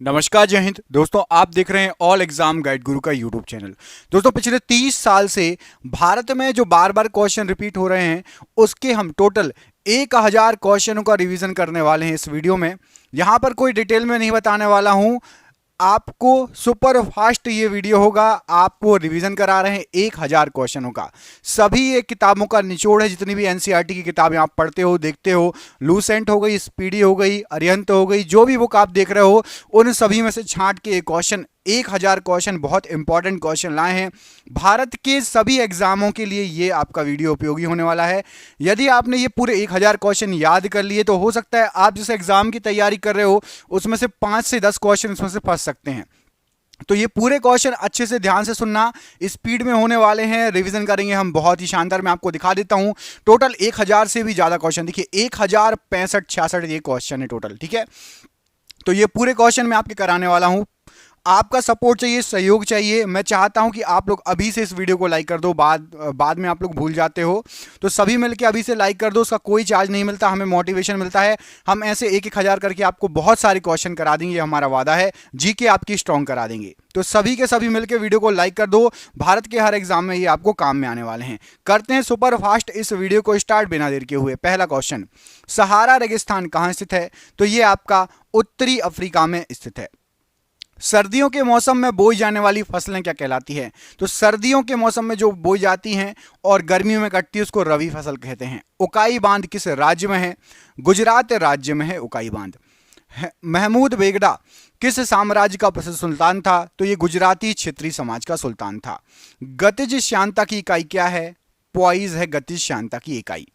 नमस्कार, जय हिंद दोस्तों। आप देख रहे हैं ऑल एग्जाम गाइड गुरु का यूट्यूब चैनल। दोस्तों, पिछले 30 साल से भारत में जो बार बार क्वेश्चन रिपीट हो रहे हैं उसके हम टोटल 1000 क्वेश्चनों का रिवीजन करने वाले हैं इस वीडियो में। यहां पर कोई डिटेल में नहीं बताने वाला हूं, आपको सुपर फास्ट ये वीडियो होगा। आपको रिवीजन करा रहे हैं 1000 क्वेश्चनों का। सभी ये किताबों का निचोड़ है, जितनी भी एनसीईआरटी की किताबें आप पढ़ते हो देखते हो, लूसेंट हो गई, स्पीडी हो गई, अरिहंत हो गई, जो भी बुक आप देख रहे हो उन सभी में से छांट के क्वेश्चन 1000 क्वेश्चन, बहुत इंपॉर्टेंट क्वेश्चन लाए हैं भारत के सभी एग्जामों के लिए। ये आपका वीडियो उपयोगी होने वाला है। यदि आपने ये पूरे 1000 क्वेश्चन याद कर लिए तो हो सकता है आप जिस एग्जाम की तैयारी कर रहे हो उसमें से 5 से 10 क्वेश्चन उसमें से फंस सकते हैं। तो ये पूरे क्वेश्चन अच्छे से ध्यान से सुनना, स्पीड में होने वाले हैं, रिवीजन करेंगे हम बहुत ही शानदार। मैं आपको दिखा देता हूं, टोटल 1000 से भी ज्यादा क्वेश्चन, देखिए 1065 ये क्वेश्चन है टोटल, ठीक है। तो ये पूरे क्वेश्चन मैं आपके कराने वाला हूं। आपका सपोर्ट चाहिए, सहयोग चाहिए। मैं चाहता हूं कि आप लोग अभी से इस वीडियो को लाइक कर दो, बाद में आप लोग भूल जाते हो, तो सभी मिलकर अभी से लाइक कर दो। उसका कोई चार्ज नहीं मिलता, हमें मोटिवेशन मिलता है। हम ऐसे 1000 करके आपको बहुत सारे क्वेश्चन करा देंगे, हमारा वादा है। जीके आपकी स्ट्रॉन्ग करा देंगे। तो सभी के सभी मिलकर वीडियो को लाइक कर दो। भारत के हर एग्जाम में ये आपको काम में आने वाले हैं। करते हैं सुपर फास्ट इस वीडियो को स्टार्ट बिना देर के हुए। पहला क्वेश्चन, सहारा रेगिस्तान कहां स्थित है? तो ये आपका उत्तरी अफ्रीका में स्थित है। सर्दियों के मौसम में बोई जाने वाली फसलें क्या कहलाती हैं? तो सर्दियों के मौसम में जो बोई जाती हैं और गर्मियों में कटती है उसको रबी फसल कहते हैं। उकाई बांध किस राज्य में है? गुजरात राज्य में है उकाई बांध। महमूद बेगडा किस साम्राज्य का प्रसिद्ध सुल्तान था? तो ये गुजराती क्षेत्रीय समाज का सुल्तान था। गतिज श्यानता की इकाई क्या है? पॉइज है गतिज श्यानता की इकाई।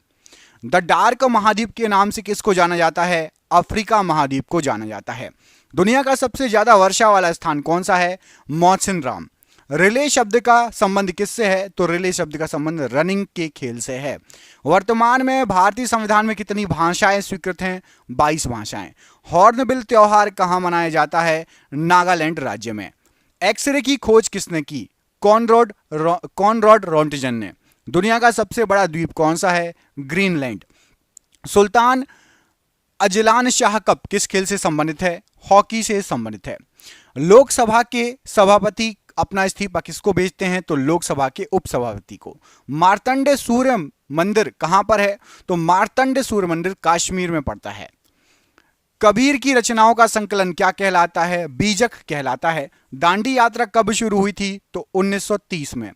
द डार्क महाद्वीप के नाम से किसको जाना जाता है? अफ्रीका महाद्वीप को जाना जाता है। दुनिया का सबसे ज्यादा वर्षा वाला स्थान कौन सा है? मौसिनराम। रिले शब्द का संबंध किससे है? तो रिले शब्द का संबंध रनिंग के खेल से है। वर्तमान में भारतीय संविधान में कितनी भाषाएं स्वीकृत हैं? 22 भाषाएं। हॉर्नबिल त्योहार कहां मनाया जाता है? नागालैंड राज्य में। एक्सरे की खोज किसने की? कॉनरॉड रोंटजन ने। दुनिया का सबसे बड़ा द्वीप कौन सा है? Greenland. Sultan Azlan Shah cup किस खेल से संबंधित है? हॉकी से संबंधित है। लोकसभा के सभापति अपना इस्तीफा किसको भेजते हैं? तो लोकसभा के उपसभापति को। मार्तंड सूर्य मंदिर कहां पर है? तो मार्तंड सूर्य मंदिर कश्मीर में पड़ता है। कबीर की रचनाओं का संकलन क्या कहलाता है? बीजक कहलाता है। दांडी यात्रा कब शुरू हुई थी? तो 1930 में।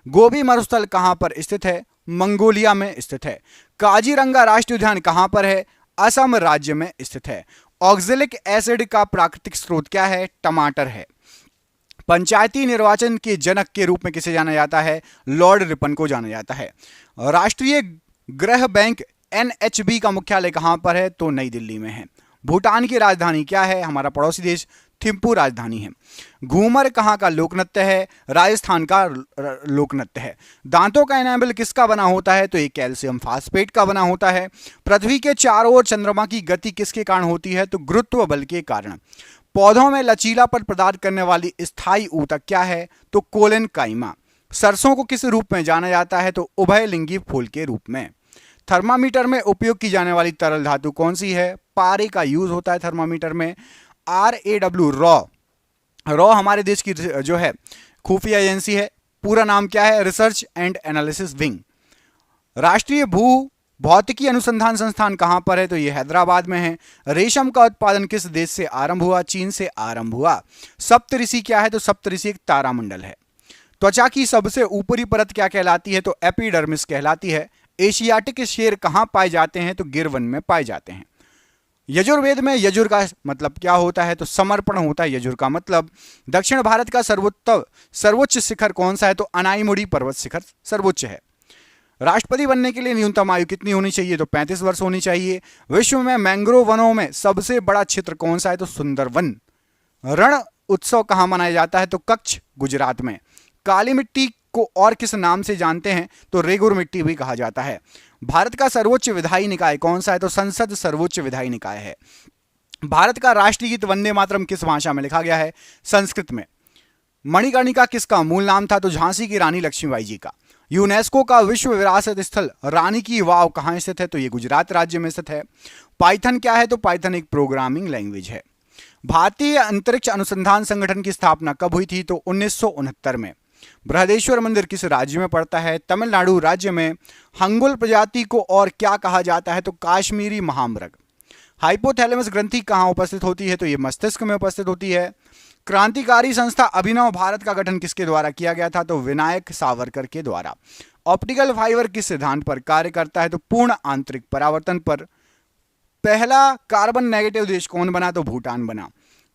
गोबी मरुस्थल कहां पर स्थित है? मंगोलिया में स्थित है। काजीरंगा राष्ट्रीय उद्यान कहां पर है? असम राज्य में स्थित है। ऑक्जेलिक एसिड का प्राकृतिक स्रोत क्या है? टमाटर है। पंचायती निर्वाचन के जनक के रूप में किसे जाना जाता है? लॉर्ड रिपन को जाना जाता है। राष्ट्रीय गृह बैंक एनएचबी का मुख्यालय कहां पर है? तो नई दिल्ली में है। भूटान की राजधानी क्या है? हमारा पड़ोसी देश थिम्पू राजधानी है। घूमर कहाँ का लोक नृत्य है? राजस्थान का लोक नृत्य है। दांतों का एनामेल किसका बना होता है? तो ये कैल्शियम फास्फेट का बना होता है। पृथ्वी के चारों ओर चंद्रमा की गति किसके कारण होती है? तो गुरुत्व बल के कारण। पौधों में लचीलापन प्रदान करने वाली स्थायी ऊतक क्या है? तो कोलेन काइमा। सरसों को किस रूप में जाना जाता है? तो उभयलिंगी फूल के रूप में। थर्मामीटर में उपयोग की जाने वाली तरल धातु कौन सी है? पारे का यूज होता है थर्मामीटर में। RAW रॉ हमारे देश की जो है खुफिया एजेंसी है। पूरा नाम क्या है? Research and analysis wing. राष्ट्रीय भू भौतिकी अनुसंधान संस्थान कहां पर है? तो ये हैदराबाद में है। रेशम का उत्पादन किस देश से आरंभ हुआ? चीन से आरंभ हुआ। सप्तऋषि क्या है? तो सप्तऋषि एक तारामंडल है। त्वचा की सबसे ऊपरी परत क्या कहलाती है? तो एपिडर्मिस कहलाती है। एशियाटिक शेर कहां पाए जाते हैं? तो गिर वन में पाए जाते हैं। यजुर्वेद में यजुर का मतलब क्या होता है? तो समर्पण होता है यजुर का मतलब। दक्षिण भारत का सर्वोच्च शिखर कौन सा है? तो अनाईमुड़ी पर्वत शिखर सर्वोच्च है। राष्ट्रपति बनने के लिए न्यूनतम आयु कितनी होनी चाहिए? तो 35 वर्ष होनी चाहिए। विश्व में मैंग्रोव वनों में सबसे बड़ा क्षेत्र कौन सा है? तो सुंदरवन। रण उत्सव कहां मनाया जाता है? तो कच्छ गुजरात में। काली मिट्टी को और किस नाम से जानते हैं? तो रेगुर मिट्टी भी कहा जाता है। भारत का सर्वोच्च विधायी निकाय कौन सा है? तो संसद सर्वोच्च विधायी निकाय है। भारत का राष्ट्रीय गीत वंदे मातरम किस भाषा में लिखा गया है? संस्कृत में। मणिकर्णिका किसका मूल नाम था? तो झांसी की रानी लक्ष्मीबाई जी का। यूनेस्को का विश्व विरासत स्थल रानी की वाव कहां स्थित है? तो ये गुजरात राज्य में स्थित है। पाइथन क्या है? तो पाइथन एक प्रोग्रामिंग लैंग्वेज है। भारतीय अंतरिक्ष अनुसंधान संगठन की स्थापना कब हुई थी? तो 1969 में। बृहदेश्वर मंदिर किस राज्य में पड़ता है? तमिलनाडु राज्य में। हंगुल प्रजाति को और क्या कहा जाता है? तो काश्मीरी महामृग। हाइपोथैलेमस ग्रंथि कहाँ उपस्थित होती है? तो ये मस्तिष्क में उपस्थित होती है। क्रांतिकारी संस्था अभिनव भारत का गठन किसके द्वारा किया गया था? तो विनायक सावरकर के द्वारा। ऑप्टिकल फाइबर किस सिद्धांत पर कार्य करता है? तो पूर्ण आंतरिक परावर्तन पर। पहला कार्बन नेगेटिव देश कौन बना? तो भूटान बना।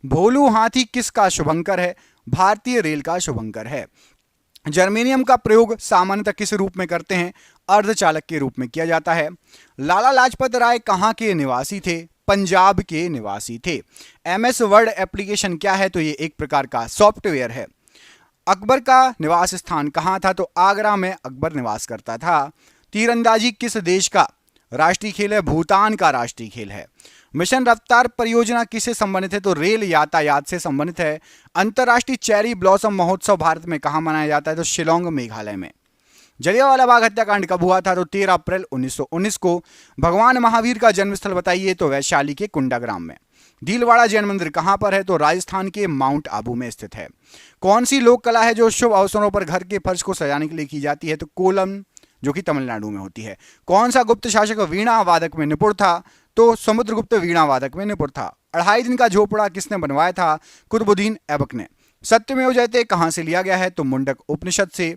भोलू हाथी किसका शुभंकर है? भारतीय रेल का शुभंकर है। जर्मेनियम का प्रयोग सामान्यतः किस रूप में करते हैं? अर्धचालक के रूप में किया जाता है। लाला लाजपत राय कहाँ के निवासी थे? पंजाब के निवासी थे। MS वर्ड एप्लीकेशन क्या है? तो ये एक प्रकार का सॉफ्टवेयर है। अकबर का निवास स्थान कहाँ था? तो आगरा में अकबर निवास करता था। तीरंदाजी किस देश का राष्ट्रीय खेल है? भूटान का राष्ट्रीय खेल है। मिशन रफ्तार परियोजना किससे संबंधित है? तो रेल यातायात से संबंधित है। अंतर्राष्ट्रीय चेरी ब्लॉसम महोत्सव भारत में कहाँ मनाया जाता है? तो शिलोंग मेघालय में। जलियांवाला बाग हत्याकांड कब हुआ था? तो 13 अप्रैल 1919 को। भगवान महावीर का जन्मस्थल बताइए? तो वैशाली के कुंडाग्राम में। भीलवाड़ा जैन मंदिर कहाँ पर है? तो राजस्थान के माउंट आबू में स्थित है। कौन सी लोक कला है जो शुभ अवसरों पर घर के फर्श को सजाने के लिए की जाती है? तो कोलम, जो कि तमिलनाडु में होती है। कौन सा गुप्त शासक वीणा वादक में निपुण था? तो समुद्रगुप्त वीणा वादक में निपुण था। 2.5 दिन का झोपड़ा किसने बनवाया था? कुतुबुद्दीन ऐबक ने। सत्यमेव जयते कहां से लिया गया है? तो मुंडक उपनिषद से।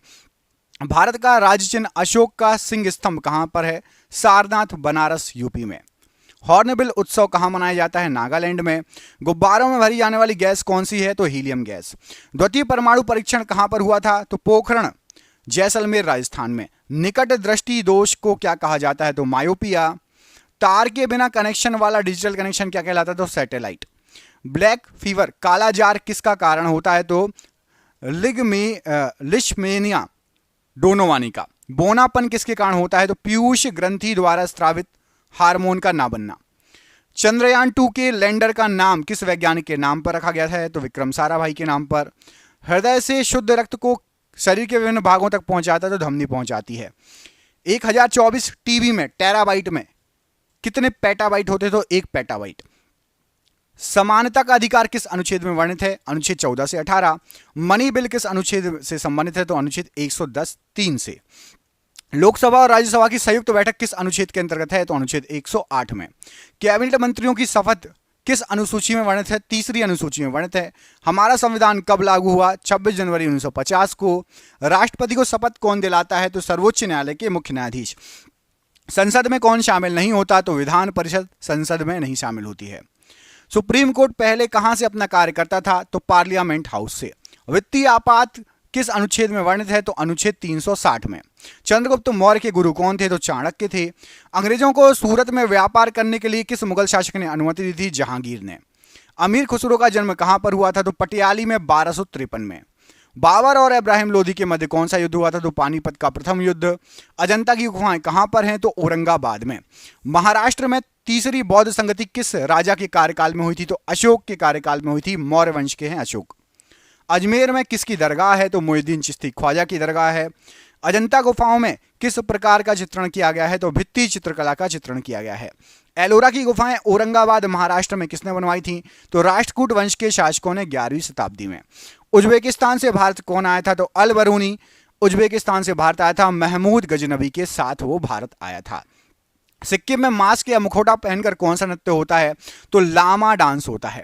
भारत का राज्य चिन्ह अशोक का सिंह स्तंभ कहां पर है? सारनाथ, बनारस, यूपी में। हॉर्नबिल उत्सव कहां मनाया जाता है? नागालैंड में। गुब्बारों में भरी जाने वाली गैस कौन सी है? तो हीलियम गैस। द्वितीय परमाणु परीक्षण कहां पर हुआ था? तो पोखरण, जैसलमेर, राजस्थान में। निकट दृष्टि दोष को क्या कहा जाता है? तो मायोपिया। तार के बिना कनेक्शन वाला डिजिटल कनेक्शन क्या कहलाता है? तो सैटेलाइट। ब्लैक फीवर, काला जार किसका कारण होता है? तो लिशमेनिया डोनोवानी का। बोनापन किसके कारण होता है? तो पीयूष ग्रंथि द्वारा स्रावित हार्मोन का ना बनना। चंद्रयान 2 के लैंडर का नाम किस वैज्ञानिक के नाम पर रखा गया है? तो विक्रम साराभाई के नाम पर। हृदय से शुद्ध रक्त को शरीर के विभिन्न भागों तक पहुंचाता है तो धमनी पहुंचाती है। 1024 टीबी में, टेराबाइट में कितने पेटाबाइट होते? तो 1 पेटाबाइट। समानता का अधिकार किस अनुच्छेद में वर्णित है? अनुच्छेद 14 से 18। मनी बिल किस अनुच्छेद से संबंधित है? तो अनुच्छेद 110(3) से। लोकसभा और राज्यसभा की संयुक्त बैठक किस अनुच्छेद के अंतर्गत है? तो अनुच्छेद 108 में। कैबिनेट मंत्रियों की शपथ किस अनुसूची में वर्णित है? 3री अनुसूची में वर्णित है। हमारा संविधान कब लागू हुआ? 26 जनवरी 1950 को। राष्ट्रपति को शपथ कौन दिलाता है? तो सर्वोच्च न्यायालय के मुख्य न्यायाधीश। संसद में कौन शामिल नहीं होता? तो विधान परिषद संसद में नहीं शामिल होती है। सुप्रीम कोर्ट पहले कहां से अपना कार्य करता था? तो पार्लियामेंट हाउस से। वित्तीय आपात किस अनुच्छेद में वर्णित है? तो अनुच्छेद 360 में। चंद्रगुप्त मौर्य के गुरु कौन थे? तो चाणक्य थे। अंग्रेजों को सूरत में व्यापार करने के लिए किस मुगल शासक ने अनुमति दी थी? जहांगीर ने। अमीर खुसरो का जन्म कहां पर हुआ था? तो पटियाली में 1253 में। बाबर और इब्राहिम लोदी के मध्य कौन सा युद्ध हुआ था? तो पानीपत का प्रथम युद्ध। अजंता की गुफाएं कहां पर हैं? तो औरंगाबाद में। महाराष्ट्र में तीसरी बौद्ध संगति किस राजा के कार्यकाल में हुई थी? तो अशोक के कार्यकाल में हुई थी। मौर्य वंश के हैं अशोक। अजमेर में किसकी दरगाह है? तो मोइनुद्दीन चिश्ती ख्वाजा की दरगाह है। अजंता गुफाओं में किस प्रकार का चित्रण किया गया है? तो भित्ति चित्रकला का चित्रण किया गया है। एलोरा की गुफाएं औरंगाबाद महाराष्ट्र में किसने बनवाई थी? तो राष्ट्रकूट वंश के शासकों ने 11वीं शताब्दी में। उज्बेकिस्तान से भारत कौन आया था? तो अल बरूनी उज्बेकिस्तान से भारत आया था। महमूद गजनबी के साथ वो भारत आया था। सिक्किम में मास्क या मुखौटा पहनकर कौन सा नृत्य होता है? तो लामा डांस होता है।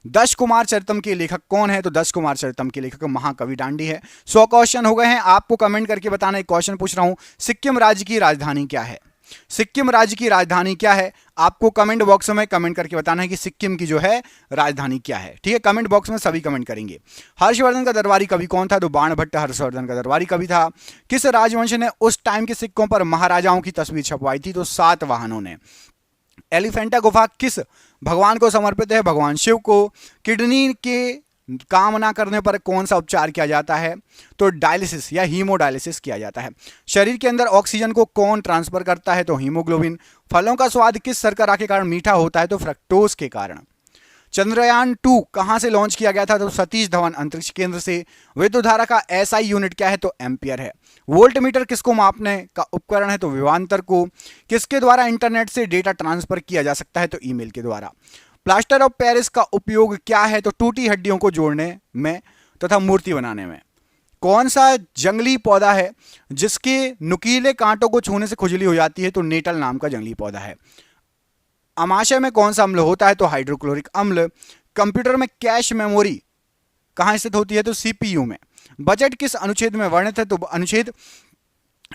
10 कुमार चरितम के लेखक कौन है? तो 10 कुमार चरितम के लेखक महाकवि डांडी है। 100 क्वेश्चन हो गए हैं। आपको कमेंट करके बताना। एक क्वेश्चन पूछ रहा हूं, सिक्किम राज्य की राजधानी क्या है? सिक्किम राज्य की राजधानी क्या है? आपको कमेंट बॉक्स में कमेंट करके बताना है कि सिक्किम की जो है राजधानी क्या है। ठीक है, कमेंट बॉक्स में सभी कमेंट करेंगे। हर्षवर्धन का दरबारी कवि कौन था? तो बाणभट्ट हर्षवर्धन का दरबारी कवि था। किस राजवंश ने उस टाइम के सिक्कों पर महाराजाओं की तस्वीर छपवाई थी? तो सातवाहनों ने। एलिफेंटा गुफा किस भगवान को समर्पित है? भगवान शिव को। किडनी के काम ना करने पर कौन सा उपचार किया जाता है? तो डायलिसिस या हीमोडायलिसिस किया जाता है। शरीर के अंदर ऑक्सीजन को कौन ट्रांसफर करता है? तो हीमोग्लोबिन। फलों का स्वाद किस शर्करा के कारण मीठा होता है? तो फ्रक्टोज के कारण। चंद्रयान 2 कहां से लॉन्च किया गया था? तो सतीश धवन अंतरिक्ष केंद्र से। विद्युत धारा का एसआई यूनिट क्या है? तो एम्पियर है। वोल्ट मीटर किसको मापने का उपकरण है? तो विभवांतर को। किसके द्वारा इंटरनेट से डेटा ट्रांसफर किया जा सकता है? तो ईमेल के द्वारा। प्लास्टर ऑफ पेरिस का उपयोग क्या है? तो टूटी हड्डियों को जोड़ने में तथा मूर्ति बनाने में। कौन सा जंगली पौधा है जिसके नुकीले कांटों को छूने से खुजली हो जाती है? तो नेटल नाम का जंगली पौधा है। अमाशय में कौन सा अम्ल होता है? तो हाइड्रोक्लोरिक अम्ल। कंप्यूटर में कैश मेमोरी कहां स्थित होती है? तो सीपीयू में। बजट किस अनुच्छेद में वर्णित है? तो अनुच्छेद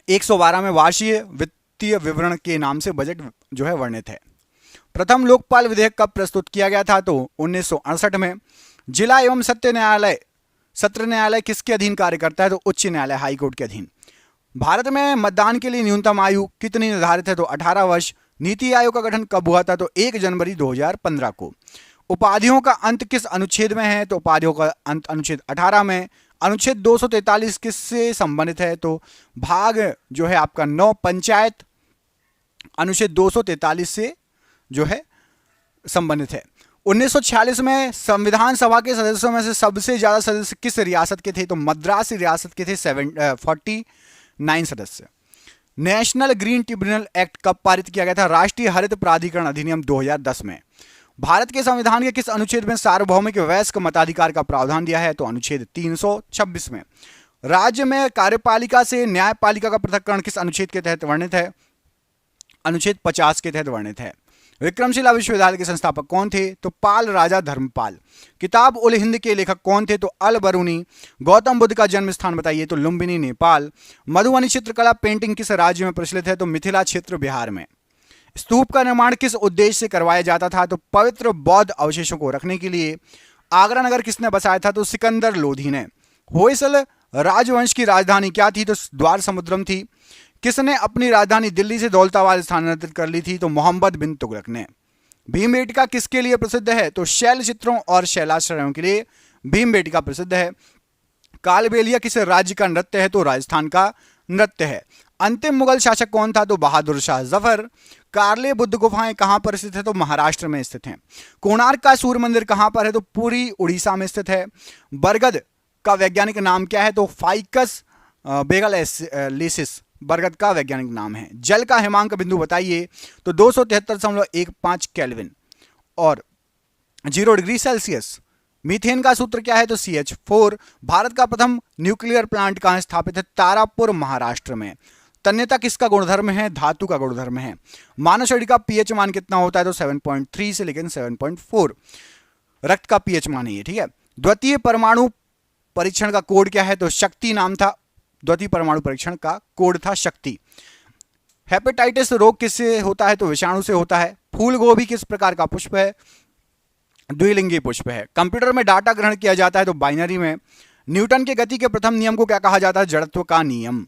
112 में वार्षिक वित्तीय विवरण के नाम से बजट जो है वर्णित है। प्रथम लोकपाल विधेयक कब प्रस्तुत किया गया था? तो 1968 में। जिला एवं सत्र न्यायालय किसके अधीन कार्य करता है? तो उच्च न्यायालय, हाईकोर्ट के अधीन। भारत में मतदान के लिए न्यूनतम आयु कितनी निर्धारित है? तो 18 वर्ष। नीति आयोग का गठन कब हुआ था? तो 1 जनवरी 2015 को। उपाधियों का अंत किस अनुच्छेद में है? तो उपाधियों का अंत अनुच्छेद 18 में। अनुच्छेद 243 किससे संबंधित है? तो भाग जो है आपका 9 पंचायत अनुच्छेद 243 से जो है संबंधित है। 1946 में संविधान सभा के सदस्यों में से सबसे ज्यादा सदस्य किस रियासत के थे? तो मद्रास रियासत के थे 49 सदस्य। नेशनल ग्रीन ट्रिब्यूनल एक्ट कब पारित किया गया था? राष्ट्रीय हरित प्राधिकरण अधिनियम 2010 में। भारत के संविधान के किस अनुच्छेद में सार्वभौमिक वयस्क मताधिकार का प्रावधान दिया है? तो अनुच्छेद 326 में। राज्य में कार्यपालिका से न्यायपालिका का पृथक्करण किस अनुच्छेद के तहत वर्णित है? अनुच्छेद 50 के तहत वर्णित है। विक्रमशिला विश्वविद्यालय के संस्थापक कौन थे? तो पाल राजा धर्मपाल। किताब उल हिंद के लेखक कौन थे? तो अल बरूनी। गौतम बुद्ध का जन्म स्थान बताइए? तो लुम्बिनी, नेपाल। मधुबनी चित्रकला पेंटिंग किस राज्य में प्रचलित है? तो मिथिला क्षेत्र, बिहार में। स्तूप का निर्माण किस उद्देश्य से करवाया जाता था? तो पवित्र बौद्ध अवशेषों को रखने के लिए। आगरा नगर किसने बसाया था? तो सिकंदर लोधी ने। होयसल राजवंश की राजधानी क्या थी? तो द्वार समुद्रम थी। किसने अपनी राजधानी दिल्ली से दौलताबाद स्थानांतरित कर ली थी? तो मोहम्मद बिन तुगलक ने। भीमबेटका किसके लिए प्रसिद्ध है? तो शैल चित्रों और शैलाश्रयों के लिए भीमबेटका प्रसिद्ध है। कालबेलिया किस राज्य का नृत्य है? तो राजस्थान का नृत्य है। अंतिम मुगल शासक कौन था? तो बहादुर शाह जफर। कार्ले बुद्ध गुफाएं कहां पर स्थित है? तो महाराष्ट्र में स्थित हैं। कोणार्क का सूर्य मंदिर कहां पर है? तो पूरी उड़ीसा में स्थित है। बरगद का वैज्ञानिक नाम क्या है? तो फाइकस बेगलैंडिस बरगद का वैज्ञानिक नाम है। जल का हिमांक बिंदु बताइए? तो 273.15 केल्विन और 0 डिग्री सेल्सियस। मीथेन का सूत्र क्या है? तो CH4। भारत का प्रथम न्यूक्लियर प्लांट कहां स्थापित है? तारापुर, महाराष्ट्र में। तन्यता किसका गुणधर्म है? धातु का गुणधर्म है। मानव शरीर का पीएच मान कितना होता है? तो 7.3 से लेकिन 7.4 रक्त का पीएच मान है ये, ठीक है। द्वितीय परमाणु परीक्षण का कोड क्या है? तो शक्ति नाम था। द्वितीय परमाणु परीक्षण का कोड था शक्ति। हेपेटाइटिस रोग किससे होता है? तो विषाणु से होता है। फूल गोभी किस प्रकार का पुष्प है? द्विलिंगी पुष्प है। कंप्यूटर में डाटा ग्रहण किया जाता है तो बाइनरी में। न्यूटन के गति के प्रथम नियम को क्या कहा जाता है? जड़त्व का नियम।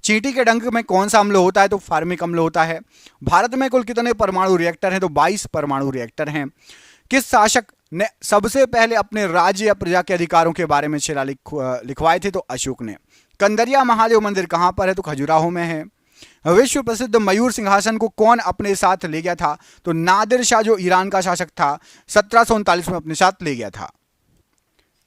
चींटी के डंक में कौन सा अम्ल होता है? तो फार्मिक अम्ल होता है। भारत में कुल कितने परमाणु रिएक्टर हैं? तो 22 परमाणु रिएक्टर हैं। किस शासक ने सबसे पहले अपने राज्य या प्रजा के अधिकारों के बारे में शिलालेख लिखवाए थे? तो अशोक ने। कंदरिया महादेव मंदिर कहां पर है? तो खजुराहो में है। विश्व प्रसिद्ध मयूर सिंहासन को कौन अपने साथ ले गया था? तो नादिर शाह जो ईरान का शासक था 1739 में अपने साथ ले गया था।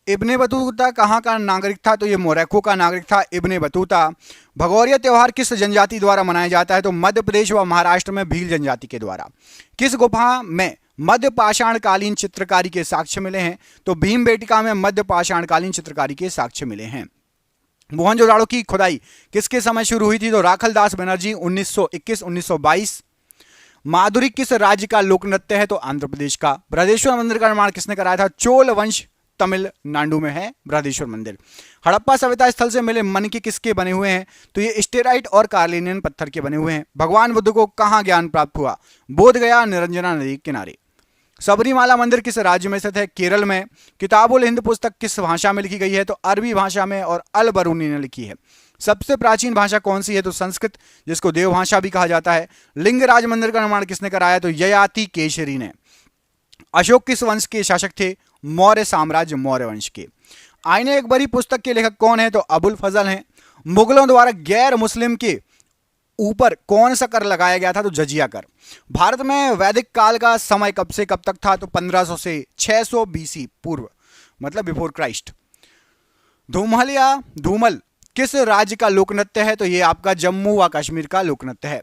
इब्ने बतूता कहाँ का नागरिक था? तो ये मोरक्को का नागरिक था इब्ने बतूता। भगौरिया त्योहार किस जनजाति द्वारा मनाया जाता है? तो मध्य प्रदेश व महाराष्ट्र में भील जनजाति के द्वारा। किस गुफा में मध्य पाषाणकालीन चित्रकारी के साक्ष्य मिले हैं? तो भीमबेटका में मध्य पाषाणकालीन चित्रकारी के साक्ष्य मिले हैं। मोहनजोदाड़ो की खुदाई किसके समय शुरू हुई थी? तो राखलदास बनर्जी 1921-1922। माधुरी किस राज्य का लोक नृत्य है? तो आंध्र प्रदेश का। बृहदेश्वर मंदिर का निर्माण किसने कराया था? चोल वंश, तमिलनाडु में है बृहदेश्वर मंदिर। हड़प्पा सभ्यता स्थल से मिले मनके किसके बने हुए हैं? तो ये स्टेराइट और कार्लिनियन पत्थर के बने हुए हैं। भगवान बुद्ध को कहाँ ज्ञान प्राप्त हुआ? बोध गया, निरंजना नदी के किनारे। सबरीमाला मंदिर किस राज्य में स्थित है? केरल में। किताबुल हिंद पुस्तक किस भाषा में लिखी गई है? तो अरबी भाषा में और अल बरूनी ने लिखी है। सबसे प्राचीन भाषा कौन सी है? तो संस्कृत, जिसको देवभाषा भी कहा जाता है। लिंगराज मंदिर का निर्माण किसने कराया? तो ययाति केशरी ने। अशोक किस वंश के शासक थे? मौर्य साम्राज्य, मौर्य वंश के। आईने अकबरी पुस्तक के लेखक कौन है? तो अबुल फजल हैं। मुगलों द्वारा गैर मुस्लिम के ऊपर कौन सा कर लगाया गया था? तो जजिया कर। भारत में वैदिक काल का समय कब से कब तक था? तो 1500 से 600 BC पूर्व, मतलब बिफोर क्राइस्ट। धूमल या धूमल किस राज्य का लोक नृत्य है? तो ये आपका जम्मू व कश्मीर का लोक नृत्य है।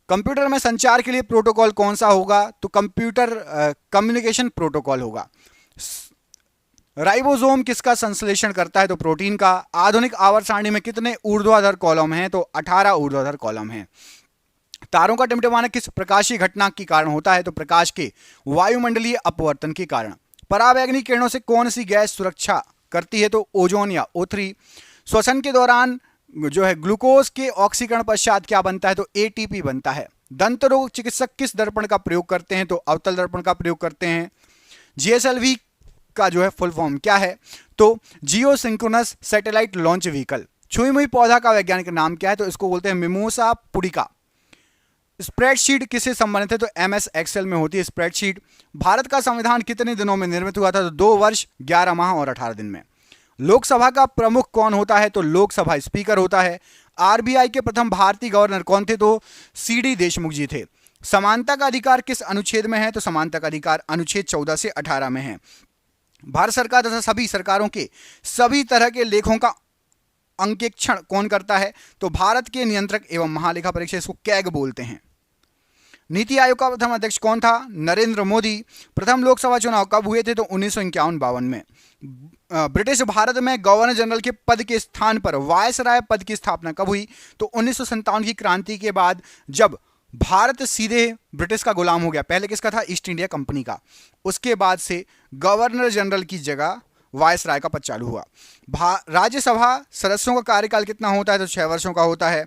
कंप्यूटर में संचार के लिए प्रोटोकॉल कौन सा होगा? तो कंप्यूटर कम्युनिकेशन प्रोटोकॉल होगा। राइबोसोम किसका संश्लेषण करता है? तो प्रोटीन का। आधुनिक आवर्त सारणी में कितने ऊर्ध्वाधर कॉलम हैं? तो 18 ऊर्ध्वाधर कॉलम हैं। तारों का टिमटिमाना किस प्रकाशीय घटना के कारण होता है? तो प्रकाश के वायुमंडलीय अपवर्तन के कारण। पराबैंगनी किरणों से कौन सी गैस सुरक्षा करती है? तो ओजोन या O3। श्वसन के दौरान जो है ग्लूकोज के ऑक्सीकरण पश्चात क्या बनता है? तो ATP बनता है। दंत रोग चिकित्सक किस दर्पण का प्रयोग करते हैं? तो अवतल दर्पण का प्रयोग करते हैं। GSLV का जो है फुल फॉर्म क्या है? तो जियो सिंक्रोनस सैटेलाइट लॉन्च व्हीकल। छुई मुई पौधा का वैज्ञानिक नाम क्या है? तो इसको बोलते हैं मिमोसा पुडिका। स्प्रेडशीट किससे संबंधित है? तो MS एक्सेल में होती है स्प्रेडशीट। भारत का संविधान कितने दिनों में निर्मित हुआ था? तो 2 वर्ष 11 माह और 18 दिन में। लोकसभा का प्रमुख कौन होता है? तो लोकसभा स्पीकर होता है। RBI के प्रथम भारतीय गवर्नर कौन थे? तो CD देशमुख जी थे। समानता का अधिकार किस अनुच्छेद में है? तो समानता का अधिकार अनुच्छेद 14 से 18 में है। भारत सरकार तथा सभी सरकारों के सभी तरह के लेखों का अंकेक्षण कौन करता है? तो भारत के नियंत्रक एवं महालेखा परीक्षक, इसको कैग बोलते हैं। नीति आयोग का प्रथम अध्यक्ष कौन था? नरेंद्र मोदी। प्रथम लोकसभा चुनाव कब हुए थे? तो 1951-52 में। ब्रिटिश भारत में गवर्नर जनरल के पद के स्थान पर वायसराय पद की स्थापना कब हुई? तो 1957 की क्रांति के बाद, जब भारत सीधे ब्रिटिश का गुलाम हो गया। पहले किसका था? ईस्ट इंडिया कंपनी का। उसके बाद से गवर्नर जनरल की जगह वायसराय का पद चालू हुआ। राज्यसभा सदस्यों का कार्यकाल कितना होता है? तो 6 वर्षों का होता है।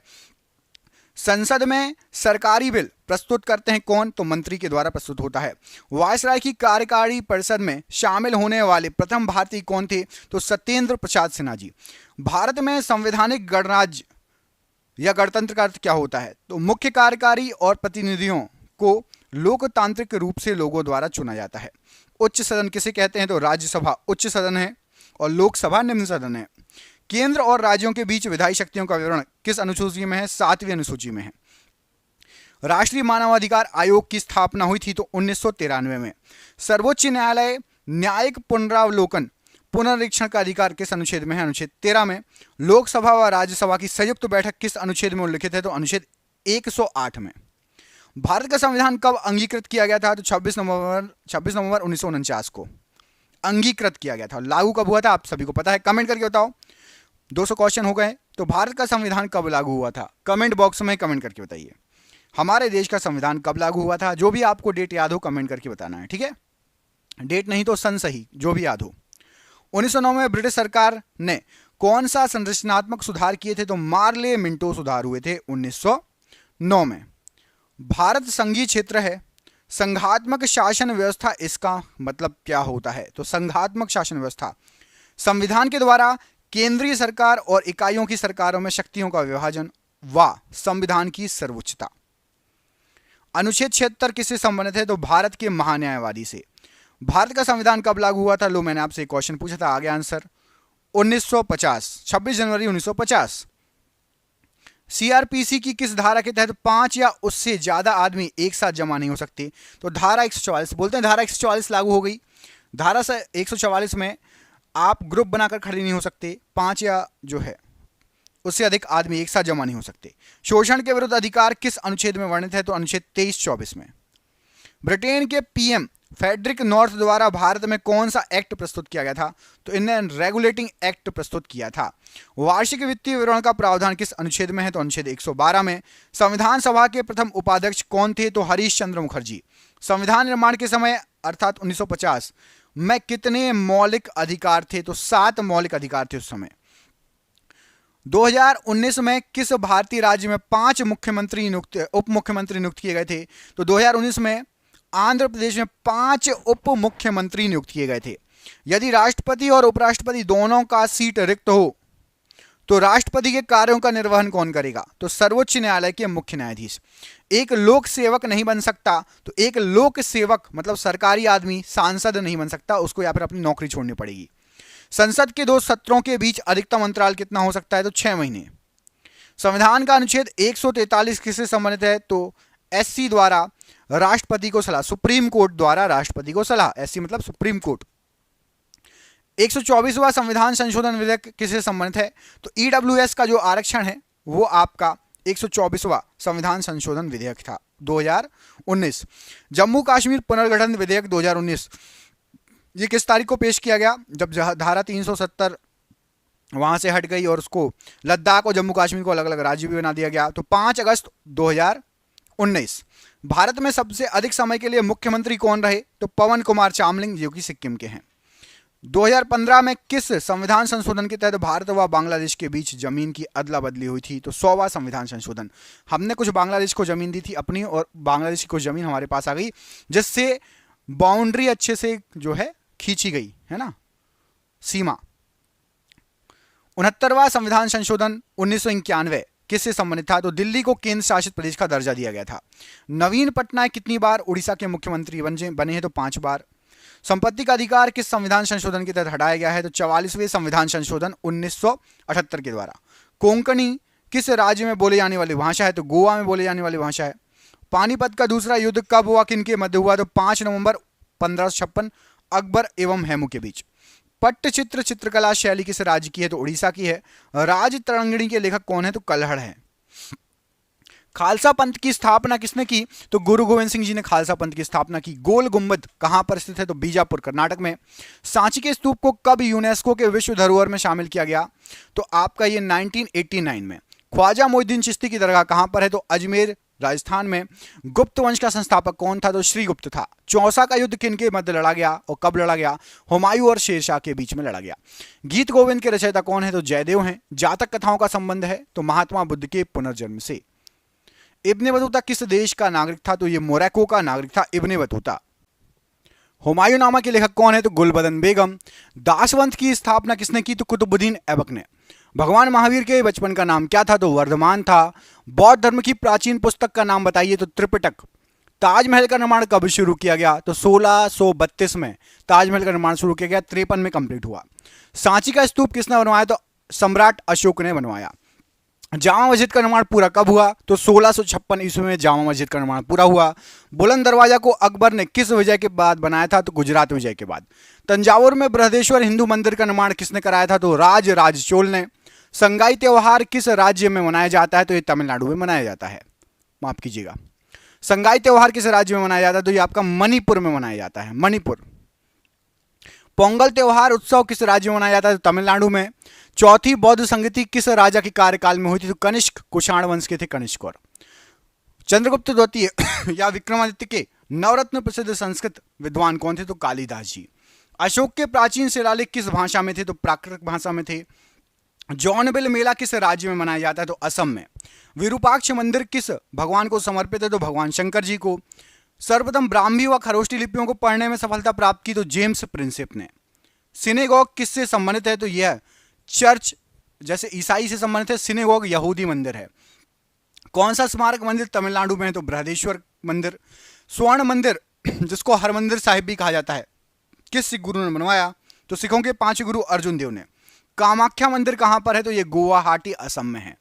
संसद में सरकारी बिल प्रस्तुत करते हैं कौन? तो मंत्री के द्वारा प्रस्तुत होता है। वायसराय की कार्यकारी परिषद में शामिल होने वाले प्रथम भारतीय कौन थे? तो सत्येंद्र प्रसाद सिन्हा जी। भारत में संवैधानिक गणराज्य या गणतंत्र का अर्थ क्या होता है? तो मुख्य कार्यकारी और प्रतिनिधियों को लोकतांत्रिक रूप से लोगों द्वारा चुना जाता है। उच्च सदन किसे कहते हैं? तो राज्यसभा उच्च सदन है और लोकसभा निम्न सदन है। केंद्र और राज्यों के बीच विधायी शक्तियों का विवरण किस अनुसूची में है? 7वीं अनुसूची में है। राष्ट्रीय मानवाधिकार आयोग की स्थापना हुई थी तो 1993 में। सर्वोच्च न्यायालय न्यायिक पुनरावलोकन पुनरीक्षण का अधिकार किस अनुच्छेद में है? अनुच्छेद 13 में। लोकसभा व राज्यसभा की संयुक्त बैठक किस अनुच्छेद में उल्लिखित है? तो अनुच्छेद 108 में। भारत का संविधान कब अंगीकृत किया गया था? तो 26 नवंबर 1949 को अंगीकृत किया गया था। लागू कब हुआ था? आप सभी को पता है, कमेंट करके बताओ। 200 क्वेश्चन हो गए। तो भारत का संविधान कब लागू हुआ था? कमेंट बॉक्स में कमेंट करके बताइए। हमारे देश का संविधान कब लागू हुआ था? जो भी आपको डेट याद हो कमेंट करके बताना है, ठीक है? डेट नहीं तो सन सही, जो भी याद हो। 1909 में ब्रिटिश सरकार ने कौन सा संरचनात्मक सुधार किए थे? तो मार्ले मिंटो सुधार हुए थे 1909 में। भारत संघीय क्षेत्र है। संघात्मक शासन व्यवस्था, इसका मतलब क्या होता है? तो संघात्मक शासन व्यवस्था संविधान के द्वारा केंद्रीय सरकार और इकाइयों की सरकारों में शक्तियों का विभाजन व संविधान की सर्वोच्चता। अनुच्छेद 76 किससे संबंधित है? तो भारत के महान्यायवादी से। भारत का संविधान कब लागू हुआ था? लो, मैंने आपसे एक क्वेश्चन पूछा था, आगे आंसर 1950, 26 जनवरी 1950। CRPC की किस धारा के तहत 5 या उससे ज्यादा आदमी एक साथ जमा नहीं हो सकते? तो धारा 144, बोलते हैं धारा 144 लागू हो गई। धारा 144 में आप ग्रुप बनाकर खड़े नहीं हो सकते, 5 या जो है उससे अधिक आदमी एक साथ जमा नहीं हो सकते। शोषण के विरुद्ध अधिकार किस अनुच्छेद में वर्णित है? तो अनुच्छेद 23-24 में। ब्रिटेन के PM फेडरिक नॉर्थ द्वारा भारत में कौन सा एक्ट प्रस्तुत किया गया था? तो इन्हें रेगुलेटिंग एक्ट प्रस्तुत किया था। वार्षिक वित्तीय विवरण का प्रावधान किस अनुच्छेद में है? तो अनुच्छेद 112 में। संविधान सभा के प्रथम उपाध्यक्ष कौन थे? तो हरीश चंद्र मुखर्जी। संविधान निर्माण के समय अर्थात 1950 में कितने मौलिक अधिकार थे? तो 7 मौलिक अधिकार थे उस समय। 2019 में किस भारतीय राज्य में 5 उप मुख्यमंत्री नियुक्त किए गए थे? तो 2019 में आंध्र प्रदेश में 5 उप मुख्यमंत्री नियुक्त किए गए थे। यदि राष्ट्रपति और उपराष्ट्रपति दोनों का सीट रिक्त हो तो राष्ट्रपति के कार्यों का निर्वहन कौन करेगा? तो सर्वोच्च न्यायालय के मुख्य न्यायाधीश। एक लोक सेवक नहीं बन सकता, तो एक लोक सेवक मतलब सरकारी आदमी सांसद नहीं बन सकता, उसको या फिर अपनी नौकरी छोड़नी पड़ेगी। संसद के 2 सत्रों के बीच अधिकतम अंतराल कितना हो सकता है? तो 6 महीने। संविधान का अनुच्छेद 143 किससे संबंधित है? तो SC द्वारा राष्ट्रपति को सलाह, सुप्रीम कोर्ट द्वारा राष्ट्रपति को सलाह, SC मतलब सुप्रीम कोर्ट। 124वां संविधान संशोधन विधेयक किससे संबंधित है? तो EWS का जो आरक्षण है वो आपका 124वां संविधान संशोधन विधेयक था 2019। जम्मू कश्मीर पुनर्गठन विधेयक 2019, ये किस तारीख को पेश किया गया? जब धारा 370 वहां से हट गई और उसको लद्दाख और जम्मू कश्मीर को अलग अलग राज्य भी बना दिया गया, तो 5 अगस्त 2019। भारत में सबसे अधिक समय के लिए मुख्यमंत्री कौन रहे? तो पवन कुमार चामलिंग, जो कि सिक्किम के हैं। 2015 में किस संविधान संशोधन के तहत भारत व बांग्लादेश के बीच जमीन की अदला बदली हुई थी? तो 100वां संविधान संशोधन। हमने कुछ बांग्लादेश को जमीन दी थी अपनी, और बांग्लादेश की कुछ जमीन हमारे पास आ गई, जिससे बाउंड्री अच्छे से जो है खींची गई है ना, सीमा। 69वां संविधान संशोधन 1991 किससे संबंधित था? तो दिल्ली को केंद्र शासित प्रदेश का दर्जा दिया गया था। नवीन पटनायक कितनी बार उड़ीसा के मुख्यमंत्री बने हैं? तो 5 बार। संपत्ति का अधिकार किस संविधान संशोधन के तहत हटाया गया है? तो 44वें संविधान संशोधन 1978 के द्वारा। कोंकणी किस राज्य में बोले जाने वाली भाषा है? तो गोवा में बोले जाने वाली भाषा है। पानीपत का दूसरा युद्ध कब हुआ, किनके मध्य हुआ? तो 5 नवंबर 1556 अकबर एवं हेमू के बीच। पट्टचित्र चित्रकला शैली किस राज्य की है? तो उड़ीसा की है। राज तरंगिणी के लेखक कौन है? तो कल्हड़ है। खालसा पंथ की स्थापना किसने की? तो गुरु गोविंद सिंह जी ने खालसा पंथ की स्थापना की। गोल गुंबद कहां पर स्थित है? तो बीजापुर कर्नाटक में। सांची के स्तूप को कब यूनेस्को के विश्व धरोहर में शामिल किया गया? तो आपका ये 1989 में। ख्वाजा मोइनुद्दीन चिश्ती की दरगाह कहां पर है? तो अजमेर राजस्थान में। गुप्त वंश का संस्थापक कौन था? तो श्रीगुप्त था। चौसा का युद्ध किनके मध्य लड़ा गया और कब लड़ा गया? हुमायूं और शेरशाह के बीच में लड़ा गया। गीत गोविंद के रचयिता कौन है? तो जयदेव हैं। जातक कथाओं का संबंध है तो महात्मा बुद्ध के पुनर्जन्म से। इब्ने बतूता किस देश का नागरिक था? तो ये मोरक्को का नागरिक था इब्ने बतूता। हुमायूंनामा के लेखक कौन है? तो गुलबदन बेगम। दासवंत की स्थापना किसने की? तो कुतुबुद्दीन ऐबक ने। भगवान महावीर के बचपन का नाम क्या था? तो वर्धमान था। बौद्ध धर्म की प्राचीन पुस्तक का नाम बताइए? तो त्रिपिटक। ताजमहल का निर्माण कब शुरू किया गया? तो 1632 में ताजमहल का निर्माण शुरू किया गया, 53 में कंप्लीट हुआ। सांची का स्तूप किसने बनवाया? तो सम्राट अशोक ने बनवाया। जामा मस्जिद का निर्माण पूरा कब हुआ? तो 1656 ईस्वी में जामा मस्जिद का निर्माण पूरा हुआ। बुलंद दरवाजा को अकबर ने किस विजय के बाद बनाया था? तो गुजरात विजय के बाद। तंजावुर में बृहदेश्वर हिंदू मंदिर का निर्माण किसने कराया था? तो राज चोल ने। संगाई त्योहार किस राज्य में मनाया जाता है? तो ये तमिलनाडु में मनाया जाता है, माफ कीजिएगा। संगाई त्योहार किस राज्य में मनाया जाता है? तो ये आपका मणिपुर में मनाया जाता है, मणिपुर। पोंगल त्योहार उत्सव किस राज्य में मनाया जाता है? तो तमिलनाडु में। चौथी बौद्ध संगति किस राजा के कार्यकाल में हुई थी? तो कनिष्क, कुषाण वंश के थे कनिष्क। और चंद्रगुप्त द्वितीय या विक्रमादित्य के नवरत्न प्रसिद्ध संस्कृत विद्वान कौन थे? तो कालिदास जी। अशोक के प्राचीन शिलालेख किस भाषा में थे? तो प्राकृत भाषा में थे। जौनबिल मेला किस राज्य में मनाया जाता है? तो असम में। विरूपाक्ष मंदिर किस भगवान को समर्पित है? तो भगवान शंकर जी को। सर्वप्रथम ब्राह्मी व खरोष्टी लिपियों को पढ़ने में सफलता प्राप्त की? तो जेम्स प्रिंसेप ने। सिनेगॉग किससे संबंधित है? तो यह चर्च, जैसे ईसाई से संबंधित है, सिनेगॉग यहूदी मंदिर है। कौन सा स्मारक मंदिर तमिलनाडु में है? तो बृहदेश्वर मंदिर। स्वर्ण मंदिर जिसको हरमंदिर साहिब भी कहा जाता है, किस सिख गुरु ने बनवाया? तो सिखों के 5 गुरु अर्जुन देव ने। कामाख्या मंदिर कहां पर है? तो यह गुवाहाटी असम में है।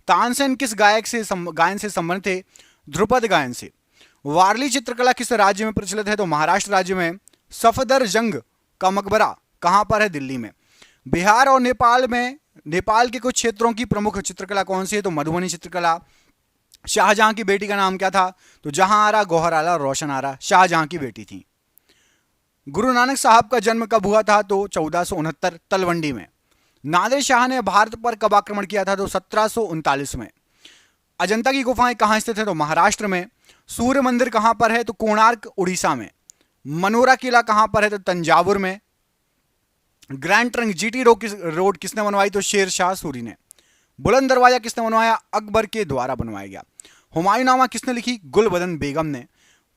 तानसेन किस गायन से संबंधित है? ध्रुपद गायन से। वारली चित्रकला किस राज्य में प्रचलित है? तो महाराष्ट्र राज्य में। सफदरजंग का मकबरा कहां पर है? दिल्ली में। बिहार और नेपाल में, नेपाल के कुछ क्षेत्रों की प्रमुख चित्रकला कौन सी है? तो मधुबनी चित्रकला। शाहजहां की बेटी का नाम क्या था? तो जहां आरा, गौहर आरा, रोशन आरा शाहजहां की बेटी थी। गुरु नानक साहब का जन्म कब हुआ था? तो 1469 तलवंडी में। नादिर शाह ने भारत पर कब आक्रमण किया था? तो 1739 में। अजंता की गुफाएं कहां स्थित है? तो महाराष्ट्र में। सूर्य मंदिर कहां पर है? तो कोणार्क उड़ीसा में। मनोरा किला कहां पर है? तो तंजावुर में। ग्रैंड ट्रंक जीटी रोड किसने बनवाई? तो शेर शाह सूरी ने। बुलंद दरवाजा किसने बनवाया? अकबर के द्वारा बनवाया गया। हुमायूंनामा किसने लिखी? गुलबदन बेगम ने।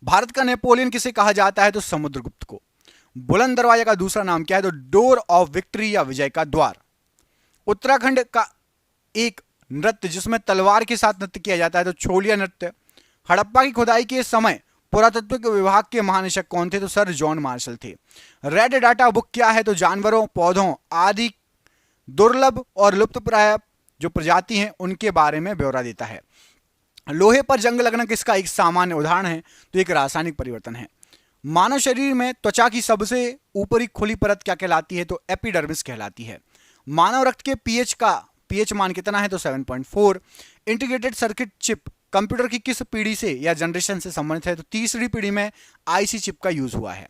भारत का नेपोलियन किसे कहा जाता है? तो समुद्रगुप्त को। बुलंद दरवाजा का दूसरा नाम क्या है? तो डोर ऑफ विक्ट्री या विजय का द्वार। उत्तराखंड का एक नृत्य जिसमें तलवार के साथ नृत्य किया जाता है, तो छोलिया नृत्य। हड़प्पा की खुदाई के समय पुरातत्व विभाग के महानिदेशक कौन थे? तो सर जॉन मार्शल थे। रेड डाटा बुक क्या है? तो जानवरों, पौधों आदि दुर्लभ और लुप्तप्राय जो प्रजाति हैं उनके बारे में ब्यौरा देता है। लोहे पर जंग लगना किसका एक सामान्य उदाहरण है? तो एक रासायनिक परिवर्तन है। मानव शरीर में त्वचा की सबसे ऊपरी खुली परत क्या कहलाती है? तो एपिडर्मिस कहलाती है। मानव रक्त के पीएच का pH मान कितना है तो 7.4। इंटीग्रेटेड सर्किट चिप कंप्यूटर की किस पीढ़ी से या जनरेशन से संबंधित है तो तीसरी पीढ़ी में आईसी चिप का यूज हुआ है।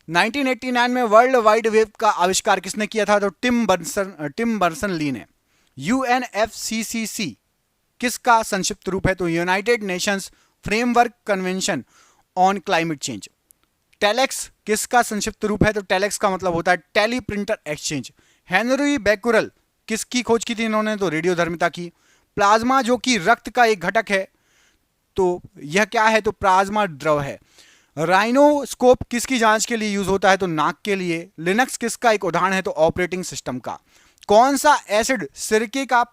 1989 में वर्ल्ड वाइड वेब का आविष्कार किसने किया था तो टिम बर्नर्स ली ने। यूएनएफसीसीसी किसका संक्षिप्त रूप है तो United Nations framework convention on climate change. Telex किसका संक्षिप्त रूप है तो टेलेक्स का मतलब होता है teleprinter exchange. Henry Becquerel किसकी खोज की थी इन्होंने तो रेडियोधर्मिता की। प्लाज्मा जो कि रक्त का एक घटक है तो यह क्या है तो प्लाज्मा द्रव है। राइनोस्कोप किसकी जांच के लिए यूज होता है तो नाक के लिए। लिनक्स किसका एक उदाहरण है तो ऑपरेटिंग सिस्टम का। कौन सा एसिड सिरके का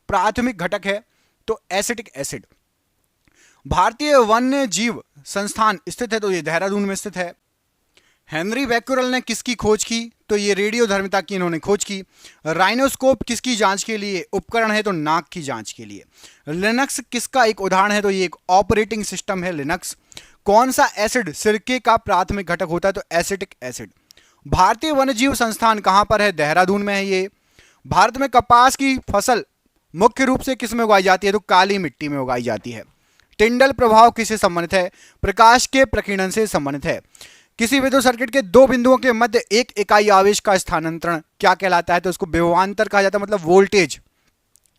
प्राथमिक घटक है तो एसिटिक एसिड। भारतीय वन्य जीव संस्थान स्थित है तो ये देहरादून में स्थित है। हेनरी बैकुरल ने किसकी खोज की तो ये रेडियोधर्मिता की इन्होंने खोज की। राइनोस्कोप किसकी जांच के लिए उपकरण है तो नाक की जांच के लिए। लिनक्स किसका एक उदाहरण है तो ये एक ऑपरेटिंग सिस्टम है लिनक्स। कौन सा एसिड सिरके का प्राथमिक घटक होता है तो एसिटिक एसिड। भारतीय वन्यजीव संस्थान कहां पर है देहरादून में है ये। भारत में कपास की फसल मुख्य रूप से किस में उगाई जाती है तो काली मिट्टी में उगाई जाती है। टिंडल प्रभाव किससे संबंधित है प्रकाश के प्रकीर्णन से संबंधित है। किसी विद्युत सर्किट के दो बिंदुओं के मध्य एक इकाई आवेश का स्थानांतरण क्या कहलाता है तो उसको विभवांतर कहा जाता है मतलब वोल्टेज।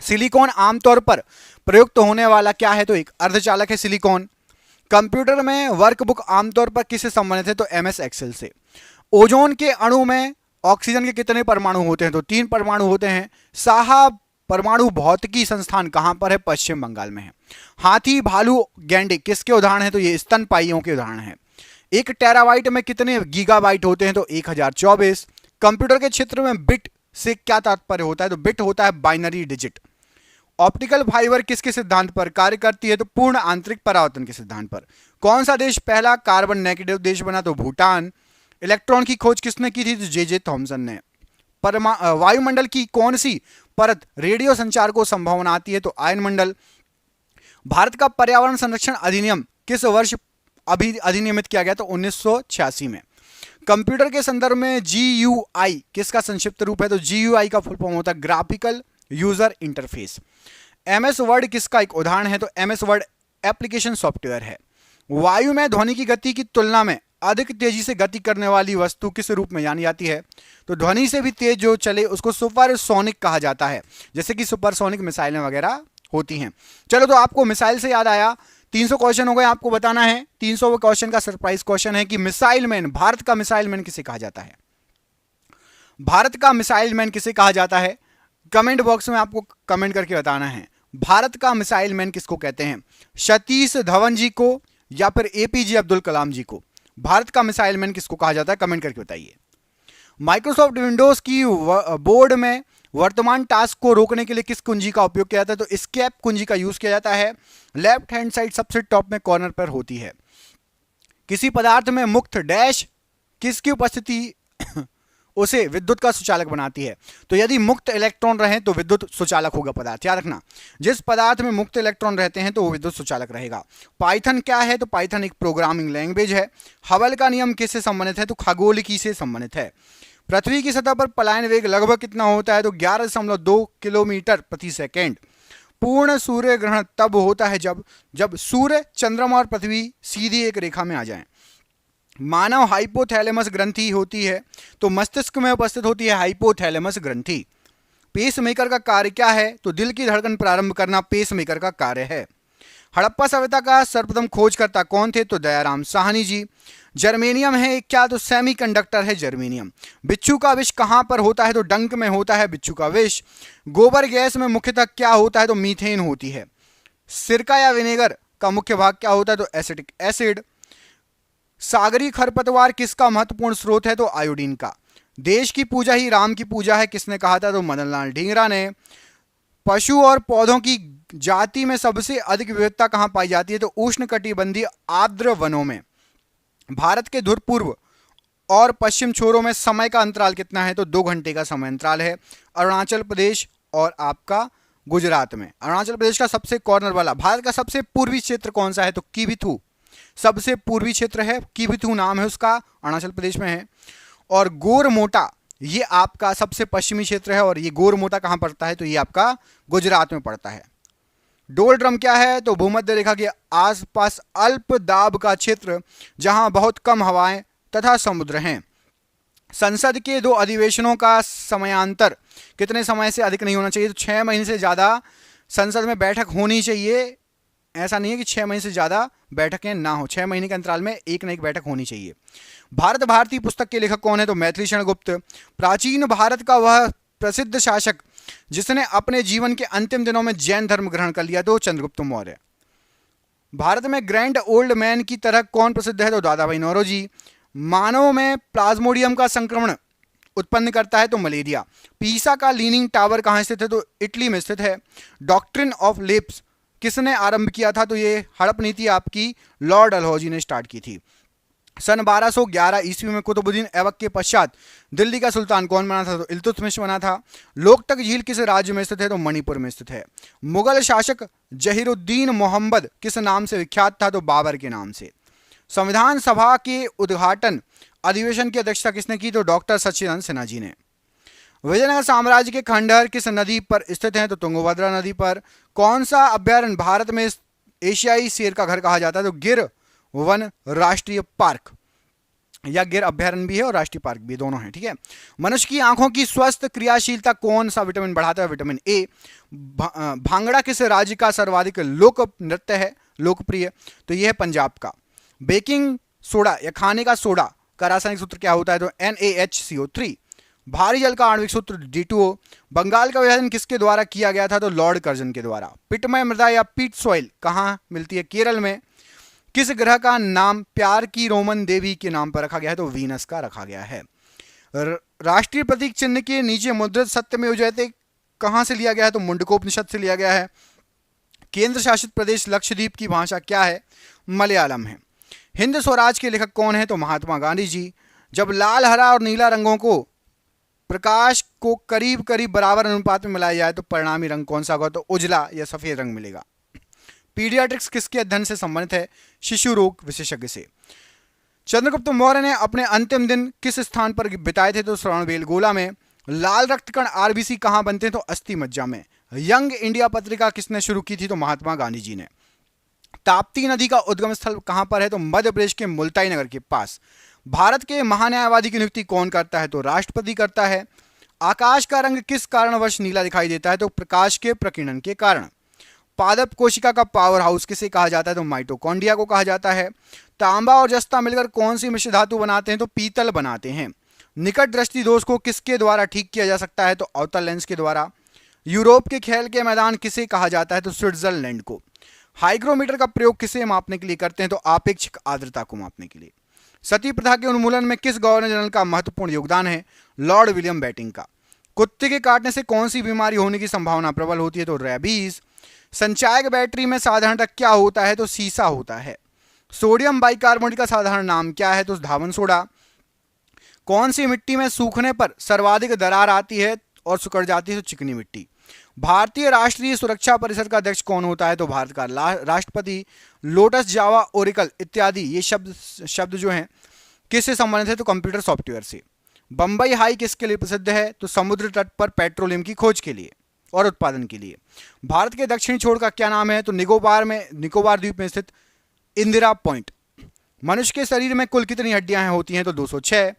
सिलिकॉन आमतौर पर प्रयुक्त होने वाला क्या है तो एक अर्धचालक है सिलिकॉन। कंप्यूटर में वर्कबुक आमतौर पर किससे संबंधित है तो एमएस एक्सेल से। ओजोन के अणु में ऑक्सीजन के कितने परमाणु होते हैं तो 3 परमाणु होते हैं। साहा परमाणु भौतिकी संस्थान कहां पर है पश्चिम बंगाल में है। हाथी भालू गैंडे किसके उदाहरण है तो ये स्तनपायियों के उदाहरण है। 1 टेराबाइट में कितने गीगाबाइट होते हैं तो 1024। कंप्यूटर के क्षेत्र में बिट से क्या तात्पर्य होता है तो बिट होता है बाइनरी डिजिट। ऑप्टिकल फाइबर किसके सिद्धांत पर कार्य करती है तो पूर्ण आंतरिक परावर्तन के सिद्धांत पर। कौन सा देश पहला कार्बन नेगेटिव देश बना तो भूटान। इलेक्ट्रॉन की खोज किसने की थी तो जे थॉमसन ने। वायुमंडल की कौन सी परत रेडियो संचार को संभावना आती है तो आयनमंडल। भारत का पर्यावरण संरक्षण अधिनियम किस वर्ष अधिनियमित किया गया तो 1986 में। कंप्यूटर के संदर्भ में जीयूआई किसका संक्षिप्त रूप है तो जीयूआई का फुल फॉर्म होता है graphical user interface. MS word किसका एक उदाहरण है तो एमएस वर्ड एप्लीकेशन सॉफ्टवेयर है। वायु में ध्वनि की गति की तुलना में अधिक तेजी से गति करने वाली वस्तु किस रूप में जानी जाती है तो ध्वनि से भी तेज जो चले उसको सुपरसोनिक कहा जाता है जैसे कि सुपरसोनिक मिसाइलें वगैरह होती हैं। चलो तो आपको मिसाइल से याद आया 300 क्वेश्चन हो गए आपको बताना है। 300 क्वेश्चन का सरप्राइज क्वेश्चन है कि मिसाइल मैन भारत का मिसाइल मैन किसे कहा जाता है। भारत का मिसाइल मैन किसे कहा जाता है कमेंट बॉक्स में आपको कमेंट करके बताना है। भारत का मिसाइल मैन किसको कहते हैं सतीश धवन जी को या फिर एपीजे अब्दुल कलाम जी को। भारत का मिसाइल मैन किसको कहा जाता है कमेंट करके बताइए। माइक्रोसॉफ्ट विंडोज की बोर्ड में वर्तमान टास्क को रोकने के लिए किस कुंजी का उपयोग किया जाता है तो एस्केप कुंजी का यूज किया जाता है। लेफ्ट हैंड साइड सबसे टॉप में कॉर्नर पर होती है। किसी पदार्थ में मुक्त डैश किसकी उपस्थिति उसे विद्युत का सुचालक बनाती है तो यदि मुक्त इलेक्ट्रॉन रहे तो विद्युत सुचालक होगा पदार्थ। याद रखना जिस पदार्थ में मुक्त इलेक्ट्रॉन रहते हैं तो वो विद्युत सुचालक रहेगा। पाइथन क्या है तो पाइथन एक प्रोग्रामिंग लैंग्वेज है। हबल का नियम किससे संबंधित है तो खगोलिकी से संबंधित है। पृथ्वी की सतह पर पलायन वेग लगभग कितना होता है तो 11.2 किलोमीटर प्रति सेकेंड। पूर्ण सूर्य ग्रहण तब होता है जब सूर्य चंद्रमा और पृथ्वी सीधी एक रेखा में आ जाएं। मानव हाइपोथैलेमस ग्रंथि होती है तो मस्तिष्क में उपस्थित होती है हाइपोथैलेमस ग्रंथि। पेसमेकर का कार्य क्या है तो दिल की धड़कन प्रारंभ करना पेसमेकर का कार्य है। हड़प्पा सभ्यता का सर्वप्रथम खोजकर्ता कौन थे तो दयाराम साहनी जी। जर्मेनियम है क्या तो सेमीकंडक्टर है जर्मेनियम। बिच्छू का विष कहां पर होता है तो डंक में होता है बिच्छू का विष। गोबर गैस में मुख्यतः क्या होता है तो मीथेन होती है। सिरका या विनेगर का मुख्य भाग क्या होता है तो एसिटिक एसिड। सागरी खरपतवार किसका महत्वपूर्ण स्रोत है तो आयोडीन का। देश की पूजा ही राम की पूजा है किसने कहा था तो मदनलाल ढींगरा ने। पशु और पौधों की जाति में सबसे अधिक विविधता कहां पाई जाती है तो उष्णकटिबंधीय आर्द्र वनों में। भारत के ध्रुव पूर्व और पश्चिम छोरों में समय का अंतराल कितना है तो 2 घंटे का समय अंतराल है। अरुणाचल प्रदेश और आपका गुजरात में। अरुणाचल प्रदेश का सबसे कॉर्नर वाला। भारत का सबसे पूर्वी क्षेत्र कौन सा है तो किबिथू सबसे पूर्वी क्षेत्र है किबिथू नाम है उसका अरुणाचल प्रदेश में है। और गोरमोटा ये आपका सबसे पश्चिमी क्षेत्र है और ये गोरमोता कहां पड़ता है, तो ये आपका गुजरात में पड़ता है। डोलड्रम क्या है, तो भूमध्य रेखा के आसपास अल्प दाब का क्षेत्र जहां बहुत कम हवाएं तथा समुद्र हैं। संसद के 2 अधिवेशनों का समयांतर कितने समय से अधिक नहीं होना चाहिए, तो 6 महीने से ज़्यादा संसद में बैठक होनी चाहिए। ऐसा नहीं है कि 6 महीने से ज़्यादा बैठकें ना हो, 6 महीने के अंतराल में एक न एक बैठक होनी चाहिए। भारत भारती पुस्तक के लेखक कौन है, तो मैथिली शरण गुप्त। प्राचीन भारत का वह प्रसिद्ध शासक जिसने अपने जीवन के अंतिम दिनों में जैन धर्म ग्रहण कर लिया, तो चंद्रगुप्त मौर्य। भारत में ग्रैंड ओल्ड मैन की तरह कौन प्रसिद्ध है, तो दादा भाई नौरोजी। मानव में प्लाज्मोडियम का संक्रमण उत्पन्न करता है, तो मलेरिया। पीसा का लीनिंग टावर कहां स्थित है, तो इटली में स्थित है। डॉक्ट्रिन ऑफ लेप्स किसने आरंभ किया था, तो ये हड़प नीति आपकी लॉर्ड डलहौजी ने स्टार्ट की थी। सन 1211 ईस्वी में कुतुबुद्दीन ऐबक के पश्चात दिल्ली का सुल्तान कौन बना था, तो इल्तुतमिश बना था। लोकतक झील किस राज्य में स्थित है, तो मणिपुर में स्थित है। मुगल शासक जहीरुद्दीन मोहम्मद किस नाम से विख्यात था, तो बाबर के नाम से। संविधान सभा के उद्घाटन अधिवेशन की अध्यक्षता किसने की, तो डॉक्टर सच्चिदानंद सिन्हा जी ने। विजयनगर साम्राज्य के खंडहर किस नदी पर स्थित हैं, तो तुंगभद्रा नदी पर। कौन सा अभ्यारण्य भारत में एशियाई शेर का घर कहा जाता है, तो गिर वन राष्ट्रीय पार्क, या गिर अभ्यारण्य भी है और राष्ट्रीय पार्क भी, दोनों हैं, ठीक है। मनुष्य की आंखों की स्वस्थ क्रियाशीलता कौन सा विटामिन बढ़ाता है, विटामिन ए। भांगड़ा किस राज्य का सर्वाधिक लोक नृत्य है, लोकप्रिय, तो यह है पंजाब का। बेकिंग सोडा या खाने का सोडा का रासायनिक सूत्र क्या होता है, तो NaHCO3। भारी जल का आणविक सूत्र D2O। बंगाल का विभाजन किसके द्वारा किया गया था, तो लॉर्ड कर्जन के द्वारा। पिटमय मृदा या पीट सॉइल कहाँ मिलती है, केरल में। किस ग्रह का नाम प्यार की रोमन देवी के नाम पर रखा गया है, तो वीनस का रखा गया है। राष्ट्रीय प्रतीक चिन्ह के नीचे मुद्रित सत्यमेव जयते कहां से लिया गया है, तो मुंडकोपनिषद से लिया गया है। केंद्र शासित प्रदेश लक्षद्वीप की भाषा क्या है, मलयालम है। हिंद स्वराज के लेखक कौन है, तो महात्मा गांधी जी। जब लाल, हरा और नीला रंगों को प्रकाश को करीब करीब बराबर अनुपात में मिलाया जाए तो परिणामी रंग कौन सा होगा, तो उजला या सफेद रंग मिलेगा। पीडियाट्रिक्स किसके अध्ययन से संबंधित है, शिशु रोग विशेषज्ञ से। चंद्रगुप्त मौर्य ने अपने अंतिम दिन किस स्थान पर बिताए थे, तो श्रवणबेलगोला में। लाल रक्त कण आरबीसी कहां बनते हैं, तो अस्थि मज्जा में। यंग इंडिया पत्रिका किसने शुरू की थी, तो महात्मा गांधी जी ने। ताप्ती नदी का उद्गम स्थल कहां पर है, तो मध्य प्रदेश के मुल्ताई नगर के पास। भारत के महान्यायवादी की नियुक्ति कौन करता है, तो राष्ट्रपति करता है। आकाश का रंग किस कारणवश नीला दिखाई देता है, तो प्रकाश के प्रकीर्णन के कारण। पादप कोशिका का पावर हाउस किसे कहा जाता है, तो माइटोकॉन्ड्रिया को कहा जाता है। तांबा और जस्ता मिलकर कौन सी मिश्र धातु बनाते हैं, तो पीतल बनाते हैं। निकट दृष्टि दोष को किसके द्वारा ठीक किया जा सकता है, तो अवतल लेंस के द्वारा। यूरोप के खेल के मैदान किसे कहा जाता है, तो स्विट्जरलैंड को। हाइग्रोमीटर का प्रयोग किसे मापने के लिए करते हैं, तो आपेक्षिक आर्द्रता को मापने के लिए। सती प्रथा के उन्मूलन में किस गवर्नर जनरल का महत्वपूर्ण योगदान है, लॉर्ड विलियम बेटिंग का। कुत्ते के काटने से कौन सी बीमारी होने की संभावना प्रबल होती है, तो रेबीज। संचायक बैटरी में साधारणतः क्या होता है, तो सीसा होता है। सोडियम बाइकार्बोनेट का साधारण नाम क्या है, तो धावन सोडा। कौन सी मिट्टी में सूखने पर सर्वाधिक दरार आती है और सिकुड़ जाती है, तो चिकनी मिट्टी। भारतीय राष्ट्रीय सुरक्षा परिषद का अध्यक्ष कौन होता है, तो भारत का राष्ट्रपति। लोटस, जावा, ओरेकल इत्यादि ये शब्द जो हैं किससे संबंधित है, तो कंप्यूटर सॉफ्टवेयर से। बंबई हाई किसके लिए प्रसिद्ध है, तो समुद्र तट पर पेट्रोलियम की खोज के लिए और उत्पादन के लिए। भारत के दक्षिणी छोर का क्या नाम है, तो निकोबार द्वीप में स्थित इंदिरा पॉइंट। मनुष्य के शरीर में कुल कितनी हड्डियां होती हैं, तो 206।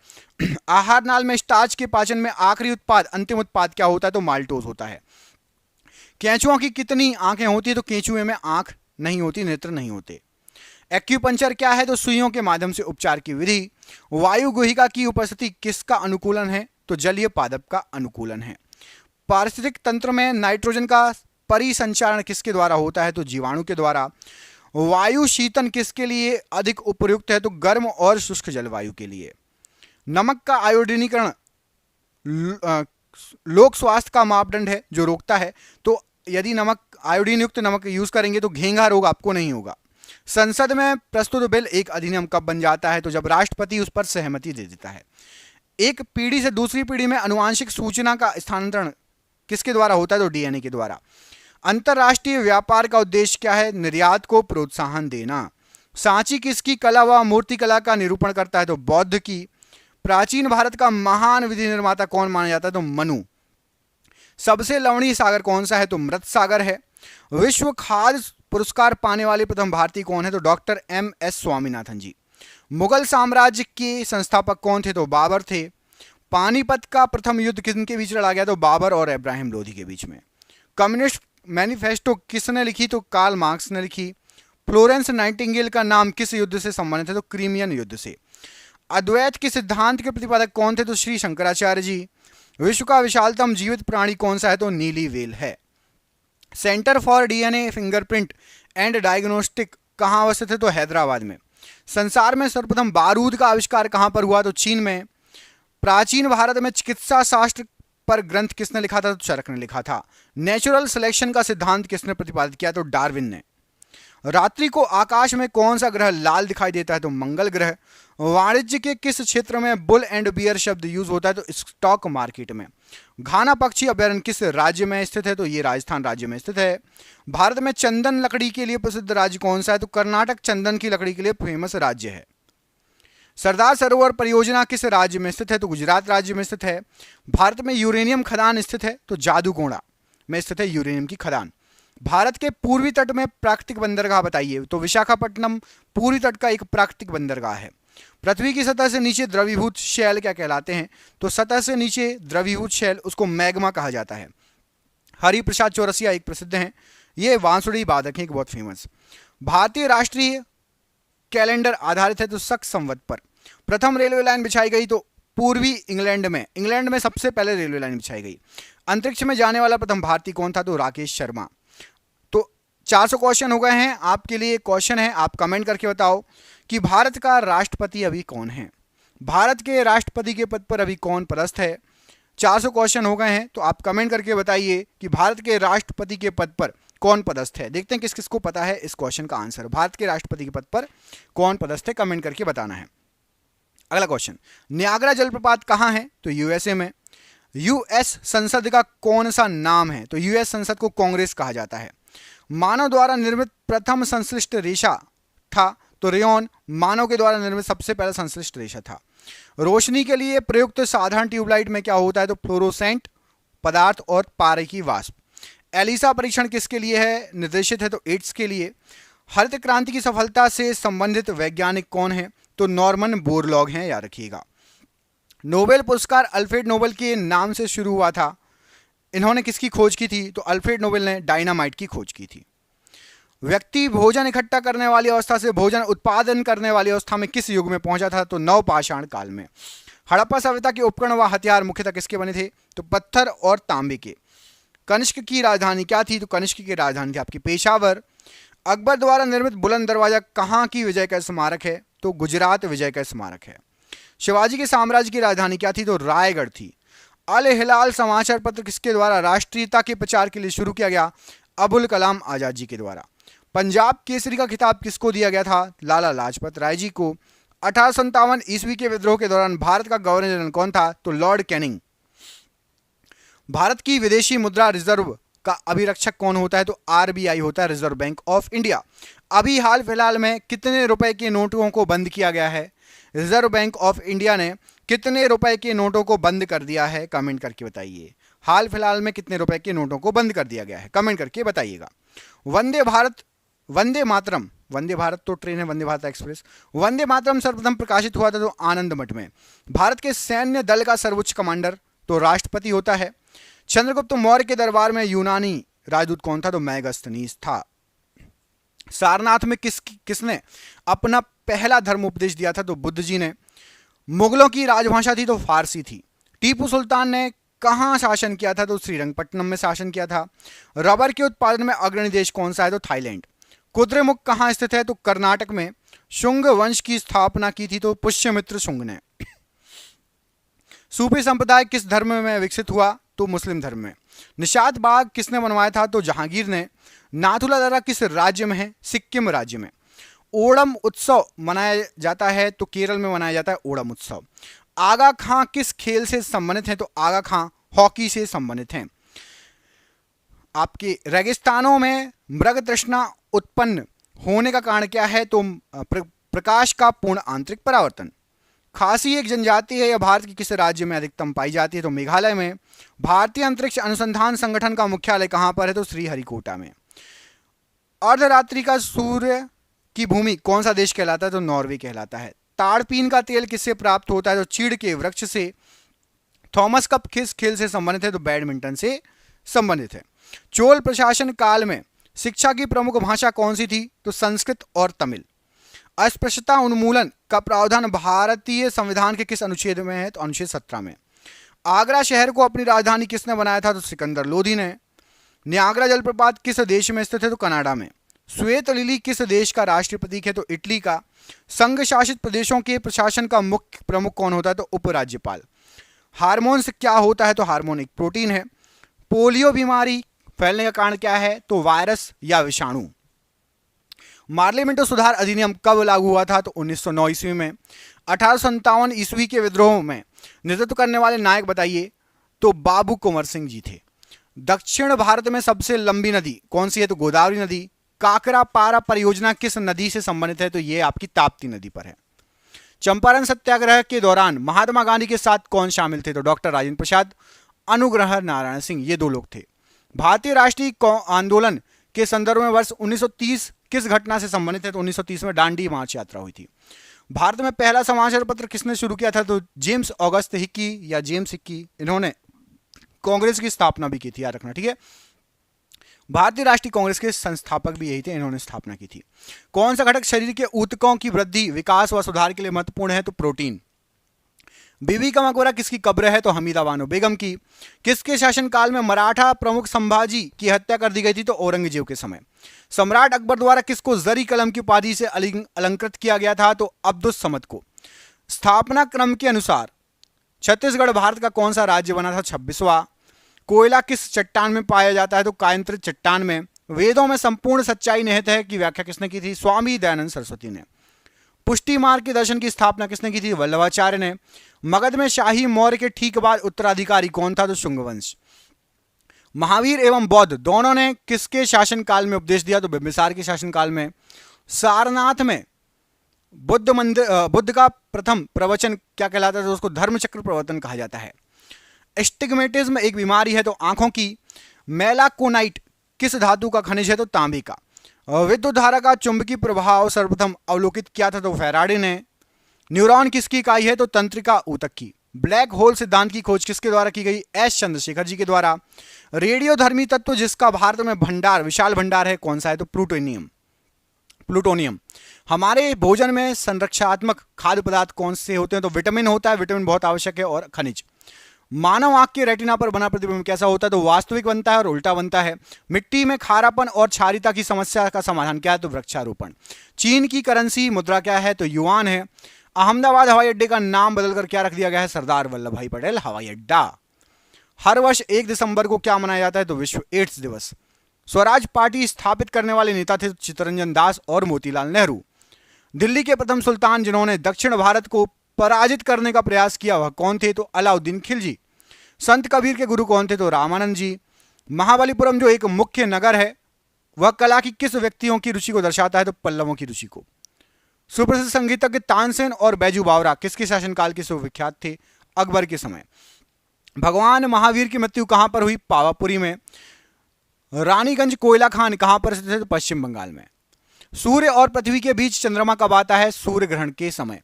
आहार नाल में स्टार्च के पाचन में आखिरी उत्पाद, अंतिम उत्पाद क्या होता है, तो माल्टोज होता है। केंचुओं की कितनी आंखें होती है, तो केंचुए में आंख नहीं होती, नेत्र नहीं होते। एक्यूपंक्चर क्या है, तो सुइयों के माध्यम से उपचार की विधि। वायु गुहिका की उपस्थिति किसका अनुकूलन है, तो जलीय पादप का अनुकूलन है। पारिस्थितिक तंत्र में नाइट्रोजन का परिसंचारण किसके द्वारा होता है, तो जीवाणु के द्वारा। वायु शीतन किसके लिए अधिक उपयुक्त है, तो गर्म और शुष्क जलवायु के लिए। नमक का आयोडीनीकरण लोक स्वास्थ्य का मापदंड है जो रोकता है, तो यदि आयोडीन युक्त नमक यूज करेंगे तो घेंघा रोग आपको नहीं होगा। संसद में प्रस्तुत बिल एक अधिनियम कब बन जाता है, तो जब राष्ट्रपति उस पर सहमति दे देता है। एक पीढ़ी से दूसरी पीढ़ी में अनुवांशिक सूचना का स्थानांतरण किसके द्वारा होता है, तो डीएनए के द्वारा। अंतरराष्ट्रीय व्यापार का उद्देश्य क्या है, निर्यात को प्रोत्साहन देना। सांची किसकी कला व मूर्ति कला का निरूपण करता है, तो बौद्ध की। प्राचीन भारत का महान विधि निर्माता कौन माना जाता है? तो मनु। सबसे लवणीय सागर कौन सा है? तो मृत सागर है। विश्व खाद्य पुरस्कार पाने वाले प्रथम भारतीय कौन है? तो डॉक्टर M.S. स्वामीनाथन जी। मुगल साम्राज्य के संस्थापक कौन थे? तो बाबर थे। पानीपत का प्रथम युद्ध किनके बीच लड़ा गया? तो बाबर और इब्राहिम लोधी के बीच में। कम्युनिस्ट मैनिफेस्टो किसने लिखी? तो कार्ल मार्क्स ने लिखी। फ्लोरेंस नाइटिंगेल का नाम किस युद्ध से संबंधित है? तो क्रीमियन युद्ध से। अद्वैत के सिद्धांत के प्रतिपादक कौन थे? तो श्री शंकराचार्य जी। विश्व का विशालतम जीवित प्राणी कौन सा है? तो नीली व्हेल है। Centre for DNA fingerprint and diagnostic कहाँ अवस्थित है? तो हैदराबाद में। संसार में सर्वप्रथम बारूद का आविष्कार कहाँ पर हुआ? तो चीन में। प्राचीन भारत में चिकित्सा शास्त्र पर ग्रंथ किसने लिखा था? तो चरक ने लिखा था। नेचुरल सिलेक्शन का सिद्धांत किसने प्रतिपादित किया? तो डार्विन ने। रात्रि को आकाश में कौन सा ग्रह लाल दिखाई देता है? तो मंगल ग्रह। वाणिज्य के किस क्षेत्र में बुल एंड बियर शब्द यूज होता है? तो स्टॉक मार्केट में। घाना पक्षी अभयारण्य किस राज्य में स्थित है? तो ये राजस्थान राज्य में स्थित है। भारत में चंदन लकड़ी के लिए प्रसिद्ध राज्य कौन सा है? तो कर्नाटक चंदन की लकड़ी के लिए फेमस राज्य है। सरदार सरोवर परियोजना किस राज्य में स्थित है? तो गुजरात राज्य में स्थित है। भारत में यूरेनियम खदान स्थित है? तो जादूगोड़ा में स्थित है यूरेनियम की खदान। भारत के पूर्वी तट में प्राकृतिक बंदरगाह बताइए। तो विशाखापट्टनम पूर्वी तट का एक प्राकृतिक बंदरगाह है। पृथ्वी की सतह से नीचे द्रवीभूत शैल क्या कहलाते हैं? तो सतह से नीचे द्रवीभूत शैल उसको मैग्मा कहा जाता है। हरिप्रसाद चौरसिया एक प्रसिद्ध हैं, ये बांसुरी वादक हैं, एक बहुत फेमस। भारतीय राष्ट्रीय कैलेंडर आधारित है तो शक संवत पर। प्रथम रेलवे लाइन बिछाई गई तो पूर्वी इंग्लैंड में सबसे पहले रेलवे लाइन बिछाई गई। अंतरिक्ष में जाने वाला प्रथम भारतीय कौन था? तो राकेश शर्मा। तो 400 क्वेश्चन हो गए हैं। आपके लिए क्वेश्चन है, आप कमेंट करके बताओ कि भारत का राष्ट्रपति अभी कौन है? भारत के राष्ट्रपति के पद पर अभी कौन पदस्थ है? 400 क्वेश्चन हो गए हैं, तो आप कमेंट करके बताइए कि भारत के राष्ट्रपति के पद पर कौन पदस्थ है। देखते हैं किस किस को पता है इस क्वेश्चन का आंसर। भारत के राष्ट्रपति के पद पर कौन पदस्थ है, कमेंट करके बताना है। अगला क्वेश्चन, नियाग्रा जलप्रपात कहाँ है? तो यूएसए में। यूएस संसद का कौन सा नाम है? तो यूएस संसद को कांग्रेस कहा जाता है। मानव द्वारा निर्मित प्रथम संश्लिष्ट रेशा था? तो रेयॉन मानव के द्वारा निर्मित सबसे पहला संश्लिष्ट रेशा था। रोशनी के लिए प्रयुक्त साधारण ट्यूबलाइट में क्या होता है? तो फ्लोरोसेंट पदार्थ और पारे की वाष्प। एलिसा परीक्षण किसके लिए है निर्देशित है? तो एड्स के लिए। हरित क्रांति की सफलता से संबंधित वैज्ञानिक कौन है? तो नॉर्मन बोरलॉग हैं, याद रखिएगा। नोबेल पुरस्कार अल्फ्रेड नोबेल के नाम से शुरू हुआ था। इन्होंने किसकी खोज की थी? तो अल्फ्रेड नोबेल ने डायनामाइट की खोज की थी। व्यक्ति भोजन इकट्ठा करने वाली अवस्था से भोजन उत्पादन करने वाली अवस्था में किस युग में पहुंचा था? तो नवपाषाण काल में। हड़प्पा सभ्यता के उपकरण व हथियार मुख्यतः किसके बने थे? तो पत्थर और तांबे के। कनिष्क की राजधानी क्या थी? तो कनिष्क की राजधानी थी आपकी पेशावर। अकबर द्वारा निर्मित बुलंद दरवाजा कहाँ की विजय का स्मारक है? तो गुजरात विजय का स्मारक है। शिवाजी के साम्राज्य की राजधानी क्या थी? तो रायगढ़ थी। अल हिलाल समाचार पत्र किसके द्वारा राष्ट्रीयता के प्रचार के लिए शुरू किया गया? अबुल कलाम आजाद जी के द्वारा। पंजाब केसरी का खिताब किसको दिया गया था? लाला लाजपत राय जी को। 1857 ईस्वी के विद्रोह के दौरान भारत का गवर्नर जनरल कौन था? तो लॉर्ड कैनिंग। भारत की विदेशी मुद्रा रिजर्व का अभिरक्षक कौन होता है? तो आरबीआई होता है, रिजर्व बैंक ऑफ इंडिया। अभी हाल फिलहाल में कितने रुपए के नोटों को बंद किया गया है? रिजर्व बैंक ऑफ इंडिया ने कितने रुपए के नोटों को बंद कर दिया है? कमेंट करके बताइए। हाल फिलहाल में कितने रुपए के नोटों को बंद कर दिया गया है? कमेंट करके बताइएगा। वंदे भारत तो ट्रेन है, वंदे भारत एक्सप्रेस। वंदे मातरम सर्वप्रथम प्रकाशित हुआ था तो आनंद मठ में। भारत के सैन्य दल का सर्वोच्च कमांडर तो राष्ट्रपति होता है। चंद्रगुप्त मौर्य के दरबार में यूनानी राजदूत कौन था? तो मैगस्थनीस था। सारनाथ में किसने अपना पहला धर्म उपदेश दिया था? तो बुद्ध जी ने। मुगलों की राजभाषा थी तो फारसी थी। टीपू सुल्तान ने कहां शासन किया था? तो श्रीरंगपट्टनम में शासन किया था। रबर के उत्पादन में अग्रणी देश कौन सा है? तो थाईलैंड। कुद्रेमुख कहां स्थित है? तो कर्नाटक में। शुंग वंश की स्थापना की थी तो पुष्यमित्र शुंग ने। सूफी संप्रदाय किस धर्म में विकसित हुआ? तो मुस्लिम धर्म में। निशात बाग किसने बनवाया था? तो जहांगीर ने। नाथुला दर्रा किस राज्य में है? सिक्किम राज्य में। ओणम उत्सव मनाया जाता है तो केरल में मनाया जाता है ओणम उत्सव। आगा खां किस खेल से संबंधित हैं? तो आगा खां हॉकी से संबंधित हैं। आपके रेगिस्तानों में मृग तृष्णा उत्पन्न होने का कारण क्या है? तो प्रकाश का पूर्ण आंतरिक परावर्तन। खासी एक जनजाति है, यह भारत के किस राज्य में अधिकतम पाई जाती है? तो मेघालय में। भारतीय अंतरिक्ष अनुसंधान संगठन का मुख्यालय कहां पर है? तो श्रीहरिकोटा में। अर्धरात्रि का सूर्य की भूमि कौन सा देश कहलाता है? तो नॉर्वे कहलाता है। ताड़पीन का तेल किससे प्राप्त होता है? तो चीड़ के वृक्ष से। थॉमस कप किस खेल से संबंधित है? तो बैडमिंटन से संबंधित है। चोल प्रशासन काल में शिक्षा की प्रमुख भाषा कौन सी थी? तो संस्कृत और तमिल। अस्पृश्यता उन्मूलन का प्रावधान भारतीय संविधान के किस अनुच्छेद में है? तो अनुच्छेद 17 में। आगरा शहर को अपनी राजधानी किसने बनाया था? तो सिकंदर लोधी ने। नियाग्रा जलप्रपात किस देश में स्थित है? तो कनाडा में। श्वेत लिली किस देश का राष्ट्रीय प्रतीक है? तो इटली का। संघ शासित प्रदेशों के प्रशासन का मुख्य प्रमुख कौन होता है? तो उपराज्यपाल। हार्मोन्स क्या होता है? तो हार्मोन एक प्रोटीन है। पोलियो बीमारी फैलने का कारण क्या है? तो वायरस या विषाणु। मार्लिमेंटो सुधार अधिनियम कब लागू हुआ था? तो 1909 ईस्वी में। 1857 ईस्वी के विद्रोह में नेतृत्व करने वाले नायक बताइए? तो बाबू कुंवर सिंह जी थे। दक्षिण भारत में सबसे लंबी नदी कौन सी है? तो गोदावरी नदी। काकरा पारा परियोजना किस नदी से संबंधित है? तो ये आपकी ताप्ती नदी पर है। चंपारण सत्याग्रह के दौरान महात्मा गांधी के साथ कौन शामिल थे? तो डॉक्टर राजेंद्र प्रसाद, अनुग्रह नारायण सिंह, ये दो लोग थे। भारतीय राष्ट्रीय आंदोलन के संदर्भ में वर्ष 1930 किस घटना से संबंधित है? तो 1930 में दांडी मार्च यात्रा हुई थी। भारत में पहला समाचार पत्र किसने शुरू किया था? तो जेम्स ऑगस्ट हिक्की या जेम्स हिक्की, इन्होंने कांग्रेस की स्थापना भी की थी, याद रखना, ठीक है। भारतीय राष्ट्रीय कांग्रेस के संस्थापक भी यही थे, इन्होंने स्थापना की थी। कौन सा घटक शरीर के ऊतकों की वृद्धि, विकास व सुधार के लिए महत्वपूर्ण है? तो प्रोटीन। बीबी का मकबरा किसकी कब्र है? तो हमीदा बानो बेगम की। किसके शासनकाल में मराठा प्रमुख संभाजी की हत्या कर दी गई थी? तो औरंगजेब के समय। सम्राट अकबर द्वारा किसको जरी कलम की उपाधि से अलंकृत किया गया था? तो अब्दुस समद को। स्थापना क्रम के अनुसार छत्तीसगढ़ भारत का कौन सा राज्य बना था? 26वां। कोयला किस चट्टान में पाया जाता है? तो कायंत्र चट्टान में। वेदों में संपूर्ण सच्चाई निहित है की व्याख्या किसने की थी? स्वामी दयानंद सरस्वती ने। पुष्टि मार्ग के दर्शन की स्थापना किसने की थी? वल्लभाचार्य ने। मगध में शाही मौर्य के ठीक बाद उत्तराधिकारी कौन था? तो शुंग वंश। महावीर एवं बौद्ध दोनों ने किसके शासनकाल में उपदेश दिया? तो बिंबिसार के शासनकाल में। सारनाथ में बुद्ध का प्रथम प्रवचन क्या कहलाता है? तो उसको धर्मचक्र प्रवर्तन कहा जाता है। एस्टिग्मेटिज्म एक बीमारी है, तो आंखों की। मेलाकोनाइट किस धातु का खनिज है? तो तांबे का। विद्युत धारा का चुंबकीय प्रभाव सर्वप्रथम अवलोकित किया था? तो फैराडे ने। न्यूरॉन किसकी इकाई है? तो तंत्रिका ऊतक की। ब्लैक होल सिद्धांत की खोज किसके द्वारा की गई? एस चंद्रशेखर जी के द्वारा। रेडियोधर्मी तत्व जिसका भारत में भंडार, विशाल भंडार है, कौन सा है? तो प्लूटोनियम। हमारे भोजन में संरक्षात्मक खाद्य पदार्थ कौन से होते हैं? तो विटामिन होता है, विटामिन बहुत आवश्यक है, और खनिज। मानव आंख के रेटिना पर बना प्रतिबिंब कैसा होता है? तो वास्तविक बनता है और उल्टा बनता है। मिट्टी में खारापन और क्षारीयता की समस्या का समाधान क्या है? तो वृक्षारोपण। चीन की करेंसी मुद्रा क्या है? तो युआन है। अहमदाबाद हवाई अड्डे का नाम बदलकर क्या रख दिया गया है? सरदार वल्लभ भाई पटेल हवाई अड्डा। हर वर्ष 1 दिसंबर को क्या मनाया जाता है? तो विश्व एड्स दिवस। स्वराज पार्टी स्थापित करने वाले नेता थे चित्तरंजन दास और मोतीलाल नेहरू। दिल्ली के प्रथम सुल्तान जिन्होंने दक्षिण भारत को पराजित करने का प्रयास किया, वह कौन थे? तो अलाउद्दीन खिलजी। संत कबीर के गुरु कौन थे? तो रामानंद जी। महाबलीपुरम जो एक मुख्य नगर है, वह कला की किस व्यक्तियों की रुचि को दर्शाता है? तो पल्लवों की रुचि को। सुप्रसिद्ध संगीतज्ञ तानसेन और बैजू बावरा किसके शासनकाल के सुविख्यात थे? अकबर के समय। भगवान महावीर की मृत्यु कहां पर हुई? पावापुरी में। रानीगंज कोयला खान कहां पर स्थित है? तो पश्चिम बंगाल में। सूर्य और पृथ्वी के बीच चंद्रमा कब आता है? सूर्य ग्रहण के समय।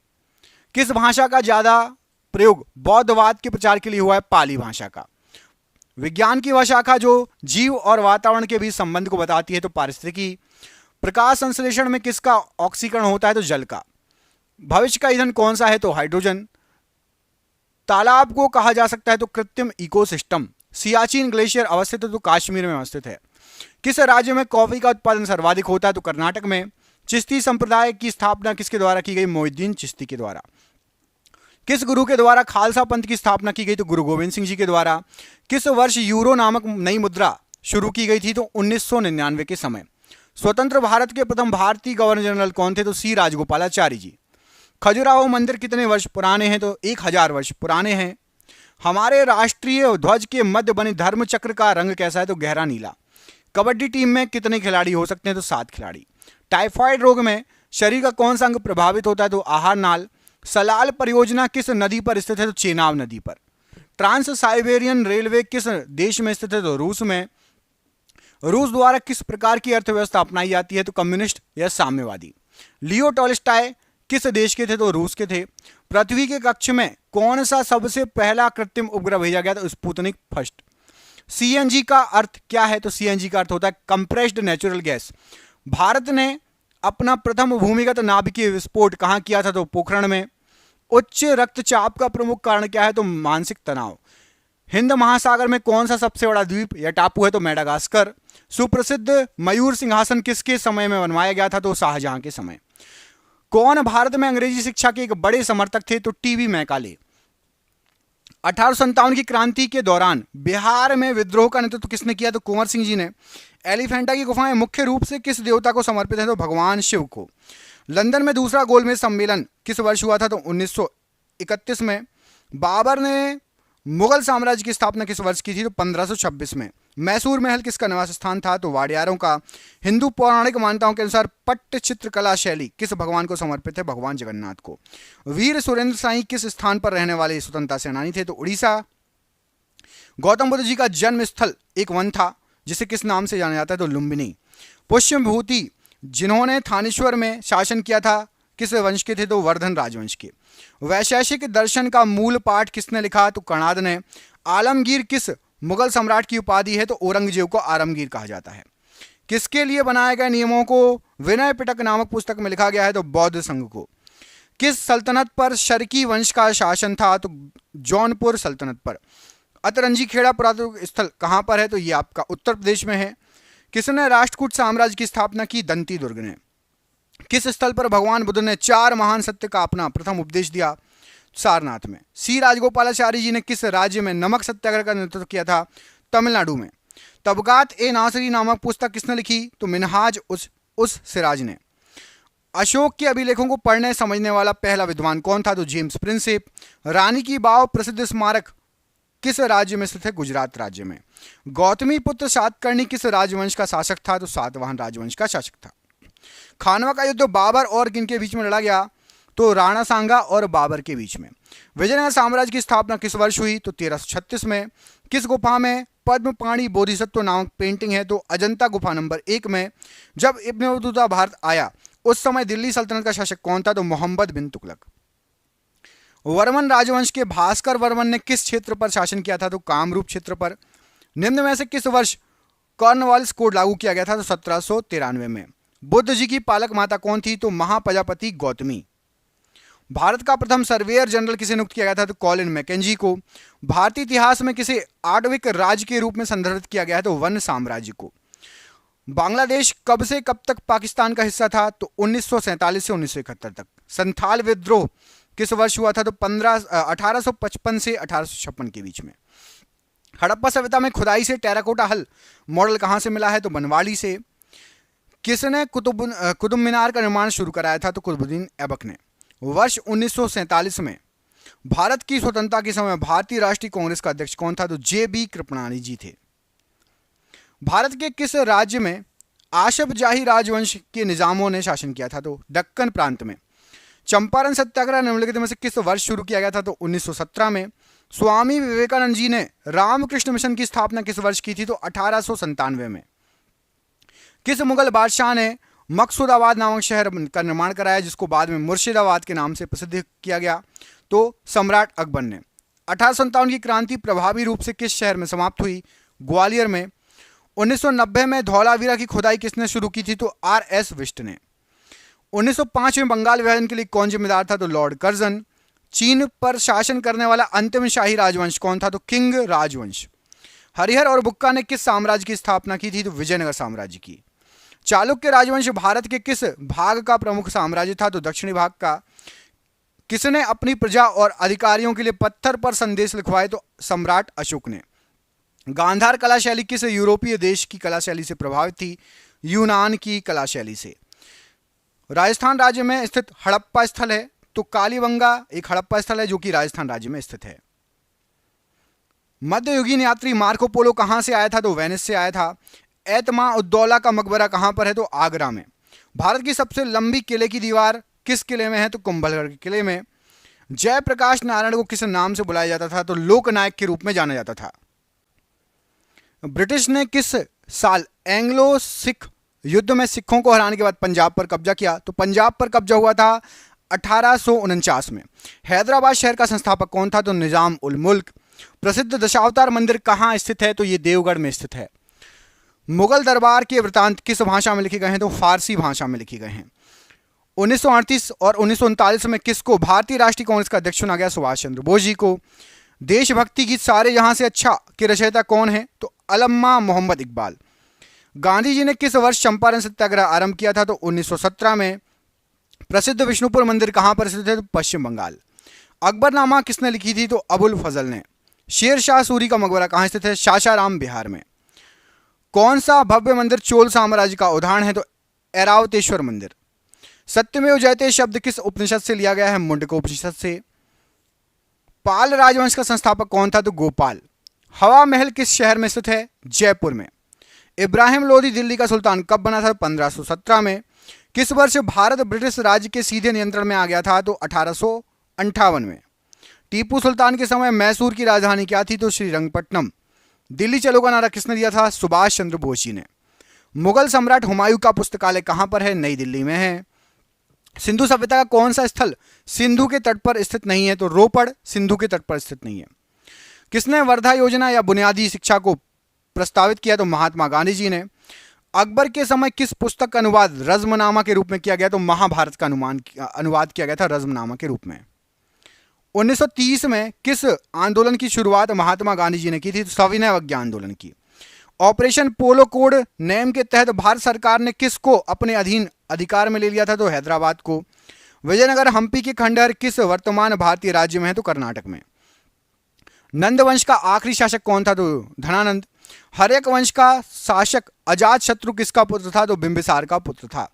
किस भाषा का ज्यादा प्रयोग बौद्धवाद के प्रचार के लिए हुआ है? पाली भाषा का। विज्ञान की वह शाखा जो जीव और वातावरण के बीच संबंध को बताती है? तो पारिस्थितिकी। प्रकाश संश्लेषण में किसका ऑक्सीकरण होता है? तो जल का। भविष्य का ईंधन कौन सा है? तो हाइड्रोजन। तालाब को कहा जा सकता है? तो कृत्रिम इकोसिस्टम। सियाचिन ग्लेशियर अवस्थित है? तो कश्मीर में अवस्थित है। किस राज्य में कॉफी का उत्पादन सर्वाधिक होता है? तो कर्नाटक में। चिश्ती संप्रदाय की स्थापना किसके द्वारा की गई? मोइनुद्दीन चिश्ती के द्वारा। किस गुरु के द्वारा खालसा पंथ की स्थापना की गई? तो गुरु गोविंद सिंह जी के द्वारा। किस वर्ष यूरो नामक नई मुद्रा शुरू की गई थी? तो 1999 के समय। स्वतंत्र भारत के प्रथम भारतीय गवर्नर जनरल कौन थे? तो सी राजगोपालाचारी जी। खजुराहो मंदिर कितने वर्ष पुराने हैं? तो 1000 वर्ष पुराने हैं। हमारे राष्ट्रीय ध्वज के मध्य बने धर्म चक्र का रंग कैसा है? तो गहरा नीला। कबड्डी टीम में कितने खिलाड़ी हो सकते हैं? तो 7 खिलाड़ी। टाइफाइड रोग में शरीर का कौन सा अंग प्रभावित होता है? तो आहार नाल। सलाल परियोजना किस नदी पर स्थित है? तो चेनाब नदी पर। ट्रांस साइबेरियन रेलवे किस देश में स्थित है? तो रूस में। रूस द्वारा किस प्रकार की अर्थव्यवस्था अपनाई जाती है? तो कम्युनिस्ट या साम्यवादी। लियो टॉल्स्टॉय किस देश के थे? तो रूस के थे। पृथ्वी के कक्ष में कौन सा सबसे पहला कृत्रिम उपग्रह भेजा गया? तो स्पुतनिक फर्स्ट। सीएनजी का अर्थ क्या है? तो सीएनजी का अर्थ होता है कंप्रेस्ड नेचुरल गैस। भारत ने अपना प्रथम भूमिगत नाभिकीय विस्फोट कहां किया था? तो पोखरण में। उच्च रक्तचाप का प्रमुख कारण क्या है? तो मानसिक तनाव। हिंद महासागर में कौन सा सबसे बड़ा द्वीप या टापू है? तो मेडागास्कर। सुप्रसिद्ध मयूर सिंहासन किसके समय में बनवाया गया था? तो शाहजहां के समय। कौन भारत में अंग्रेजी शिक्षा के एक बड़े समर्थक थे? तो टीवी मैकाले। 1857 की क्रांति के दौरान बिहार में विद्रोह का नेतृत्व किसने किया? तो कुंवर सिंह जी ने। एलिफेंटा की गुफाएं मुख्य रूप से किस देवता को समर्पित है? तो भगवान शिव को। लंदन में दूसरा गोलमेज सम्मेलन किस वर्ष हुआ था? तो 1931 में। बाबर ने मुगल साम्राज्य की स्थापना किस वर्ष की थी? तो 1526 में। मैसूर महल किसका निवास स्थान था? तो वाडियारों का। हिंदू पौराणिक मान्यताओं के अनुसार पट्ट चित्रकला शैली किस भगवान को समर्पित है? भगवान जगन्नाथ को। वीर सुरेंद्र साई किस स्थान पर रहने वाले स्वतंत्रता सेनानी थे? तो उड़ीसा। गौतम बुद्ध जी का जन्म स्थल एक वन था जिसे किस नाम से जाना जाता है? तो लुम्बिनी। पुष्य विभूति जिन्होंने थानेश्वर में शासन किया था किस वंश के थे? तो वर्धन राजवंश के। वैशेषिक दर्शन का मूल पाठ किसने लिखा? तो कणाद ने। आलमगीर किस मुगल सम्राट की उपाधि है? तो औरंगजेब को आलमगीर कहा जाता है। किसके लिए बनाए गए नियमों को विनय पिटक नामक पुस्तक में लिखा गया है? तो बौद्ध संघ को। किस सल्तनत पर शर्की वंश का शासन था? तो जौनपुर सल्तनत पर। अतरंजी खेड़ा पुरातत्व स्थल कहां पर है? तो ये आपका उत्तर प्रदेश में है। किसने राष्ट्रकूट साम्राज्य की स्थापना की? दंती दुर्ग ने। किस स्थल पर भगवान बुद्ध ने 4 महान सत्य का अपना प्रथम उपदेश दिया? सारनाथ में। सी राजगोपालाचारी जी ने किस राज्य में नमक सत्याग्रह का नेतृत्व किया था? तमिलनाडु में। तबकात ए नासरी नामक पुस्तक किसने लिखी? तो मिनहाज उस सिराज ने। अशोक के अभिलेखों को पढ़ने समझने वाला पहला विद्वान कौन था? तो जेम्स प्रिंसेप। रानी की बाव प्रसिद्ध स्मारक किस राज्य में स्थित है? गुजरात राज्य में। गौतमी पुत्र सातकर्णी किस राजवंश का शासक था? तो सातवाहन राजवंश का शासक था। खानवा का युद्ध बाबर और किनके बीच में लड़ा गया? तो राणा सांगा और बाबर के बीच में। विजयनगर साम्राज्य की स्थापना किस वर्ष हुई? तो 1336 में। किस गुफा में पद्मपाणि बोधिसत्व नामक पेंटिंग है? तो अजंता गुफा नंबर 1 में। जब इब्न बतूता भारत आया उस समय दिल्ली सल्तनत का शासक कौन था? तो मोहम्मद बिन तुगलक। वर्मन राजवंश के भास्कर वर्मन ने किस क्षेत्र पर शासन किया था? तो कामरूप क्षेत्र पर। निम्न में से किस वर्ष कॉर्नवालिस कोड लागू किया गया था? तो 1793 में। बुद्ध जी की पालक माता कौन थी? तो महाप्रजापति गौतमी। भारत का प्रथम सर्वेयर जनरल किसे नियुक्त किया गया था? तो कॉलिन मैकेंजी को। भारतीय इतिहास में किसे आठविक राज्य के रूप में संदर्भित किया गया है? तो वन साम्राज्य को। बांग्लादेश कब से कब तक पाकिस्तान का हिस्सा था? तो 1947 से 1971 तक। संथाल विद्रोह किस वर्ष हुआ था? तो 1855 से 1856 के बीच में। हड़प्पा सभ्यता में खुदाई से टेराकोटा हल मॉडल कहां से मिला है? तो बनवाली से। किसने कुतुब मीनार का निर्माण शुरू कराया था? तो कुतुबुद्दीन ऐबक ने। वर्ष 1947 में भारत की स्वतंत्रता के समय भारतीय राष्ट्रीय कांग्रेस का अध्यक्ष कौन था? तो जे.बी. कृपलानी जी थे। भारत के किस राज्य में आशफ जाही राजवंश के निजामों ने शासन किया था? तो दक्कन प्रांत में। चंपारण सत्याग्रह निम्नलिखित में से किस वर्ष शुरू किया गया था? तो 1917 में। स्वामी विवेकानंद जी ने रामकृष्ण मिशन की स्थापना किस वर्ष की थी? तो 1897 में। किस मुगल बादशाह ने मकसूदाबाद नामक शहर का निर्माण कराया जिसको बाद में मुर्शिदाबाद के नाम से प्रसिद्ध किया गया? तो सम्राट अकबर ने। 1857 की क्रांति प्रभावी रूप से किस शहर में समाप्त हुई? ग्वालियर में। 1990 में धौलावीरा की खुदाई किसने शुरू की थी? तो R.S. विष्ट ने। 1905 में बंगाल विभाजन के लिए कौन जिम्मेदार था? तो लॉर्ड कर्जन। चीन पर शासन करने वाला अंतिम शाही राजवंश कौन था? तो किंग राजवंश। हरिहर और बुक्का ने किस साम्राज्य की स्थापना की थी? तो विजयनगर साम्राज्य की। चालुक्य राजवंश भारत के किस भाग का प्रमुख साम्राज्य था? तो दक्षिणी भाग का। किसने अपनी प्रजा और अधिकारियों के लिए पत्थर पर संदेश लिखवाए? तो सम्राट अशोक ने। गांधार कला शैली किस यूरोपीय देश की कला शैली से प्रभावित थी? यूनान की कला शैली से। राजस्थान राज्य में स्थित हड़प्पा स्थल है तो कालीबंगा एक हड़प्पा स्थल है जो कि राजस्थान राज्य में स्थित है। मध्ययुगीन यात्री मार्को पोलो कहां से आया था? तो वेनिस से आया था। एतमा उद्दौला का मकबरा कहां पर है? तो आगरा में। भारत की सबसे लंबी किले की दीवार किस किले में है? तो कुंभलगढ़ के किले में। जयप्रकाश नारायण को किस नाम से बुलाया जाता था? तो लोकनायक के रूप में जाना जाता था। ब्रिटिश ने किस साल एंग्लो सिख युद्ध में सिखों को हराने के बाद पंजाब पर कब्जा किया? तो पंजाब पर कब्जा हुआ था 1849 में। हैदराबाद शहर का संस्थापक कौन था? तो निजाम उल मुल्क। प्रसिद्ध दशावतार मंदिर कहाँ स्थित है? तो ये देवगढ़ में स्थित है। मुगल दरबार के वृतांत किस भाषा में लिखे गए हैं? तो फारसी भाषा में लिखे गए हैं। 1938 और 1939 में किसको भारतीय राष्ट्रीय कांग्रेस का अध्यक्ष चुना गया? सुभाष चंद्र बोस जी को। देशभक्ति गीत सारे जहां से अच्छा के रचयिता कौन है? तो अल्लामा मोहम्मद इकबाल। गांधी जी ने किस वर्ष चंपारण सत्याग्रह आरंभ किया था? तो 1917 में। प्रसिद्ध विष्णुपुर मंदिर कहां पर स्थित है? तो पश्चिम बंगाल। अकबरनामा किसने लिखी थी? तो अबुल फजल ने। शेर शाह सूरी का मकबरा कहां स्थित है? सासाराम बिहार में। कौन सा भव्य मंदिर चोल साम्राज्य का उदाहरण है? तो ऐरावतेश्वर मंदिर। सत्यमेव जयते शब्द किस उपनिषद से लिया गया है? मुंडको उपनिषद से। पाल राजवंश का संस्थापक कौन था? तो गोपाल। हवा महल किस शहर में स्थित है? जयपुर में। इब्राहिम लोदी दिल्ली का सुल्तान कब बना था? 1517 में। किस वर्ष भारत ब्रिटिश राज्य के सीधे नियंत्रण में आ गया था? तो 1858 में। टीपू सुल्तान के समय मैसूर की राजधानी क्या थी? तो श्रीरंगपट्टनम। दिल्ली चलो का नारा किसने दिया था? सुभाष चंद्र बोस जी ने। मुगल सम्राट हुमायूं का पुस्तकालय कहां पर है? नई दिल्ली में है। सिंधु सभ्यता का कौन सा स्थल सिंधु के तट पर स्थित नहीं है? तो रोपड़ सिंधु के तट पर स्थित नहीं है। किसने वर्धा योजना या बुनियादी शिक्षा को प्रस्तावित किया? तो महात्मा गांधी जी ने। अकबर के समय किस पुस्तक का अनुवाद रज़्मनामा के रूप में किया गया? तो महाभारत का अनुवाद किया गया था रज़्मनामा के रूप में। 1930 में किस आंदोलन की शुरुआत महात्मा गांधी जी ने की थी? तो सविनय अवज्ञा आंदोलन की। ऑपरेशन पोलो कोड नेम के तहत भारत सरकार ने किसको अपने अधीन अधिकार में ले लिया था? तो हैदराबाद को। विजयनगर हम्पी के खंडहर किस वर्तमान भारतीय राज्य में है? तो कर्नाटक में। नंद वंश का आखिरी शासक कौन था? तो धनानंद। हर्यक वंश का शासक अजात शत्रु किसका पुत्र था? तो बिंबिसार का पुत्र था।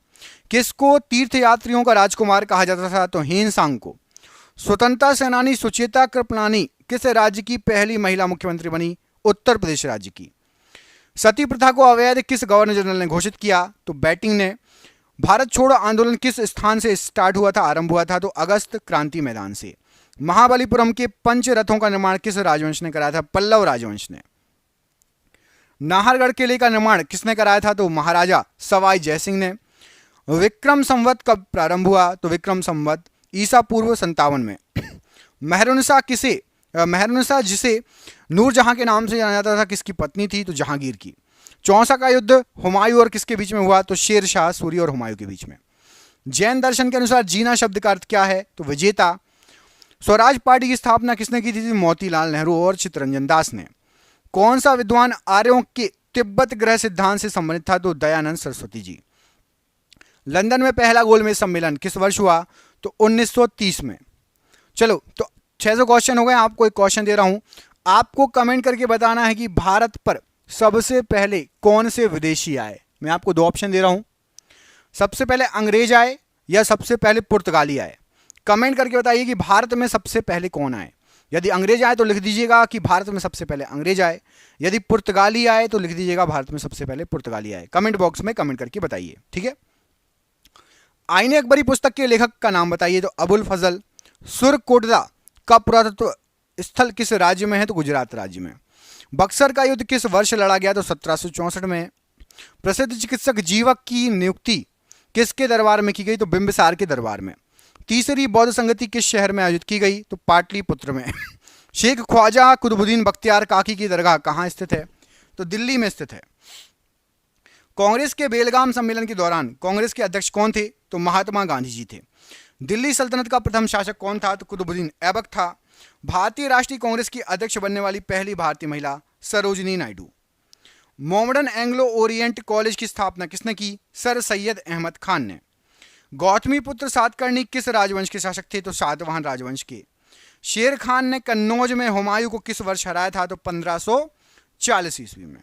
किसको तीर्थयात्रियों का राजकुमार कहा जाता था? तो हीनसांग को। स्वतंत्रता सेनानी सुचेता कृपलानी किस राज्य की पहली महिला मुख्यमंत्री बनी? उत्तर प्रदेश राज्य की। सती प्रथा को अवैध किस गवर्नर जनरल ने घोषित किया? तो बैटिंग ने। भारत छोड़ो आंदोलन किस स्थान से स्टार्ट हुआ था, आरंभ हुआ था? तो अगस्त क्रांति मैदान से। महाबलीपुरम के पंच रथों का निर्माण किस राजवंश ने कराया था? पल्लव राजवंश ने। नाहरगढ़ किले का निर्माण किसने कराया था? तो महाराजा सवाई जयसिंह ने। विक्रम संवत कब प्रारंभ हुआ? तो विक्रम संवत ईसा पूर्व 57 में। मेहरुनिसा जिसे नूरजहां के नाम से जाना जाता था किसकी पत्नी थी? तो जहांगीर की। चौसा का युद्ध हुमायूं और किसके बीच में हुआ? तो शेर शाह सूरी और हुमायूं के बीच में। जैन दर्शन के अनुसार जीना शब्द का अर्थ क्या है? तो विजेता। स्वराज पार्टी की स्थापना किसने की थी? मोतीलाल नेहरू और चित्तरंजन दास ने। कौन सा विद्वान आर्यों के तिब्बत ग्रह सिद्धांत से संबंधित था? तो दयानंद सरस्वती जी। लंदन में पहला गोलमेज सम्मेलन किस वर्ष हुआ? तो 1930 में। चलो तो 600 क्वेश्चन हो गए। आपको एक क्वेश्चन दे रहा हूं, आपको कमेंट करके बताना है कि भारत पर सबसे पहले कौन से विदेशी आए। मैं आपको दो ऑप्शन दे रहा हूं, सबसे पहले अंग्रेज आए या सबसे पहले पुर्तगाली आए। कमेंट करके बताइए कि भारत में सबसे पहले कौन आए। यदि अंग्रेज आए तो लिख दीजिएगा कि भारत में सबसे पहले अंग्रेज आए, यदि पुर्तगाली आए तो लिख दीजिएगा भारत में सबसे पहले पुर्तगाली आए। कमेंट बॉक्स में कमेंट करके बताइए, ठीक है। आईने अकबरी पुस्तक के लेखक का नाम बताइए। तो अबुल फजल। सुरकोटदा का पुरातत्व स्थल किस राज्य में है? तो गुजरात राज्य में। बक्सर का युद्ध किस वर्ष लड़ा गया? तो 1764 में। प्रसिद्ध चिकित्सक जीवक की नियुक्ति किसके दरबार में की गई? तो बिंबिसार के दरबार में। तीसरी बौद्ध संगति किस शहर में आयोजित की गई? तो पाटलिपुत्र में। शेख ख्वाजा कुतुबुद्दीन बख्तियार काकी की दरगाह कहाँ स्थित है? तो दिल्ली में स्थित है। कांग्रेस के बेलगाम सम्मेलन के दौरान कांग्रेस के अध्यक्ष कौन थे? तो महात्मा गांधी जी थे। दिल्ली सल्तनत का प्रथम शासक कौन था? तो कुतुबुद्दीन ऐबक था। भारतीय राष्ट्रीय कांग्रेस की अध्यक्ष बनने वाली पहली भारतीय महिला Sarojini Naidu. Mohammedan Anglo Orient college की स्थापना किसने की? सर सैयद अहमद खान ने। गौतमीपुत्र सातकर्णी किस राजवंश के शासक थे? तो सातवाहन राजवंश के। शेर खान ने कन्नौज में हुमायूं को किस वर्ष हराया था? तो 1540 ईस्वी में।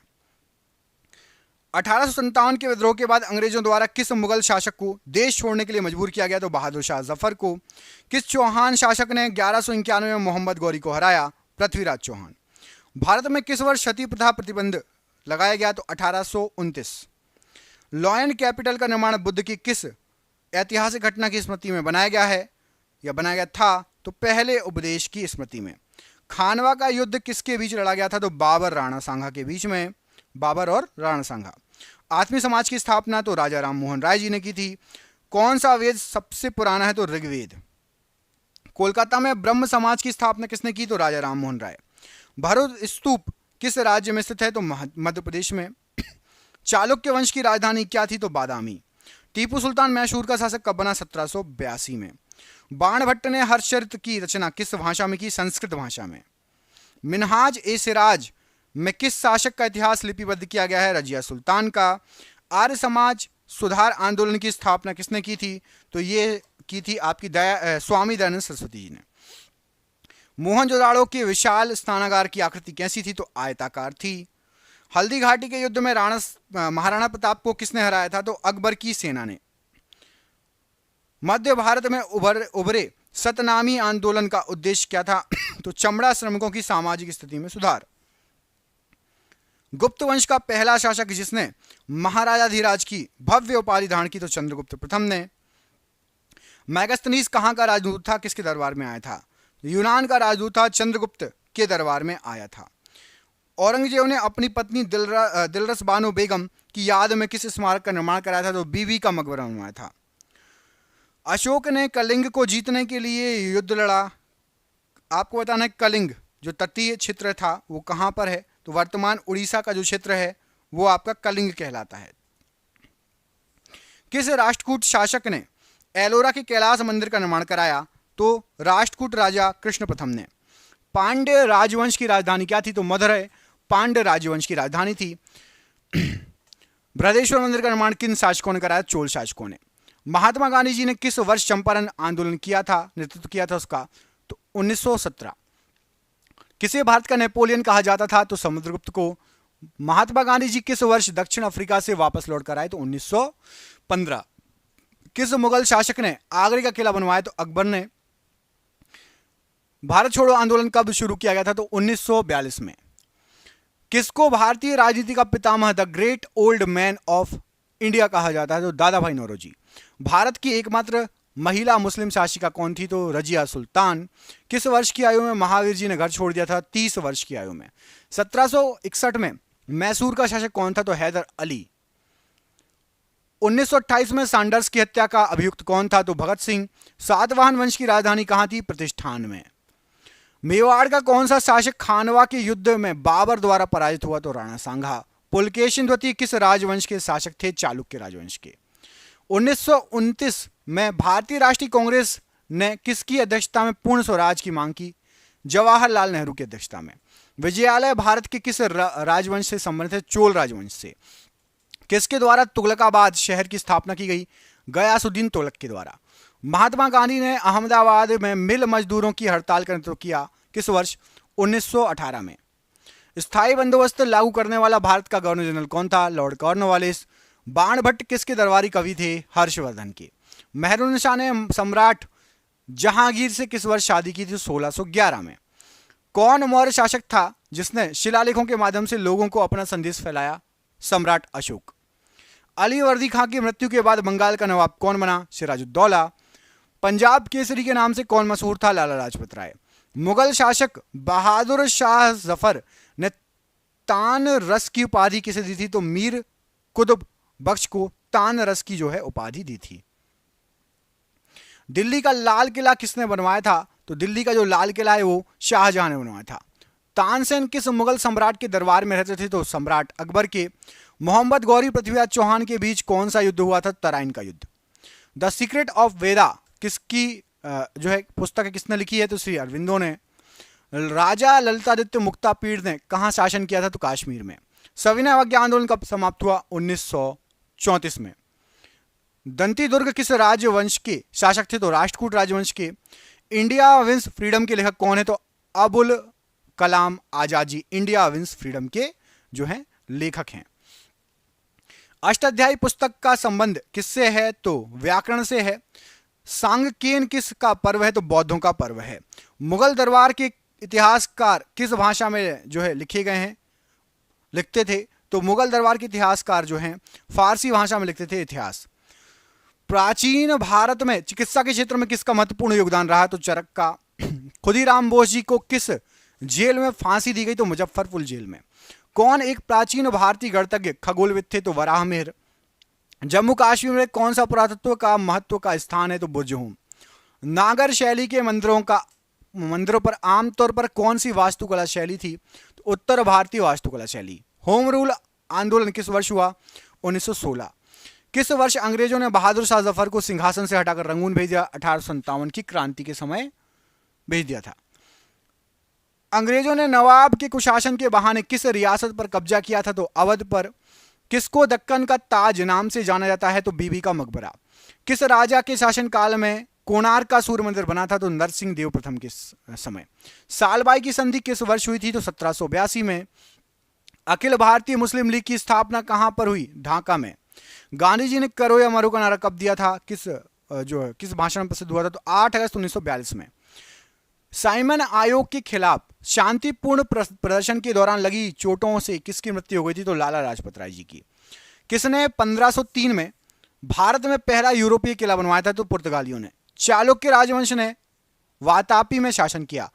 1857 के विद्रोह के बाद अंग्रेजों द्वारा किस मुगल शासक को देश छोड़ने के लिए मजबूर किया गया? तो बहादुर शाह जफर को। किस चौहान शासक ने 1191 में मोहम्मद गौरी को हराया? पृथ्वीराज चौहान। भारत में किस वर्ष सती प्रथा प्रतिबंध लगाया गया? तो 1829। लॉयन कैपिटल का निर्माण बुद्ध की किस ऐतिहासिक घटना की स्मृति में बनाया गया है या बनाया गया था? तो पहले उपदेश की स्मृति में। खानवा का युद्ध किसके बीच लड़ा गया था? तो बाबर राणा सांगा के बीच में, बाबर और राणा सांगा। आत्मीय समाज की स्थापना तो राजा राम मोहन राय जी ने की थी। कौन सा वेद सबसे पुराना है? तो ऋग्वेद। कोलकाता में ब्रह्म समाज की स्थापना किसने की? तो राजा राम मोहन राय। भरूच स्तूप किस राज्य में स्थित है? तो मध्य प्रदेश में। चालुक्य वंश की राजधानी क्या थी? तो बादामी। टीपू सुल्तान मैसूर का शासक कब बना? 1782 में। बाणभट्ट ने हर्षचरित की रचना किस भाषा में की? संस्कृत भाषा में। मिनहाज ए सिराज में किस शासक का इतिहास लिपिबद्ध किया गया है? रजिया सुल्तान का। आर्य समाज सुधार आंदोलन की स्थापना किसने की थी? तो ये की थी आपकी स्वामी दयानंद सरस्वती जी ने। मोहनजोदाड़ो के विशाल स्नानागार की आकृति कैसी थी? तो आयताकार थी। हल्दी घाटी के युद्ध में महाराणा प्रताप को किसने हराया था? तो अकबर की सेना ने। मध्य भारत में उभरे सतनामी आंदोलन का उद्देश्य क्या था? तो चमड़ा श्रमिकों की सामाजिक स्थिति में सुधार। गुप्त वंश का पहला शासक जिसने महाराजा धीराज की भव्य उपाधि धारण की? तो चंद्रगुप्त प्रथम ने। मैगस्थनीज कहां का राजदूत था? किसके दरबार में आया था? यूनान का राजदूत था, चंद्रगुप्त के दरबार में आया था। औरंगजेब ने अपनी पत्नी दिलरस बानो बेगम की याद में किस स्मारक का निर्माण कराया था? तो बीबी का मकबरा बनवाया था। अशोक ने कलिंग को जीतने के लिए युद्ध लड़ा। आपको बताना है कलिंग जो तटीय क्षेत्र था वो कहां पर है? तो वर्तमान उड़ीसा का जो क्षेत्र है वो आपका कलिंग कहलाता है। किस राष्ट्रकूट शासक ने एलोरा के कैलाश मंदिर का निर्माण कराया? तो राष्ट्रकूट राजा कृष्ण प्रथम ने। पांड्य राजवंश की राजधानी क्या थी? तो मदुरै पांड्य राजवंश की राजधानी थी। बृहदेश्वर मंदिर का निर्माण किन शासकों ने कराया? चोल शासकों ने। महात्मा गांधी जी ने किस वर्ष चंपारण आंदोलन किया था, नेतृत्व किया था उसका? तो 1917। किसे भारत का नेपोलियन कहा जाता था? तो समुद्रगुप्त को। महात्मा गांधी जी किस वर्ष दक्षिण अफ्रीका से वापस लौट कर आए? तो 1915। किस मुगल शासक ने आगरे का किला बनवाया? तो अकबर ने। भारत छोड़ो आंदोलन कब शुरू किया गया था? तो 1942 में। किसको भारतीय राजनीति का पितामह, the great old man of India कहा जाता है? तो दादा भाई नौरोजी। भारत की एकमात्र महिला मुस्लिम शासिका कौन थी? तो रजिया सुल्तान। किस वर्ष की आयु में महावीर जी ने घर छोड़ दिया था? 30 वर्ष की आयु में। 1761 में मैसूर का शासक कौन था? तो हैदर अली। 1928 में सैंडर्स की हत्या का अभियुक्त कौन था? तो भगत सिंह। सातवाहन वंश की राजधानी कहां थी? प्रतिष्ठान में। मेवाड़ का कौन सा शासक खानवा के युद्ध में बाबर द्वारा पराजित हुआ? तो राणा सांगा। पुलकेशिन द्वितीय किस राजवंश के शासक थे? चालुक्य राजवंश के। 1929 में भारतीय राष्ट्रीय कांग्रेस ने किसकी अध्यक्षता में पूर्ण स्वराज की मांग की? जवाहरलाल नेहरू की अध्यक्षता में। विजयालय भारत के किस राजवंश से संबंधित है? चोल राजवंश से। किसके द्वारा तुगलकाबाद शहर की स्थापना की गई? गयासुद्दीन तुगलक के द्वारा। महात्मा गांधी ने अहमदाबाद में मिल मजदूरों की हड़ताल का नेतृत्व किया किस वर्ष? 1918 में। स्थायी बंदोबस्त लागू करने वाला भारत का गवर्नर जनरल कौन था? Lord Cornwallis. बाणभट्ट किसके दरबारी कवि थे? हर्षवर्धन के। मेहरुनिसा ने सम्राट जहांगीर से किस वर्ष शादी की थी? 1611 में। कौन मौर्य शासक था जिसने शिलालेखों के माध्यम से लोगों को अपना संदेश फैलाया? सम्राट अशोक। अली वर्दी खां की मृत्यु के बाद बंगाल का नवाब कौन बना? सिराजुद्दौला। पंजाब केसरी के नाम से कौन मशहूर था? लाला लाजपत राय। मुगल शासक बहादुर शाह जफर ने तान रस की उपाधि किसे दी थी? तो मीर कुतुब बख्श को तान रस की जो है उपाधि दी थी। दिल्ली का लाल किला किसने बनवाया था? तो दिल्ली का जो लाल किला है वो शाहजहां ने बनवाया था। तानसेन किस मुगल सम्राट के दरबार में रहते थे? तो सम्राट अकबर के। मोहम्मद गौरी पृथ्वीराज चौहान के बीच कौन सा युद्ध हुआ था? तराइन का युद्ध। द सीक्रेट ऑफ वेदा किसकी जो है पुस्तक है, किसने लिखी है? तो श्री अरविंदो ने। राजा ललितादित्य मुक्तापीड़ ने कहां शासन किया था? तो कश्मीर में। सविनय अवज्ञा आंदोलन कब समाप्त हुआ? 1934 में। दंती दुर्ग किस राजवंश के शासक थे? तो राष्ट्रकूट राजवंश के। इंडिया विंस फ्रीडम के लेखक कौन है? तो Abul Kalam Azad ji India wins freedom के जो है लेखक हैं। अष्टाध्यायी पुस्तक का संबंध किससे है? तो व्याकरण से है। सांगकेन किसका पर्व है? तो बौद्धों का पर्व है। मुगल दरबार के इतिहासकार किस भाषा में जो है लिखते थे? तो मुगल दरबार के इतिहासकार जो हैं फारसी भाषा में लिखते थे इतिहास। प्राचीन भारत में चिकित्सा के क्षेत्र में किसका महत्वपूर्ण योगदान रहा? तो चरक का। खुदीराम बोस जी को किस जेल में फांसी दी गई? तो मुजफ्फरपुर जेल में। कौन एक प्राचीन भारतीय गणितज्ञ खगोलविद थे? तो वराहमिहिर। जम्मू कश्मीर में कौन सा पुरातत्व का महत्व का स्थान है? तो बुर्जहूम। नागर शैली के मंदिरों पर आमतौर पर कौन सी वास्तुकला शैली थी? तो उत्तर भारतीय वास्तुकला शैली। होम रूल आंदोलन किस वर्ष हुआ? 1916। किस वर्ष अंग्रेजों ने बहादुर शाह जफर को सिंहासन से हटाकर रंगून भेज दिया? 1857 की क्रांति के समय भेज दिया था। अंग्रेजों ने नवाब के कुशासन के बहाने किस रियासत पर कब्जा किया था? तो अवध पर। किसको दक्कन का ताज नाम से जाना जाता है? तो बीबी का मकबरा। किस राजा के शासनकाल में कोणार्क का सूर्य मंदिर बना था? तो नरसिंह देव प्रथम के समय। सालबाई की संधि किस वर्ष हुई थी? तो 1782 में। अखिल भारतीय मुस्लिम लीग की स्थापना कहां पर हुई? ढाका में। गांधी जी ने करो या मरो का नारा कब दिया था? किस भाषण में प्रसिद्ध हुआ था? तो 8 अगस्त 1942 में। साइमन आयोग के खिलाफ शांतिपूर्ण प्रदर्शन के दौरान लगी चोटों से किसकी मृत्यु हो गई थी? तो लाला लाजपत राय जी की। किसने 1503 में भारत में पहला यूरोपीय किला बनवाया था? तो पुर्तगालियों ने। चालुक्य राजवंश ने वातापी में शासन किया।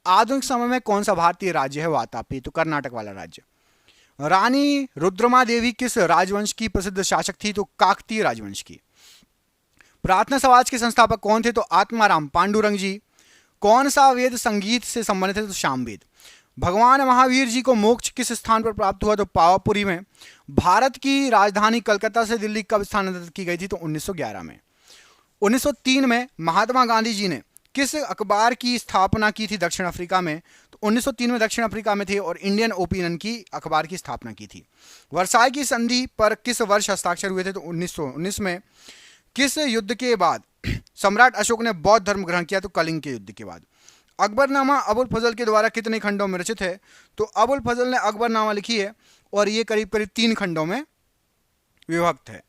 आधुनिक समय में कौन सा भारतीय राज्य है वातापी? तो कर्नाटक वाला राज्य। रानी रुद्रमा देवी किस राजवंश की प्रसिद्ध शासक थी? तो काकतीय राजवंश की। प्रार्थना समाज के संस्थापक कौन थे? तो आत्माराम पांडुरंग जी। कौन सा वेद संगीत से संबंधित है? तो सामवेद। भगवान महावीर जी को मोक्ष किस स्थान पर प्राप्त हुआ? तो पावापुरी में। भारत की राजधानी कलकत्ता से दिल्ली कब स्थानांतरित की गई थी? तो 1911 में। 1903 में महात्मा गांधी जी ने किस अखबार की स्थापना की थी दक्षिण अफ्रीका में? तो 1903 में दक्षिण अफ्रीका में थे और इंडियन ओपिनियन की अखबार की स्थापना की थी। वर्साई की संधि पर किस वर्ष हस्ताक्षर हुए थे? तो 1919 में। किस युद्ध के बाद सम्राट अशोक ने बौद्ध धर्म ग्रहण किया? तो कलिंग के युद्ध के बाद। अकबरनामा अबुल फजल के द्वारा कितने खंडों में रचित है? तो अबुल फजल ने अकबरनामा लिखी है और ये करीब करीब 3 खंडों में विभक्त है।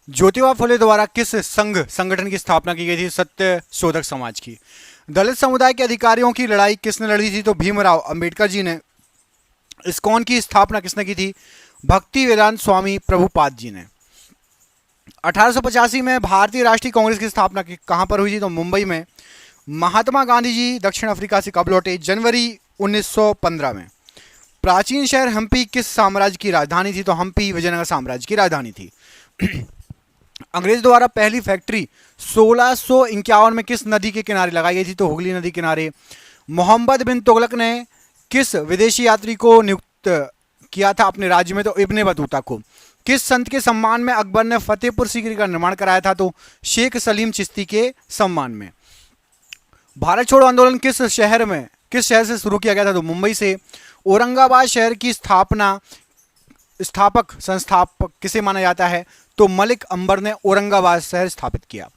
ज्योतिबा फुले द्वारा किस संगठन की स्थापना की गई थी? सत्य शोधक समाज की। दलित समुदाय के अधिकारियों की लड़ाई किसने लड़ी थी? तो भीमराव अंबेडकर जी ने। इस्कॉन की स्थापना किसने की थी? भक्ति वेदांत स्वामी प्रभुपाद जी ने। 1885 में भारतीय राष्ट्रीय कांग्रेस की स्थापना कहां पर हुई थी? तो मुंबई में। महात्मा गांधी जी दक्षिण अफ्रीका से कब लौटे? जनवरी 1915 में। प्राचीन शहर हम्पी किस साम्राज्य की राजधानी थी? तो हम्पी विजयनगर साम्राज्य की राजधानी थी। अंग्रेज द्वारा पहली फैक्ट्री 1651 में किस नदी के किनारे लगाई गई थी? तो हुगली नदी किनारे। मोहम्मद बिन तुगलक ने किस विदेशी यात्री को नियुक्त किया था अपने राज्य में? तो इब्ने बतूता को। किस संत के सम्मान में अकबर ने फतेहपुर सीकरी का निर्माण कराया था? तो शेख सलीम चिश्ती के सम्मान में। भारत छोड़ो आंदोलन किस शहर से शुरू किया गया था? तो मुंबई से। औरंगाबाद शहर की संस्थापक किसे माना जाता है? तो मलिक अंबर ने औरंगाबाद शहर स्थापित किया।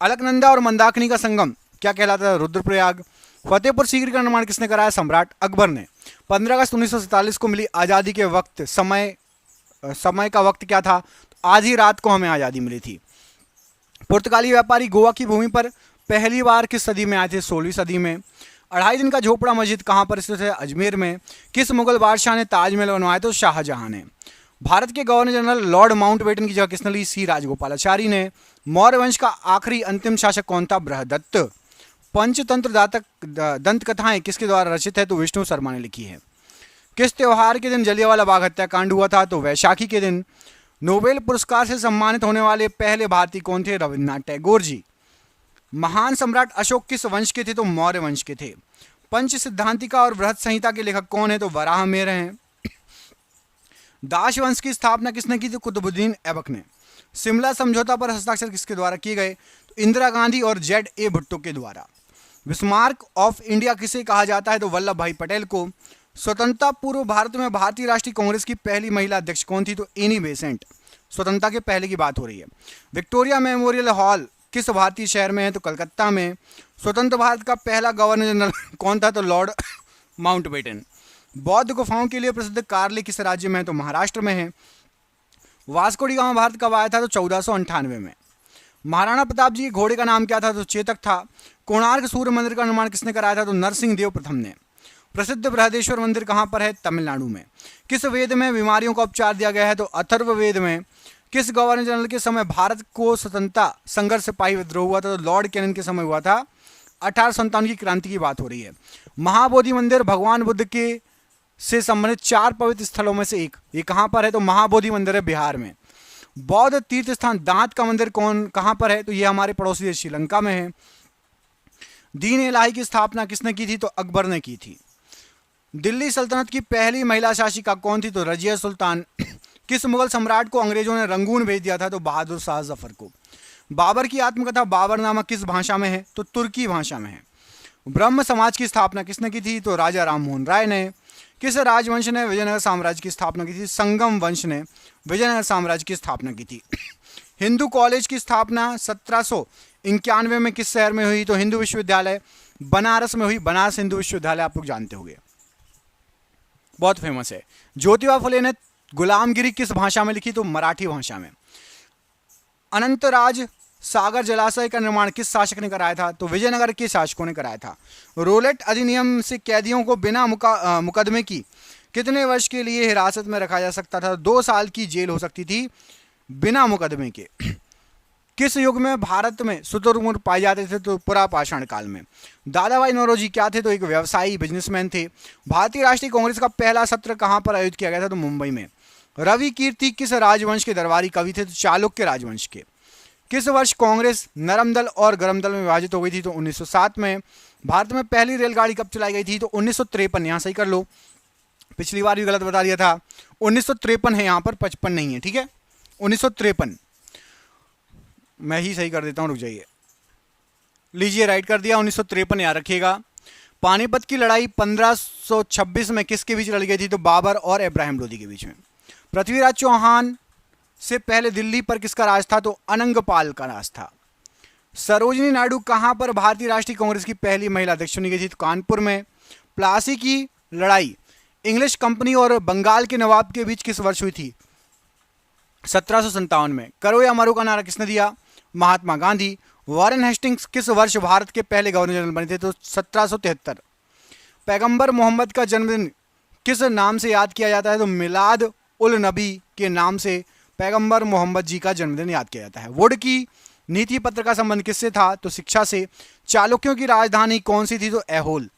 अलकनंदा और मंदाकिनी का संगम क्या कहलाता है? रुद्रप्रयाग। फतेहपुर सीकरी का निर्माण किसने कराया? सम्राट अकबर ने। 15 अगस्त 1947 को मिली आज़ादी के वक्त समय का वक्त क्या था? आधी रात को हमें आज़ादी मिली थी। पुर्तगाली व्यापारी गोवा की भूमि पर पहली बार किस सदी में आए थे? 16वीं सदी में। 2.5 दिन का झोपड़ा मस्जिद कहाँ पर स्थित है? अजमेर में। किस मुगल बादशाह ने ताजमहल बनवाया? तो शाहजहां ने। भारत के गवर्नर जनरल लॉर्ड माउंटबेटन की जगह किसने ली? सी राजगोपालाचारी ने। मौर्य वंश का आखिरी अंतिम शासक कौन था? बृहदत्त। पंचतंत्र दंत कथाएं किसके द्वारा रचित है? तो विष्णु शर्मा ने लिखी है। किस त्योहार के दिन जलियांवाला बाग हत्याकांड हुआ था? तो वैशाखी के दिन। नोबेल पुरस्कार से सम्मानित होने वाले पहले भारतीय कौन थे? रविन्द्रनाथ टैगोर जी। महान सम्राट अशोक किस वंश के थे? तो मौर्य वंश के थे। पंच सिद्धांतिका और बृहत संहिता के लेखक कौन है? तो वराहमिहिर हैं। दास वंश की स्थापना किसने की? तो कुतुबुद्दीन ऐबक ने। शिमला समझौता पर हस्ताक्षर किसके द्वारा किए गए? तो इंदिरा गांधी और ZA भुट्टो के द्वारा। बिस्मार्क ऑफ इंडिया किसे कहा जाता है? तो वल्लभ भाई पटेल को। स्वतंत्रता पूर्व भारत में भारतीय राष्ट्रीय कांग्रेस की पहली महिला अध्यक्ष कौन थी? तो एनी बेसेंट। स्वतंत्रता के पहले की बात हो रही है। विक्टोरिया मेमोरियल हॉल किस भारतीय शहर में है? तो कलकत्ता में। स्वतंत्र भारत का पहला गवर्नर जनरल कौन था? तो लॉर्ड माउंटबेटन। बौद्ध गुफाओं के लिए प्रसिद्ध कार्ले किस राज्य में है? तो महाराष्ट्र में है। वास्को डी गामा भारत कब आया था? तो 1498 में। महाराणा प्रताप जी के घोड़े का नाम क्या था? तो चेतक था। कोणार्क सूर्य मंदिर का निर्माण किसने कराया था? तो नरसिंह देव प्रथम ने। प्रसिद्ध बृहदेश्वर मंदिर कहाँ पर है? तमिलनाडु में। किस वेद में बीमारियों का उपचार दिया गया है? तो अथर्व वेद में। किस गवर्नर जनरल के समय भारत को स्वतंत्रता संघर्ष सिपाही विद्रोह हुआ था? तो लॉर्ड कैनिंग के समय हुआ था। 1857 की क्रांति की बात हो रही है। महाबोधि मंदिर भगवान बुद्ध के से संबंधित 4 पवित्र स्थलों में से एक, ये कहां पर है? तो महाबोधि मंदिर है बिहार में। बौद्ध तीर्थ स्थान दांत का मंदिर कहां पर है? तो ये हमारे पड़ोसी देश श्रीलंका में है। दीन इलाही की स्थापना किसने की थी? तो अकबर ने की थी। दिल्ली सल्तनत की पहली महिला शासिका कौन थी? तो रजिया सुल्तान। किस मुगल सम्राट को अंग्रेजों ने रंगून भेज दिया था? तो बहादुर शाह जफर को। बाबर की आत्मकथा बाबरनामा किस भाषा में है? तो तुर्की भाषा में है। ब्रह्म समाज की स्थापना किसने की थी? तो राजा राममोहन राय ने। किस राजवंश ने विजयनगर साम्राज्य की स्थापना की थी? संगम वंश ने विजयनगर साम्राज्य की स्थापना की थी। हिंदू कॉलेज की स्थापना 1791 में किस शहर में हुई? तो हिंदू विश्वविद्यालय बनारस में हुई। बनारस हिंदू विश्वविद्यालय आप लोग जानते होंगे, बहुत फेमस है। ज्योतिबा फुले ने गुलामगिरी किस भाषा में लिखी? तो मराठी भाषा में। अनंतराज सागर जलाशय का निर्माण किस शासक ने कराया था? तो विजयनगर के शासकों ने कराया था। रोलेट अधिनियम से कैदियों को बिना मुकदमे की कितने वर्ष के लिए हिरासत में रखा जा सकता था? 2 साल की जेल हो सकती थी बिना मुकदमे के। किस युग में भारत में शुतुरमुर्ग पाए जाते थे? तो पुरापाषाण काल में। दादा भाई नौरोजी क्या थे? तो एक व्यवसायी बिजनेसमैन थे। भारतीय राष्ट्रीय कांग्रेस का पहला सत्र कहां पर आयोजित किया गया था? तो मुंबई में। रवि कीर्ति किस राजवंश के दरबारी कवि थे? तो चालुक्य राजवंश के। किस वर्ष कांग्रेस नरम दल और गरम दल में विभाजित हो गई थी? तो 1907 में। भारत में पहली रेलगाड़ी कब चलाई गई थी? तो 1953। यहां सही कर लो, पिछली बार भी गलत बता दिया था। 1953 है यहां पर, 55 नहीं है, ठीक है। 1953 मैं ही सही कर देता हूं, रुक जाइए। लीजिए राइट कर दिया, 1953 याद रखिएगा। पानीपत की लड़ाई 1526 में किसके बीच लड़ी गई थी? तो बाबर और इब्राहिम लोदी के बीच में। पृथ्वीराज चौहान से पहले दिल्ली पर किसका राज था? तो अनंगपाल का राज था। सरोजिनी नायडू कहां पर भारतीय राष्ट्रीय कांग्रेस की पहली महिला अध्यक्ष चुनी गई थी? तो कानपुर में। प्लासी की लड़ाई इंग्लिश कंपनी और बंगाल के नवाब के बीच किस वर्ष हुई थी? 1757 में। करो या मरो का नारा किसने दिया? महात्मा गांधी। वॉरेन हेस्टिंग्स किस वर्ष भारत के पहले गवर्नर जनरल बने थे? तो 1773। पैगंबर मोहम्मद का जन्मदिन किस नाम से याद किया जाता है? तो मिलाद उल नबी के नाम से पैगंबर मोहम्मद जी का जन्मदिन याद किया जाता है। वुड की नीति पत्र का संबंध किससे था? तो शिक्षा से। चालुक्यों की राजधानी कौन सी थी? तो ऐहोल।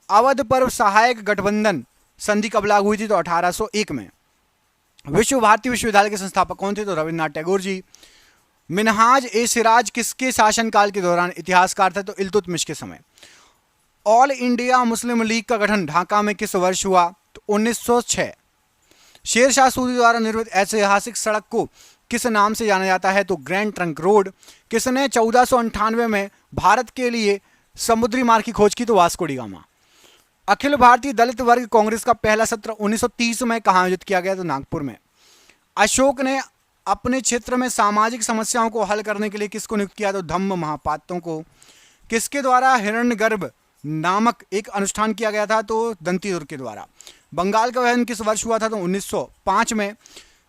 अवध पर सहायक गठबंधन संधि कब लागू हुई थी? तो 1801 में। विश्व भारती विश्वविद्यालय के संस्थापक कौन थे? तो रविन्द्रनाथ टैगोर जी। मिनहाज ए सिराज किसके शासनकाल के दौरान इतिहासकार थे? तो इल्तुतमिश के समय। ऑल इंडिया मुस्लिम लीग का गठन ढाका में किस वर्ष हुआ? तो 1906। शेरशाह सूरी द्वारा निर्मित ऐतिहासिक सड़क को किस नाम से जाना जाता है? तो ग्रैंड ट्रंक रोड। किसने 1498 में भारत के लिए समुद्री मार्ग की खोज की? तो Vasco D gamma. Akhil Bharatiya दलित वर्ग कांग्रेस का पहला सत्र 1930 में कहां आयोजित किया गया? तो नागपुर में। अशोक ने अपने क्षेत्र में सामाजिक समस्याओं को हल करने के लिए किसको नियुक्त किया? तो धम्म महापात्रों को। किसके द्वारा हिरण्यगर्भ नामक एक अनुष्ठान किया गया था? तो दंतीदुर्ग के द्वारा। बंगाल का विभाजन किस वर्ष हुआ था? तो 1905 में।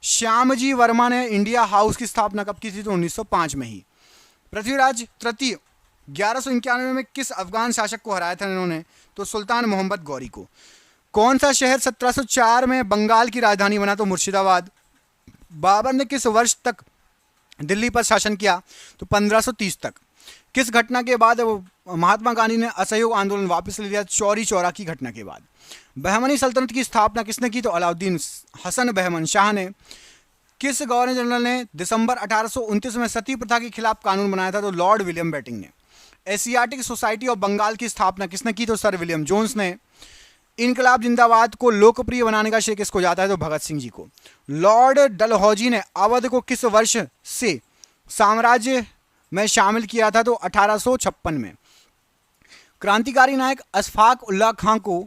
श्यामजी वर्मा ने इंडिया हाउस की स्थापना कब की थी? तो 1905 में ही। पृथ्वीराज तृतीय 1191 में किस अफगान शासक को हराया था इन्होंने? तो सुल्तान मोहम्मद गौरी को। कौन सा शहर 1704 में बंगाल की राजधानी बना? तो मुर्शिदाबाद। बाबर ने किस वर्ष तक दिल्ली पर शासन किया? तो 1530 तक। किस घटना के बाद महात्मा गांधी ने असहयोग आंदोलन वापस ले लिया? चौरी चौरा की घटना के बाद। बहमनी सल्तनत की स्थापना किसने की? तो अलाउद्दीन हसन बहमन शाह ने। किस गवर्नर जनरल ने दिसंबर 1829 में सती प्रथा के खिलाफ कानून बनाया था? तो लॉर्ड विलियम बेटिंग ने। एशियाटिक सोसाइटी ऑफ बंगाल की स्थापना किसने की? तो सर विलियम जोन्स ने। इनकलाब जिंदाबाद को लोकप्रिय बनाने का श्रेय किसको जाता है? तो भगत सिंह जी को। लॉर्ड डलहौजी ने अवध को किस वर्ष से साम्राज्य में शामिल किया था? तो 1856 में। क्रांतिकारी नायक अशफाक उल्लाह खां को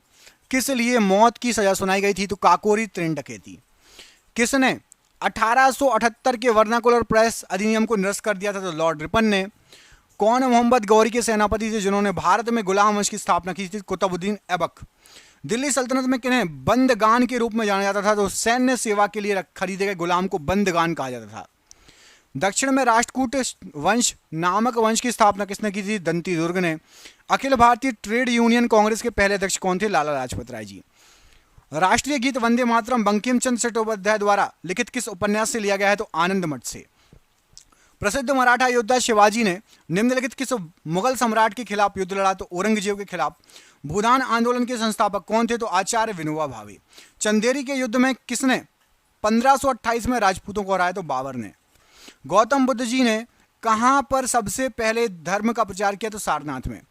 किस लिए मौत की सजा सुनाई गई थी? तो काकोरी ट्रेन डकैती। किसने 1878 के वर्नाकुलर प्रेस अधिनियम को निरस्त कर दिया था? तो लॉर्ड रिपन ने। कौन मोहम्मद गौरी के सेनापति थे जिन्होंने भारत में गुलाम वंश की स्थापना की थी? कुतुबुद्दीन ऐबक। दिल्ली सल्तनत में किन्हें बंदगान के रूप में जाना जाता था? तो सैन्य सेवा के लिए खरीदे गए गुलाम को बंदगान कहा जाता था। दक्षिण में राष्ट्रकूट वंश नामक वंश की स्थापना किसने की थी? दंतीदुर्ग ने। अखिल भारतीय ट्रेड यूनियन कांग्रेस के पहले अध्यक्ष कौन थे? लाला लाजपत राय जी। राष्ट्रीय गीत वंदे मातरम बंकिम चंद्र चट्टोपाध्याय द्वारा लिखित किस उपन्यास से लिया गया है? तो आनंद मठ से। प्रसिद्ध मराठा योद्धा शिवाजी ने निम्नलिखित किस मुगल सम्राट के खिलाफ युद्ध लड़ा? तो औरंगजेब के खिलाफ। भूदान आंदोलन के संस्थापक कौन थे? तो आचार्य विनोबा भावे। चंदेरी के युद्ध में किसने 1528 में राजपूतों को हराया? तो बाबर ने। गौतम बुद्ध जी ने कहां पर सबसे पहले धर्म का प्रचार किया? तो सारनाथ में।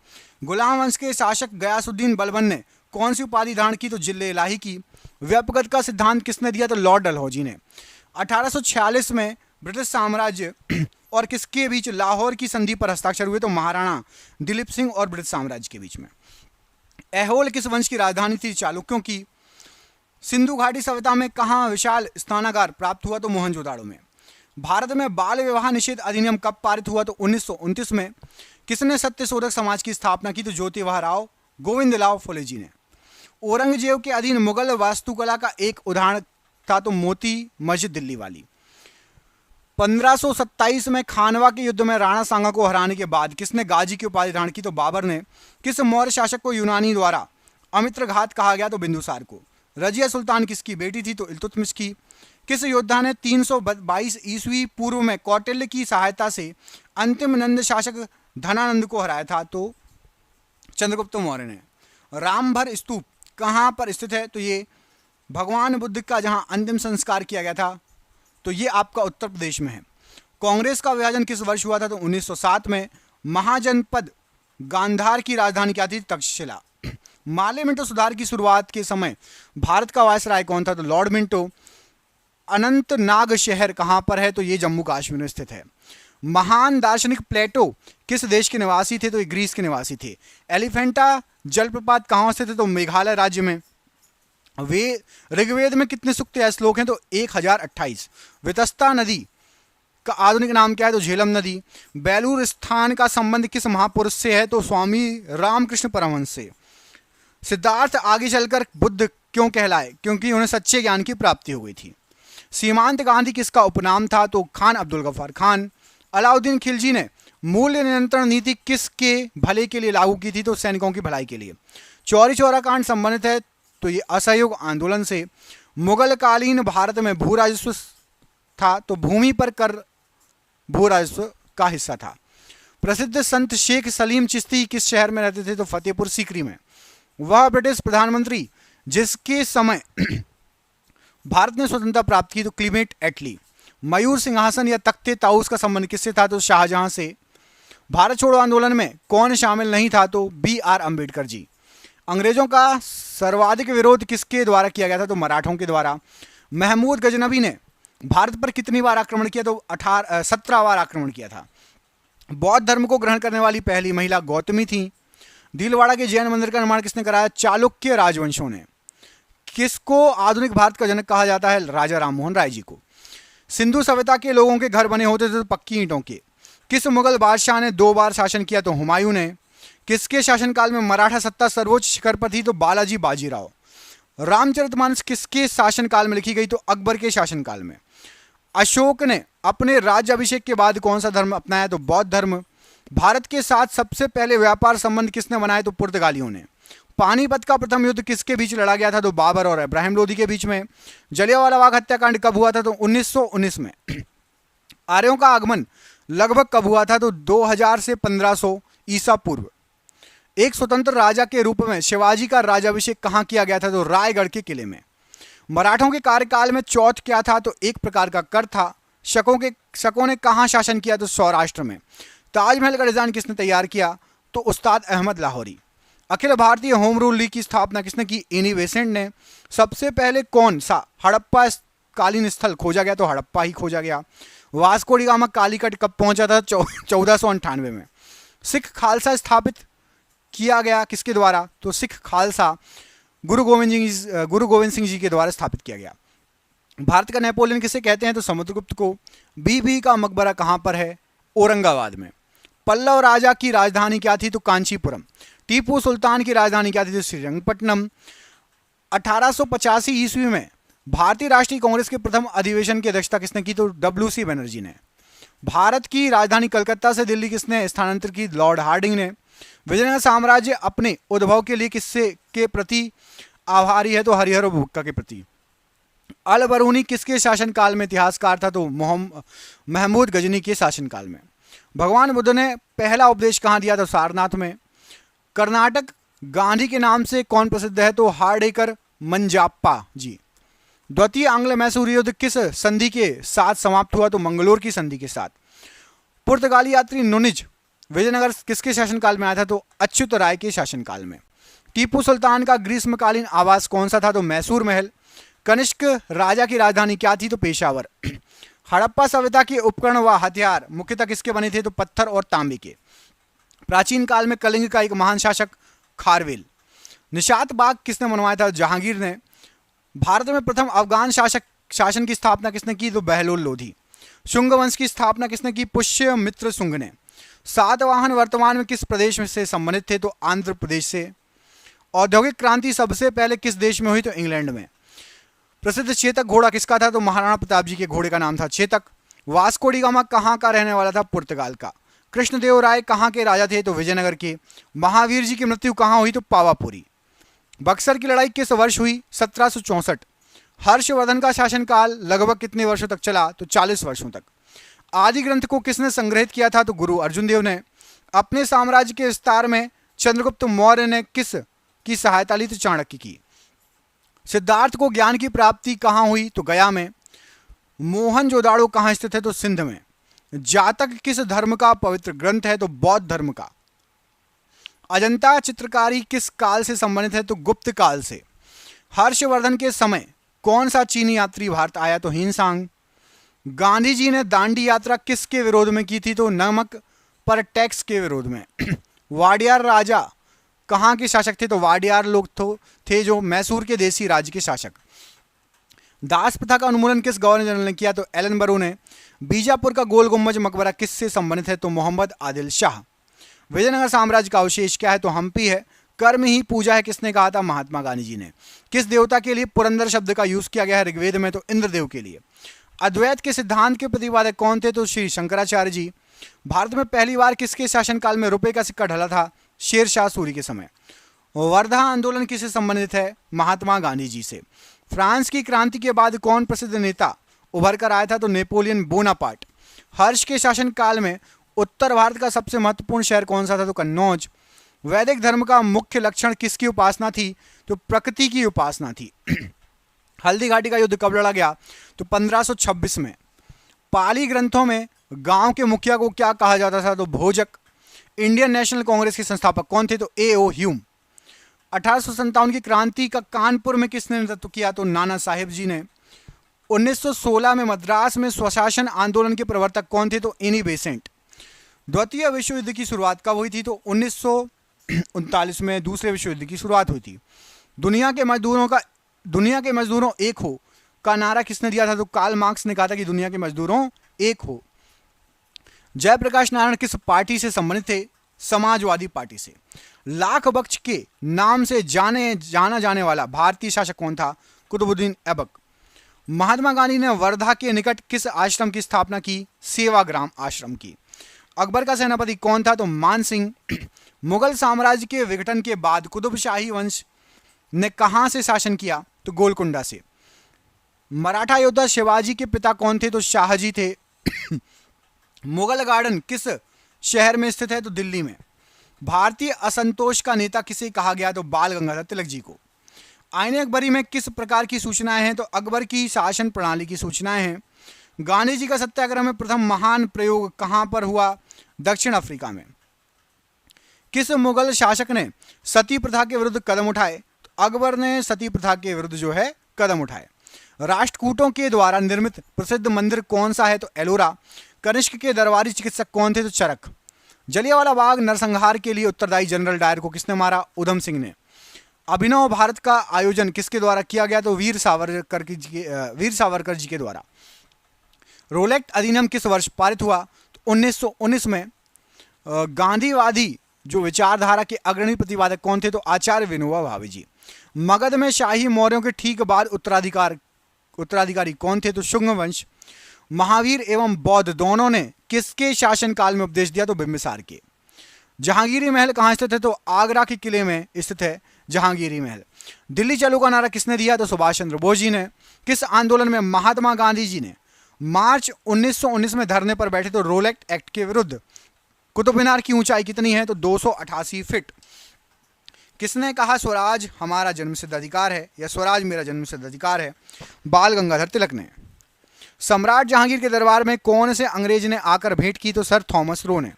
गुलाम वंश के शासक गयासुद्दीन बलबन ने कौन सी उपाधि धारण की? तो जिले इलाही की। व्यापकता का सिद्धांत किसने दिया? तो लॉर्ड डलहौजी ने। 1846 में ब्रिटिश साम्राज्य और किसके बीच लाहौर की संधि पर हस्ताक्षर हुए? तो महाराणा दिलीप सिंह और ब्रिटिश साम्राज्य के बीच में। ऐहोल किस वंश की राजधानी थी? चालुक्यों की। सिंधु घाटी सभ्यता में कहां विशाल स्नानागार प्राप्त हुआ? तो मोहनजोदाड़ो में। भारत में बाल विवाह निषेध अधिनियम कब पारित हुआ? तो 1929 में। किसने सत्यशोधक समाज की स्थापना की? तो ज्योतिबा राव गोविंदराव फुले जी ने। औरंगजेब के अधीन मुगल वास्तुकला का एक उदाहरण था? तो मोती मस्जिद दिल्ली वाली। 1527 में खानवा के युद्ध में राणा सांगा को हराने के बाद किसने गाजी की उपाधि धारण की? तो बाबर ने। किस मौर्य शासक को यूनानी द्वारा अमित्रघात कहा गया? तो बिंदुसार को। रजिया सुल्तान किसकी बेटी थी? तो इल्तुतमिश की। किस योद्धा ने 322 ईस्वी पूर्व में कौटिल्य की सहायता से अंतिम नंद शासक धनानंद को हराया था? तो चंद्रगुप्त मौर्य ने। रामभर स्तूप कहां पर स्थित है? तो ये भगवान बुद्ध का जहां अंतिम संस्कार किया गया था, तो ये आपका उत्तर प्रदेश में है। कांग्रेस का विभाजन किस वर्ष हुआ था? तो 1907 में। महाजनपद गांधार की राजधानी क्या थी? तक्षशिला। माले मिंटो सुधार की शुरुआत के समय भारत का वायसराय कौन था? तो लॉर्ड मिंटो। अनंतनाग शहर कहां पर है? तो ये जम्मू कश्मीर में स्थित है। महान दार्शनिक प्लेटो किस देश के निवासी थे? तो ये ग्रीस के निवासी थे। एलिफेंटा जलप्रपात कहां स्थित है? तो मेघालय राज्य में। वे ऋग्वेद में कितने सूक्त या श्लोक हैं? तो 1028। वितस्ता नदी का आधुनिक नाम क्या है? तो झेलम नदी। बेलूर स्थान का संबंध किस महापुरुष से है? तो स्वामी रामकृष्ण परमहंस से। सिद्धार्थ आगे चलकर बुद्ध क्यों कहलाए? क्योंकि उन्हें सच्चे ज्ञान की प्राप्ति हो गई थी। सीमांत गांधी किसका उपनाम था? तो खान अब्दुल गफ्फार खान। अलाउद्दीन खिलजी ने मूल्य नियंत्रण नीति किसके भले के लिए लागू की थी? तो सैनिकों की भलाई के लिए। चौरी चौरा कांड संबंधित है? तो ये असहयोग आंदोलन से। मुगल कालीन भारत में भू राजस्व था? तो भूमि पर कर भू राजस्व का हिस्सा था। प्रसिद्ध संत शेख सलीम चिश्ती किस शहर में रहते थे? तो फतेहपुर सीकरी में। वह ब्रिटिश प्रधानमंत्री जिसके समय भारत ने स्वतंत्रता प्राप्त की? तो क्लीमेट एटली। मयूर सिंहासन या तख्ते ताउस का संबंध किससे था? तो शाहजहां से। भारत छोड़ो आंदोलन में कौन शामिल नहीं था? तो BR अम्बेडकर जी। अंग्रेजों का सर्वाधिक विरोध किसके द्वारा किया गया था? तो मराठों के द्वारा। महमूद गजनबी ने भारत पर कितनी बार आक्रमण किया? तो 17 बार आक्रमण किया था। बौद्ध धर्म को ग्रहण करने वाली पहली महिला गौतमी थी। दिलवाड़ा के जैन मंदिर का निर्माण किसने कराया? चालुक्य राजवंशों ने। किसको आधुनिक भारत का जनक कहा जाता है? राजा राममोहन राय जी को। सिंधु सभ्यता के लोगों के घर बने होते थे? तो पक्की ईंटों के। किस मुगल बादशाह ने 2 बार शासन किया? तो हुमायूं ने। किसके शासनकाल में मराठा सत्ता सर्वोच्च शिखर पर थी? तो बालाजी बाजीराव। रामचरितमानस किसके शासनकाल में लिखी गई? तो अकबर के शासनकाल में। अशोक ने अपने राज्य अभिषेक के बाद कौन सा धर्म अपनाया? तो बौद्ध धर्म। भारत के साथ सबसे पहले व्यापार संबंध किसने बनाए? तो पुर्तगालियों ने। पानीपत का प्रथम युद्ध किसके बीच लड़ा गया था? तो बाबर और इब्राहिम लोदी के बीच में। जलियांवाला बाग हत्याकांड कब हुआ था? तो 1919 में। आर्यों का आगमन लगभग कब हुआ था? तो 2000 से 1500 ईसा पूर्व। एक स्वतंत्र राजा के रूप में शिवाजी का राज्याभिषेक कहां किया गया था? तो रायगढ़ के किले में। मराठों के कार्यकाल में चौथ क्या था? तो एक प्रकार का कर था। शकों ने कहां शासन किया? तो सौराष्ट्र में। ताजमहल का डिजाइन किसने तैयार किया? तो उस्ताद Ahmad Lahori. Akhil Bharatiya home rule league की स्थापना किसने की? एनी बेसेंट ने। सबसे पहले कौन सा हड़प्पा कालीन स्थल खोजा गया? तो हड़प्पा ही खोजा गया। वास्को डी गामा कालीकट कब पहुंचा था? 1498 में। सिख खालसा स्थापित किया गया किसके द्वारा? तो सिख खालसा गुरु गोविंद सिंह जी के द्वारा स्थापित किया गया। भारत का नेपोलियन किसे कहते हैं? तो समुद्रगुप्त को। बीबी का मकबरा कहां पर है? औरंगाबाद में। पल्लव राजा की राजधानी क्या थी? तो कांचीपुरम। टीपू सुल्तान की राजधानी क्या थी? तो श्रीरंगपट्टनम। 1885 ईस्वी में भारतीय राष्ट्रीय कांग्रेस के प्रथम अधिवेशन की अध्यक्षता किसने की? तो WC बनर्जी ने। भारत की राजधानी कलकत्ता से दिल्ली किसने स्थानांतरित की? लॉर्ड हार्डिंग ने। विजयनगर साम्राज्य अपने उद्भव के लिए किससे के प्रति आभारी है तो हरिहर और बुक्का के प्रति। अल बरूनी किसके शासनकाल में इतिहासकार था? तो महमूद गजनी के शासनकाल में। भगवान बुद्ध ने पहला उपदेश कहाँ दिया? तो सारनाथ में। कर्नाटक गांधी के नाम से कौन प्रसिद्ध है? तो हार्डेकर मंजाप्पा जी। द्वितीय आंग्ल मैसूर युद्ध किस संधि के साथ समाप्त हुआ? तो मंगलोर की संधि के साथ। पुर्तगाली यात्री नुनिज विजयनगर किसके शासनकाल में आया था? तो अच्युत राय के शासनकाल में। टीपू सुल्तान का ग्रीष्मकालीन आवास कौन सा था? तो मैसूर महल। कनिष्क राजा की राजधानी क्या थी? तो पेशावर। हड़प्पा सभ्यता के उपकरण व हथियार मुख्यतः किसके बने थे? तो पत्थर और तांबे के। प्राचीन काल में कलिंग का एक महान शासक खारवेल। निशात बाग किसने बनवाया था? जहांगीर ने। भारत में प्रथम अफगान शासन की स्थापना किसने की? तो बहलोल लोधी। शुंग वंश की स्थापना किसने की? पुष्यमित्र शुंग ने। सातवाहन वर्तमान में किस प्रदेश से संबंधित थे? तो आंध्र प्रदेश से। औद्योगिक क्रांति सबसे पहले किस देश में हुई? तो इंग्लैंड में। प्रसिद्ध चेतक घोड़ा किसका था? तो महाराणा प्रताप जी के घोड़े का नाम था चेतक। वास्को डी गामा कहाँ का रहने वाला था? पुर्तगाल का। कृष्णदेव राय कहाँ के राजा थे? तो विजयनगर के। महावीर जी की मृत्यु कहाँ हुई? तो पावापुरी। बक्सर की लड़ाई किस वर्ष हुई? 1764। हर्षवर्धन का शासनकाल लगभग कितने वर्षों तक चला? तो 40 वर्षों तक। आदि ग्रंथ को किसने संग्रहित किया था? तो गुरु अर्जुन देव ने। अपने साम्राज्य के विस्तार में चंद्रगुप्त मौर्य ने किस की सहायता ली? तो चाणक्य की। सिद्धार्थ को ज्ञान की प्राप्ति कहाँ हुई? तो गया में। मोहनजोदाड़ो कहाँ स्थित है? तो सिंध में। जातक किस धर्म का पवित्र ग्रंथ है? तो बौद्ध धर्म का। अजंता चित्रकारी किस काल से संबंधित है? तो गुप्त काल से। हर्षवर्धन के समय कौन सा चीनी यात्री भारत आया? तो हिनसांग। गांधी जी ने दांडी यात्रा किसके विरोध में की थी? तो नमक पर टैक्स के विरोध में। वाडियार राजा कहाँ के शासक थे? तो वाडियार लोग थे जो मैसूर के देसी राज्य के शासक। दास प्रथा का उन्मूलन किस गवर्नर जनरल ने किया? तो एलन बरो ने। बीजापुर का गोल गुम्बज मकबरा किससे संबंधित है? तो मोहम्मद आदिल शाह। विजयनगर साम्राज्य का अवशेष क्या है? तो हम्पी है। कर्म ही पूजा है किसने कहा था? महात्मा गांधी जी ने। किस देवता के लिए पुरंदर शब्द का यूज किया गया है ऋग्वेद में? तो इंद्रदेव के लिए। अद्वैत के सिद्धांत के प्रतिपादक कौन थे? तो श्री शंकराचार्य जी। भारत में पहली बार किसके शासनकाल में रुपए का सिक्का ढला था? शेर शाह सूरी के समय। वर्धा आंदोलन किससे संबंधित है? महात्मा गांधी जी से। फ्रांस की क्रांति के बाद कौन प्रसिद्ध नेता उभर कर आया था? तो नेपोलियन बोनापार्ट। हर्ष के शासनकाल में उत्तर भारत का सबसे महत्वपूर्ण शहर कौन सा था? तो कन्नौज। वैदिक धर्म का मुख्य लक्षण किसकी उपासना थी? तो प्रकृति की उपासना थी। हल्दी घाटी का युद्ध कब लड़ा गया? तो 1526 में। पाली ग्रंथों में गांव के मुखिया को क्या कहा जाता था? तो भोजक। इंडियन नेशनल कांग्रेस के संस्थापक कौन थे? तो A.O. ह्यूम। 1857 की क्रांति का कानपुर में किसने नेतृत्व किया? तो नाना साहेब जी ने। 1916 में मद्रास में स्वशासन आंदोलन के प्रवर्तक कौन थे? तो एनी बेसेंट। द्वितीय विश्व युद्ध की शुरुआत कब हुई थी? तो 1939 में दूसरे विश्व युद्ध की शुरुआत हुई थी। दुनिया के मजदूरों एक हो का नारा किसने दिया था? तो कार्ल मार्क्स ने कहा था कि दुनिया के मजदूरों एक हो। जयप्रकाश नारायण किस पार्टी से संबंधित थे? समाजवादी पार्टी से। लाख बख्श के नाम से जाना जाने वाला भारतीय शासक कौन था? कुतुबुद्दीन ऐबक। महात्मा गांधी ने वर्धा के निकट किस आश्रम की स्थापना की? सेवाग्राम आश्रम की। अकबर का सेनापति कौन था? तो मान सिंह। मुगल साम्राज्य के विघटन के बाद कुतुबशाही वंश ने कहां से शासन किया? तो गोलकुंडा से। मराठा योद्धा शिवाजी के पिता कौन थे? तो शाहजी थे। मुगल गार्डन किस शहर में स्थित है? तो दिल्ली में। भारतीय असंतोष का नेता किसे कहा गया? तो बाल गंगाधर तिलक जी को। आईने अकबरी में किस प्रकार की सूचनाएं हैं? तो अकबर की शासन प्रणाली की सूचनाएं हैं। गांधी जी का सत्याग्रह में प्रथम महान प्रयोग कहां पर हुआ? दक्षिण अफ्रीका में। किस मुगल शासक ने सती प्रथा के विरुद्ध कदम उठाए? तो अकबर ने सती प्रथा के विरुद्ध जो है कदम उठाए। राष्ट्रकूटों के द्वारा निर्मित प्रसिद्ध मंदिर कौन सा है? तो एलोरा। कनिष्क के दरबारी चिकित्सक कौन थे? तो चरक। जलियांवाला बाग नरसंहार के लिए उत्तरदायी जनरल डायर को किसने मारा? उधम सिंह ने। अभिनव भारत का आयोजन किसके द्वारा किया गया? तो वीर सावरकर जी के द्वारा। रोलेक्ट अधिनियम किस वर्ष पारित हुआ? तो 1919 में। गांधीवादी जो विचारधारा के अग्रणी प्रतिपादक कौन थे? तो आचार्य विनोबा भावे जी। मगध में शाही मौर्यों के ठीक बाद उत्तराधिकारी कौन थे? तो शुंग वंश। महावीर एवं बौद्ध दोनों ने किसके शासनकाल में उपदेश दिया? तो बिंबिसार के। जहांगीरी महल कहाँ स्थित है? तो आगरा के किले में स्थित है। जहांगीरी महल। दिल्ली चलो का नारा किसने दिया? तो सुभाष चंद्र बोस जी ने। किस आंदोलन में महात्मा गांधी जी ने मार्च 1919 में धरने पर बैठे? तो रोलेट एक्ट के विरुद्ध। कुतुब मीनार की ऊंचाई कितनी है? तो 288 फीट। किसने कहा स्वराज हमारा जन्मसिद्ध अधिकार है या स्वराज मेरा जन्मसिद्ध अधिकार है? बाल गंगाधर तिलक ने। सम्राट जहांगीर के दरबार में कौन से अंग्रेज ने आकर भेंट की? तो सर थॉमस रो ने।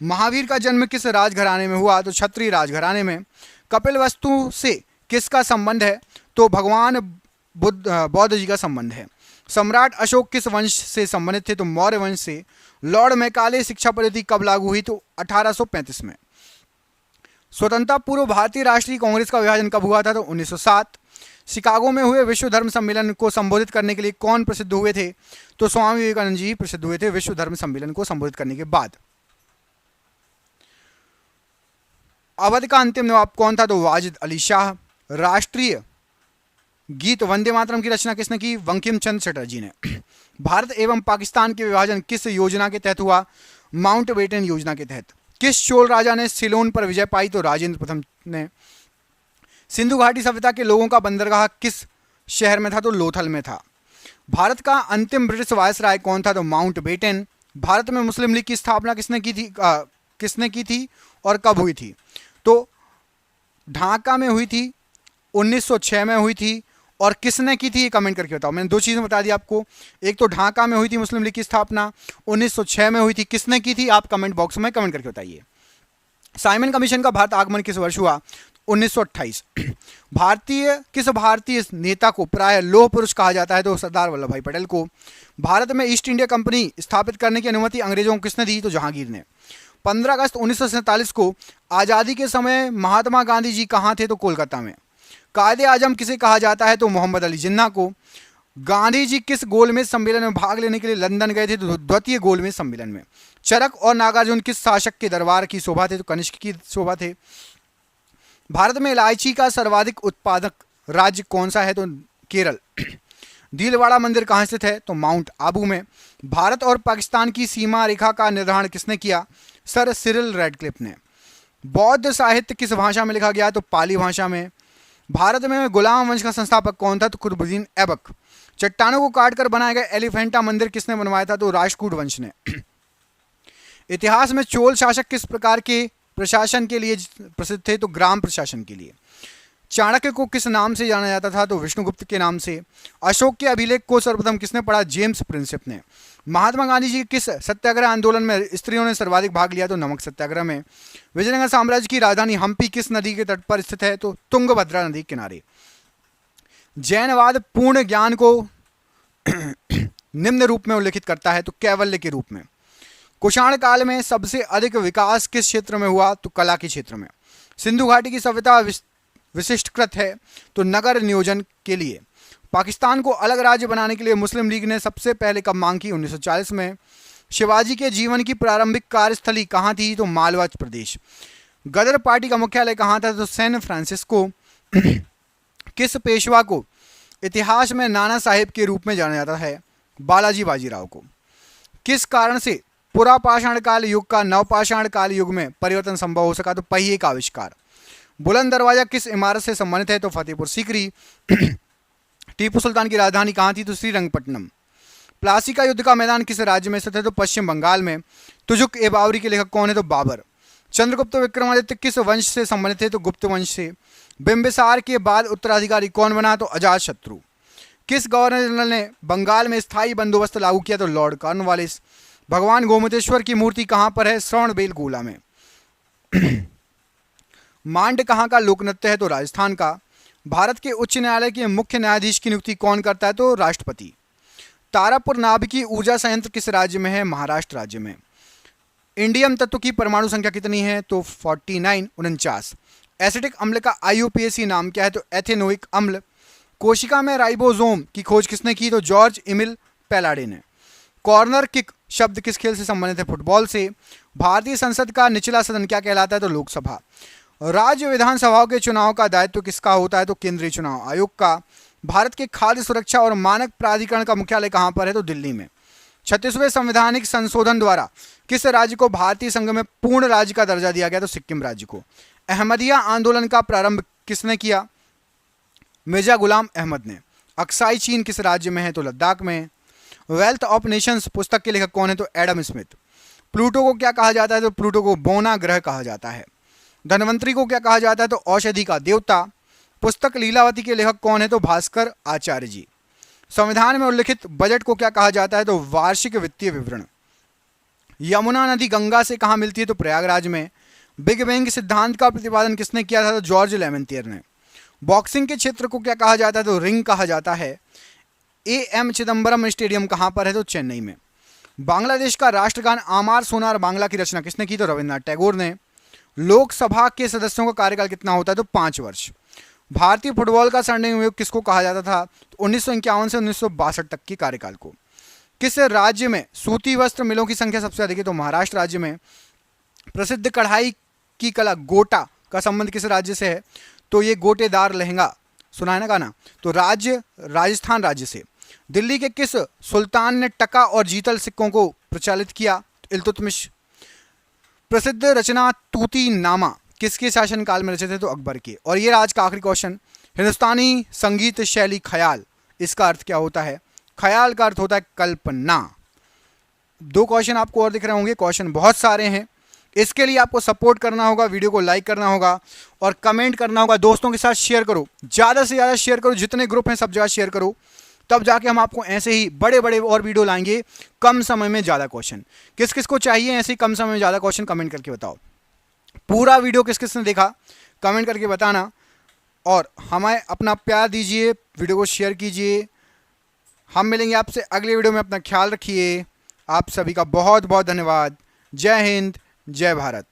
महावीर का जन्म किस राजघराने में हुआ? तो क्षत्रिय राजघराने में। कपिलवस्तु से किसका संबंध है? तो भगवान बौद्ध जी का संबंध है। सम्राट अशोक किस वंश से संबंधित थे? तो मौर्य वंश से। लॉर्ड मैकाले शिक्षा पद्धति कब लागू हुई? तो 1835 में। स्वतंत्रता पूर्व भारतीय राष्ट्रीय कांग्रेस का विभाजन कब हुआ था? तो 1907। शिकागो में हुए विश्व धर्म सम्मेलन को संबोधित करने के लिए कौन प्रसिद्ध हुए थे? तो स्वामी विवेकानंद जी प्रसिद्ध हुए थे विश्व धर्म सम्मेलन को संबोधित करने के बाद। अवध का अंतिम नवाब कौन था? तो वाजिद अली शाह। राष्ट्रीय गीत वंदे मातरम की रचना किसने की? बंकिम चंद्र चटर्जी ने। भारत एवं पाकिस्तान के विभाजन किस योजना के तहत हुआ? माउंटबेटन योजना के तहत। किस चोल राजा ने सिलोन पर विजय पाई? तो राजेंद्र प्रथम ने। सिंधु घाटी सभ्यता के लोगों का बंदरगाह किस शहर में था? तो लोथल में था। भारत का अंतिम ब्रिटिश वायसराय कौन था? तो माउंटबेटन। भारत में मुस्लिम लीग की स्थापना किसने की थी और कब हुई थी? तो ढाका में हुई थी, 1906 में हुई थी। और किसने की थी ये कमेंट करके बताओ। मैंने दो चीज़ें बता दी आपको, एक तो ढाका में हुई थी मुस्लिम लीग की स्थापना, 1906 में हुई थी। किसने की थी आप कमेंट बॉक्स में कमेंट करके बताइए। साइमन कमीशन का भारत आगमन किस वर्ष हुआ? 1928। किस भारतीय नेता को प्राय लौह पुरुष कहा जाता है? तो सरदार वल्लभ भाई पटेल को। भारत में ईस्ट इंडिया कंपनी स्थापित करने की अनुमति अंग्रेजों को किसने दी? तो जहांगीर ने। 15 अगस्त 1947 को आज़ादी के समय महात्मा गांधी जी कहाँ थे? तो कोलकाता में। कायदे आजम किसे कहा जाता है? तो मोहम्मद अली जिन्ना को। गांधी जी किस गोलमेज सम्मेलन में भाग लेने के लिए लंदन गए थे? तो द्वितीय गोलमेज सम्मेलन में। चरक और नागार्जुन किस शासक के दरबार की शोभा थे? तो कनिष्क की शोभा थे। भारत में इलायची का सर्वाधिक उत्पादक राज्य कौन सा है? तो केरल। दिलवाड़ा मंदिर कहाँ स्थित है? तो माउंट आबू में। भारत और पाकिस्तान की सीमा रेखा का निर्धारण किसने किया? सर सिरिल रेडक्लिफ ने। बौद्ध साहित्य किस भाषा में लिखा गया? तो पाली भाषा में। भारत में गुलाम वंश का संस्थापक कौन था? तो कुतुबुद्दीन ऐबक। चट्टानों को काटकर बनाया गया एलिफेंटा मंदिर किसने बनवाया था? तो राष्ट्रकूट वंश ने। इतिहास में चोल शासक किस प्रकार के प्रशासन के लिए प्रसिद्ध थे? तो ग्राम प्रशासन के लिए। चाणक्य को किस नाम से जाना जाता था? तो विष्णुगुप्त के नाम से। अशोक के अभिलेख को सर्वप्रथम किसने पढ़ा? जेम्स प्रिंसेप ने। महात्मा गांधी जी किस सत्याग्रह आंदोलन में स्त्रियों ने सर्वाधिक भाग लिया? तो नमक सत्याग्रह में। विजयनगर साम्राज्य की राजधानी हम्पी किस नदी के तट पर स्थित है? तो तुंगभद्रा नदी के किनारे। जैनवाद पूर्ण ज्ञान को निम्न रूप में उल्लेखित करता है? तो कैवल्य के रूप में। कुषाण काल में सबसे अधिक विकास किस क्षेत्र में हुआ? तो कला के क्षेत्र में। सिंधु घाटी की सभ्यता विशिष्टकृत है? तो नगर नियोजन के लिए। पाकिस्तान को अलग राज्य बनाने के लिए मुस्लिम लीग ने सबसे पहले कब मांग की? 1940 में। शिवाजी के जीवन की प्रारंभिक कार्यस्थली कहाँ थी? तो मालवा प्रदेश। गदर पार्टी का मुख्यालय कहाँ था? तो सैन फ्रांसिस्को। किस पेशवा को इतिहास में नाना साहेब के रूप में जाना जाता है? बालाजी बाजीराव को। किस कारण से पुरापाषाण काल युग का नवपाषाण काल युग में परिवर्तन संभव हो सका? तो पहिए का आविष्कार। बुलंद दरवाजा किस इमारत से संबंधित है? तो फतेहपुर सीकरी। टीपू सुल्तान की राजधानी कहाँ थी? तो श्रीरंगपट्टनम। प्लासी का युद्ध का मैदान किस राज्य में स्थित है? तो पश्चिम बंगाल में। तुजुक ए बावरी के लेखक कौन है? तो बाबर। चंद्रगुप्त विक्रमादित्य किस वंश से संबंधित है? तो गुप्त वंश से। बिंबिसार के बाद उत्तराधिकारी कौन बना? तो अजातशत्रु। किस गवर्नर जनरल ने बंगाल में स्थायी बंदोबस्त लागू किया? तो लॉर्ड कॉर्नवालिस। भगवान गोमतेश्वर की मूर्ति कहाँ पर है? श्रवणबेलगोला में। मांड कहाँ का लोक नृत्य है? तो राजस्थान का। भारत के उच्च न्यायालय के मुख्य न्यायाधीश की नियुक्ति कौन करता है? तो राष्ट्रपति। तारापुर नाभिकीय ऊर्जा संयंत्र किस राज्य में है? महाराष्ट्र राज्य में। इंडियम तत्व की परमाणु संख्या कितनी है? तो 49। एसिटिक अम्ल का IUPAC नाम क्या है? तो एथेनोइक अम्ल। कोशिका में राइबोसोम की खोज किसने की? तो जॉर्ज एमिल पैलाडे ने। कॉर्नर किक शब्द किस खेल से संबंधित है? फुटबॉल से। भारतीय संसद का निचला सदन क्या कहलाता है? तो लोकसभा। राज्य विधानसभाओं के चुनाव का दायित्व किसका होता है? तो केंद्रीय चुनाव आयोग का। भारत के खाद्य सुरक्षा और मानक प्राधिकरण का मुख्यालय कहाँ पर है? तो दिल्ली में। 36वें संवैधानिक संशोधन द्वारा किस राज्य को भारतीय संघ में पूर्ण राज्य का दर्जा दिया गया? तो सिक्किम राज्य को। अहमदिया आंदोलन का प्रारंभ किसने किया? मिर्जा गुलाम अहमद ने। अक्साई चीन किस राज्य में है? तो लद्दाख में। वेल्थ ऑफ नेशंस पुस्तक के लेखक कौन है? तो एडम स्मिथ। प्लूटो को क्या कहा जाता है? तो प्लूटो को बोना ग्रह कहा जाता है। धनवंतरी को क्या कहा जाता है? तो औषधि का देवता। पुस्तक लीलावती के लेखक कौन है? तो भास्कर आचार्य जी। संविधान में उल्लिखित बजट को क्या कहा जाता है? तो वार्षिक वित्तीय विवरण। यमुना नदी गंगा से कहाँ मिलती है? तो प्रयागराज में। बिग बैंग सिद्धांत का प्रतिपादन किसने किया था? तो जॉर्ज लेमेंटियर ने। बॉक्सिंग के क्षेत्र को क्या कहा जाता है? तो रिंग कहा जाता है। एम चिदम्बरम स्टेडियम कहाँ पर है? तो चेन्नई में। बांग्लादेश का राष्ट्रगान आमार सोनार बांग्ला की रचना किसने की? तो रविन्द्रनाथ टैगोर ने। लोकसभा के सदस्यों का कार्यकाल कितना होता है? तो 5 वर्ष। भारतीय फुटबॉल का स्वर्णिम युग किसको कहा जाता था? तो 1951 से 1962 तक के कार्यकाल को। किस राज्य में सूती वस्त्र मिलों की संख्या सबसे अधिक है? तो महाराष्ट्र राज्य में। प्रसिद्ध कढ़ाई की कला गोटा का संबंध किस राज्य से है? तो ये गोटेदार लहंगा सुना है ना गाना, तो राज्य राजस्थान राज्य से। दिल्ली के किस सुल्तान ने टका और जीतल सिक्कों को प्रचलित किया? इल्तुतमिश। प्रसिद्ध रचना तूती नामा किसके शासनकाल में रचे थे? तो अकबर के। और ये आज का आखिरी क्वेश्चन, हिंदुस्तानी संगीत शैली ख्याल, इसका अर्थ क्या होता है? ख्याल का अर्थ होता है कल्पना। 2 क्वेश्चन आपको और दिख रहे होंगे, क्वेश्चन बहुत सारे हैं। इसके लिए आपको सपोर्ट करना होगा, वीडियो को लाइक करना होगा और कमेंट करना होगा। दोस्तों के साथ शेयर करो, ज़्यादा से ज़्यादा शेयर करो, जितने ग्रुप हैं सब जगह शेयर करो, तब जाके हम आपको ऐसे ही बड़े बड़े और वीडियो लाएंगे, कम समय में ज़्यादा क्वेश्चन। किस किस को चाहिए ऐसे ही कम समय में ज़्यादा क्वेश्चन? कमेंट करके बताओ। पूरा वीडियो किस किस ने देखा कमेंट करके बताना, और हमें अपना प्यार दीजिए, वीडियो को शेयर कीजिए। हम मिलेंगे आपसे अगले वीडियो में, अपना ख्याल रखिए। आप सभी का बहुत बहुत धन्यवाद। जय हिंद, जय भारत।